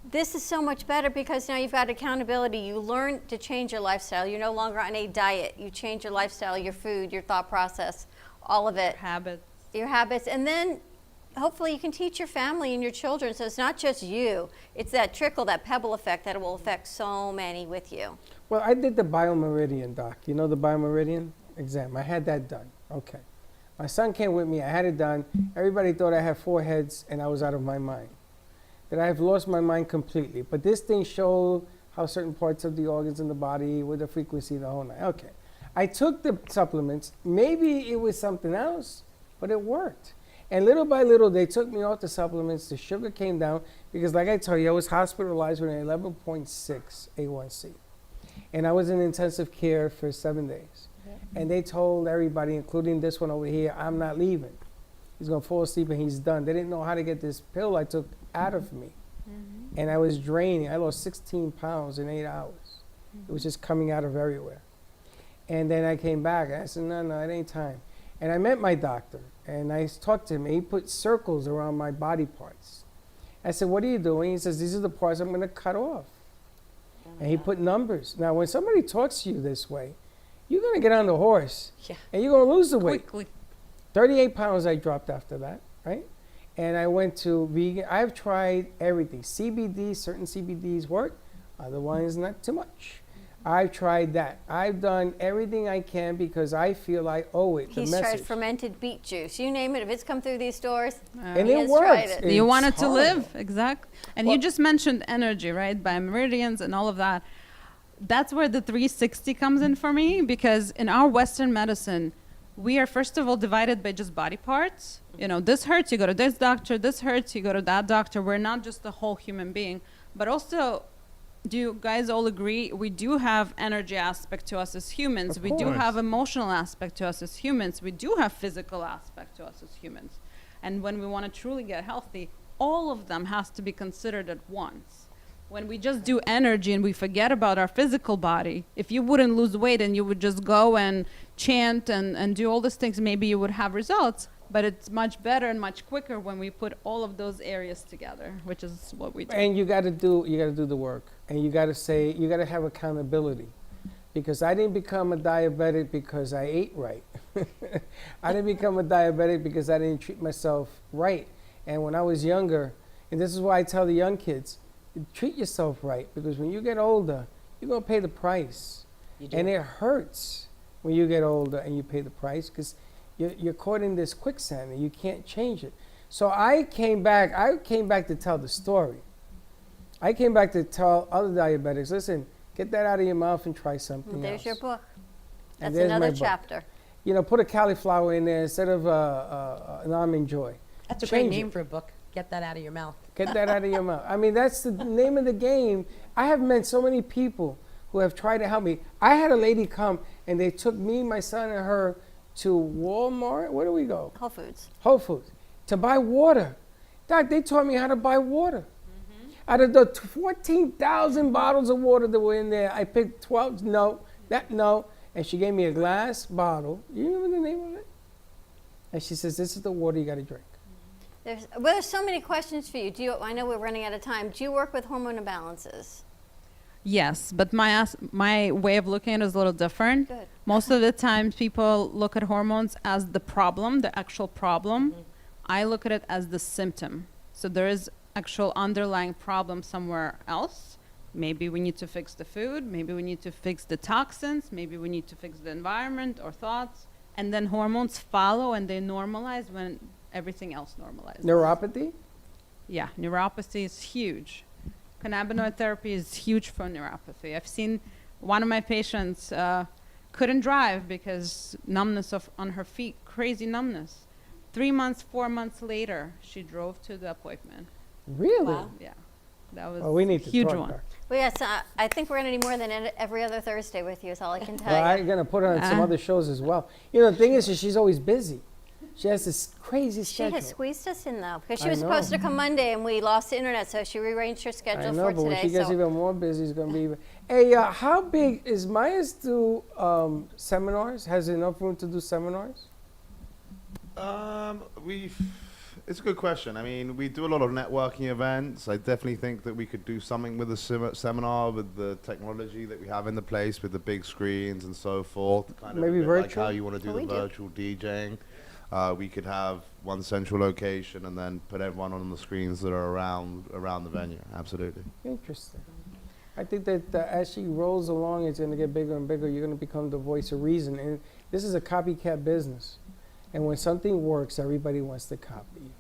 This is so much better because now you've got accountability. You learn to change your lifestyle. You're no longer on a diet. You change your lifestyle, your food, your thought process, all of it. Your habits. And then hopefully you can teach your family and your children. So it's not just you. It's that trickle, that pebble effect that will affect so many with you. Well, I did the biomeridian, doc. You know the biomeridian exam? I had that done. Okay. My son came with me. I had it done. Everybody thought I had 4 heads and I was out of my mind. That I've lost my mind completely. But this thing showed how certain parts of the organs in the body with the frequency, the whole night. Okay. I took the supplements. Maybe it was something else, but it worked. And little by little, they took me off the supplements. The sugar came down because, like I told you, I was hospitalized with an 11.6 A1C. And I was in intensive care for 7 days. And they told everybody, including this one over here, I'm not leaving. He's going to fall asleep and he's done. They didn't know how to get this pill I took out of me. And I was draining. I lost 16 pounds in 8 hours. It was just coming out of everywhere. And then I came back. And I said, no, it ain't time. And I met my doctor. And I talked to him. And he put circles around my body parts. I said, what are you doing? He says, these are the parts I'm going to cut off. And he put numbers. Now, when somebody talks to you this way, you're going to get on the horse. And you're going to lose the weight. Quickly. 38 pounds I dropped after that, right? And I went to vegan. I've tried everything. CBD, certain CBDs work. Other ones, not too much. I've tried that. I've done everything I can because I feel I owe it. He's the tried message. fermented beet juice. You name it. If it's come through these doors, And he it has works. tried it. You want it It's to horrible. live, exactly. And you just mentioned energy, right? By meridians and all of that. That's where the 360 comes in for me, because in our Western medicine, we are first of all divided by just body parts. You know, this hurts, you go to this doctor. This hurts, you go to that doctor. We're not just a whole human being, but also, do you guys all agree we do have energy aspect to us as humans? We do have emotional aspect to us as humans. We do have physical aspect to us as humans. And when we want to truly get healthy, all of them has to be considered at once. When we just do energy and we forget about our physical body, if you wouldn't lose weight and you would just go and chant and do all these things, maybe you would have results. But it's much better and much quicker when we put all of those areas together, which is what we do. And you got to do the work, and you got to have accountability, because I didn't become a diabetic because I ate right. I didn't become a diabetic because I didn't treat myself right. And when I was younger, and this is why I tell the young kids, treat yourself right, because when you get older, you're gonna pay the price, and it hurts when you get older and you pay the price because you're caught in this quicksand and you can't change it. So I came back to tell the story. I came back to tell other diabetics, listen, get that out of your mouth and try something There's else. your book. That's there's my another book. chapter. You know, put a cauliflower in there instead of an almond joy. That's a great Change name it. for a book. Get that out of your mouth. Get that out of your mouth. I mean, that's the name of the game. I have met so many people who have tried to help me. I had a lady come, and they took me, my son, and her to Walmart. Where do we go? Whole Foods. Whole Foods. To buy water. Doc, they taught me how to buy water. Out of the 14,000 bottles of water that were in there, I picked 12. No. And she gave me a glass bottle. You remember the name of it? And she says, this is the water you got to drink. There's so many questions for you. I know we're running out of time. Do you work with hormone imbalances? Yes, but my way of looking at it is a little different. Good. Most of the times people look at hormones as the problem, the actual problem. I look at it as the symptom. So there is actual underlying problem somewhere else. Maybe we need to fix the food, maybe we need to fix the toxins, maybe we need to fix the environment or thoughts, and then hormones follow and they normalize when everything else normalizes. Neuropathy? Yeah, neuropathy is huge. Cannabinoid therapy is huge for neuropathy. I've seen one of my patients couldn't drive because numbness on her feet, crazy numbness. 3 months, 4 months later, she drove to the appointment. Really? Wow. Yeah, that was We need a to huge talk, one. Doc. Well, yes, I think we're going to need more than every other Thursday with you, is all I can tell Well, you. I'm going to put her on some other shows as well. You know, the thing is she's always busy. She has this crazy She schedule. has squeezed us in, though, because she I was supposed know. to come Monday, and we lost the internet, so she rearranged her schedule I know, for but when today. she gets So even more busy, it's going to be even. Hey, how big is Maya's do seminars? Has it enough room to do seminars? It's a good question. I mean, we do a lot of networking events. I definitely think that we could do something with the seminar, with the technology that we have in the place, with the big screens and so forth. Kind Maybe of a bit like virtual? how you want to do Well, the we do. virtual DJing. We could have one central location and then put everyone on the screens that are around the venue. Absolutely. Interesting. I think that as she rolls along, it's going to get bigger and bigger. You're going to become the voice of reason. And this is a copycat business. And when something works, everybody wants to copy you.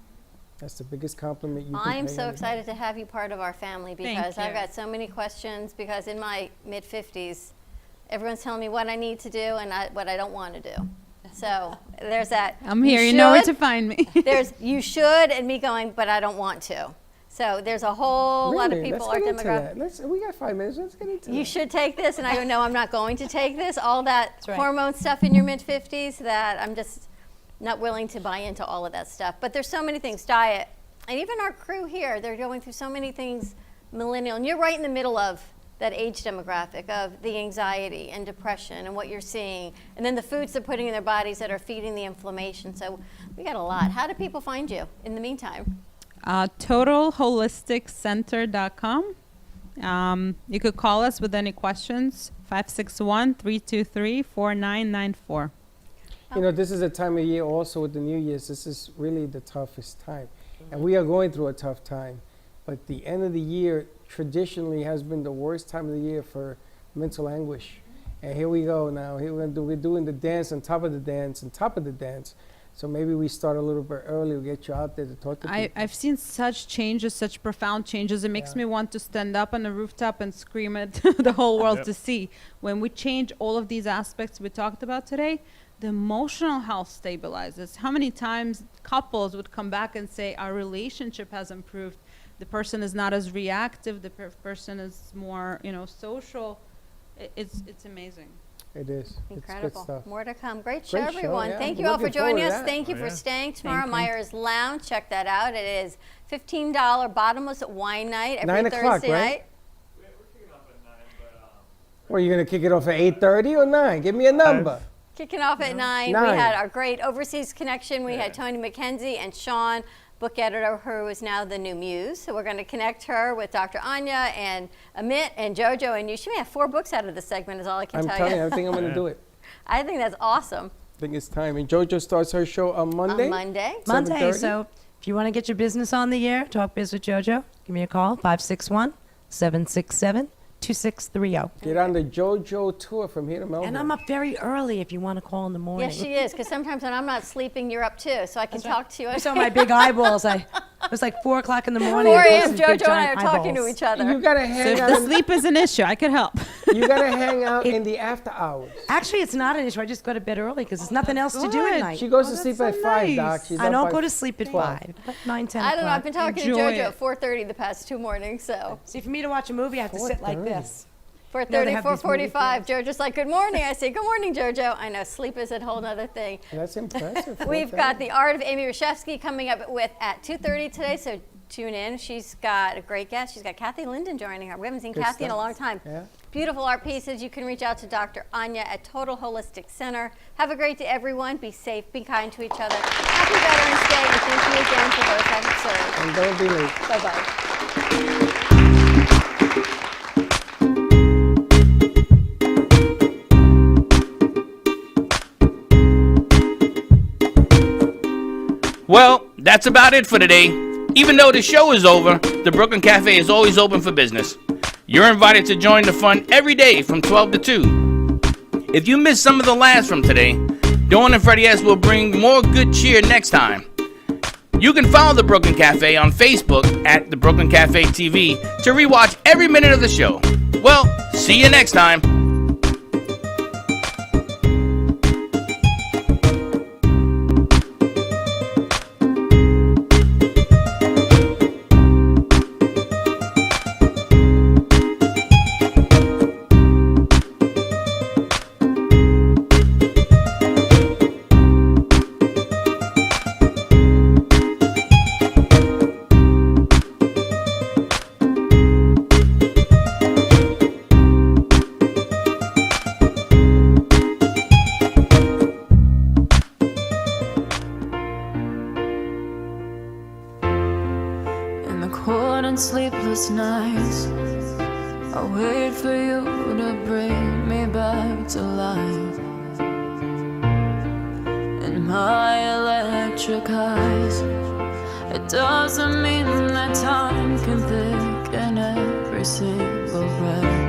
That's the biggest compliment you can I'm pay so anybody. excited to have you part of our family Thank because I've you. got so many questions because in my mid-50s, everyone's telling me what I need to do and what I don't want to do. So there's that. I'm here, you know where to should, find me. There's you should and me going, but I don't want to. So there's a whole lot of Really? people, Let's our get into demographic. that. We got 5 minutes. Let's get into You that. should take this, and I go, no, I'm not going to take this. All that right. hormone stuff in your mid-50s that I'm just not willing to buy into all of that stuff. But there's so many things, diet, and even our crew here, they're going through so many things, millennial, and you're right in the middle of that age demographic of the anxiety and depression and what you're seeing, and then the foods they're putting in their bodies that are feeding the inflammation. So we got a lot. How do people find you in the meantime? TotalHolisticCenter.com. You could call us with any questions, 561-323-4994. You know, this is a time of year also with the New Year's. This is really the toughest time. And we are going through a tough time. But the end of the year traditionally has been the worst time of the year for mental anguish. And here we go now. Here we're doing the dance on top of the dance on top of the dance. So maybe we start a little bit early. We'll get you out there to talk to people. I've seen such changes, such profound changes. It makes me want to stand up on a rooftop and scream at the whole world Yep. to see. When we change all of these aspects we talked about today, the emotional health stabilizes. How many times couples would come back and say, our relationship has improved. The person is not as reactive. The person is more, social. It's amazing. It is. Incredible. It's good stuff. More to come. Great show, Great show, everyone. yeah. Thank We're you all for looking forward joining to us. that. Thank you Oh, for yeah. staying tomorrow. you. Myers Lounge. Check that out. It is $15 bottomless wine night every 9 o'clock, Thursday right? night. We're kicking off at 9, but Well, you're going to kick it off at 8:30 or 9? Give me a number. Kicking off at 9. We 9. had our great overseas connection. We had Tony McKenzie and Sean, book editor, who is now the new muse. So we're going to connect her with Dr. Anya and Amit and JoJo and you. She may have 4 books out of this segment is all I can I'm tell telling you, you. I think I'm going to do it. I think that's awesome. I think it's time. And JoJo starts her show on Monday. On Monday. Monday. 7:30? So if you want to get your business on the air, talk biz with JoJo, give me a call, 561-767-2630. Get on the JoJo tour from here to Melbourne. And I'm up very early if you want to call in the morning. Yes, she is, because sometimes when I'm not sleeping, you're up too. So I can talk to you. You saw my big eyeballs. It was like 4 o'clock in the morning. 4 and a.m. those big Jojo and I are giant talking to eyeballs. each other. You gotta So hang if out. the sleep is an issue, I could help. You gotta hang out in the after hours. Actually, it's not an issue. I just go to bed early because there's nothing else to do at good. night. She goes to sleep at 5, Doc. She's I up don't by go to sleep at 12. 5, but 9, 10 I don't know. o'clock. I've been talking Enjoy to JoJo it. at 4:30 the past 2 mornings, so. See, for me to watch a movie, I have to sit like 4:30. this. 4:30, have these movie 4:45. JoJo's like, good morning. I say, good morning, JoJo. I know, sleep is a whole nother thing. That's impressive. We've got The Art of Amy Reshevsky coming up at 2:30 today, so tune in. She's got a great guest. She's got Kathy Linden joining her. We haven't seen Good Kathy in a stuff. long time. Yeah. Beautiful art pieces. You can reach out to Dr. Anya at Total Holistic Center. Have a great day, everyone. Be safe. Be kind to each other. Happy Veterans Day, and thank you again for those that have served. And don't be late. Bye-bye. Well, that's about it for today. Even though the show is over, the Brooklyn Cafe is always open for business. You're invited to join the fun every day from 12 to 2. If you missed some of the laughs from today, Dawn and Freddie S will bring more good cheer next time. You can follow the Brooklyn Cafe on Facebook at the Brooklyn Cafe TV to rewatch every minute of the show. Well, see you next time. In the cold and sleepless nights, I wait for you to bring me back to life. In my electric eyes, it doesn't mean that time can thicken every single breath.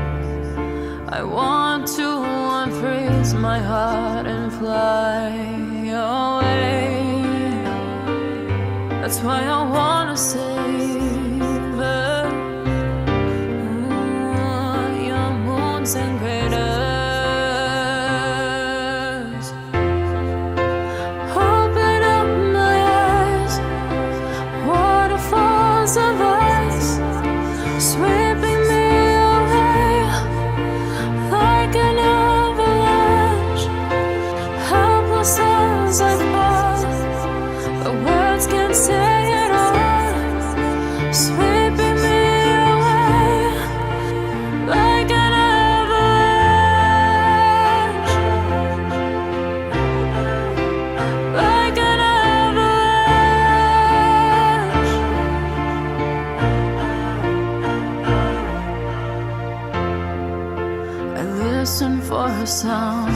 I want to unfreeze my heart and fly away. That's why I wanna save it. Your moons and craters. Open up my eyes, waterfalls of ice, sweeping me away like an avalanche. Helpless as I fall, the words can't say it all, sweeping me away like an avalanche, like an avalanche. I listen for a sound,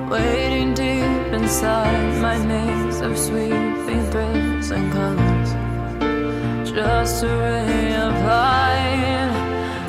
waiting deep inside my maze of sweeping thrills and colors, just a ray of light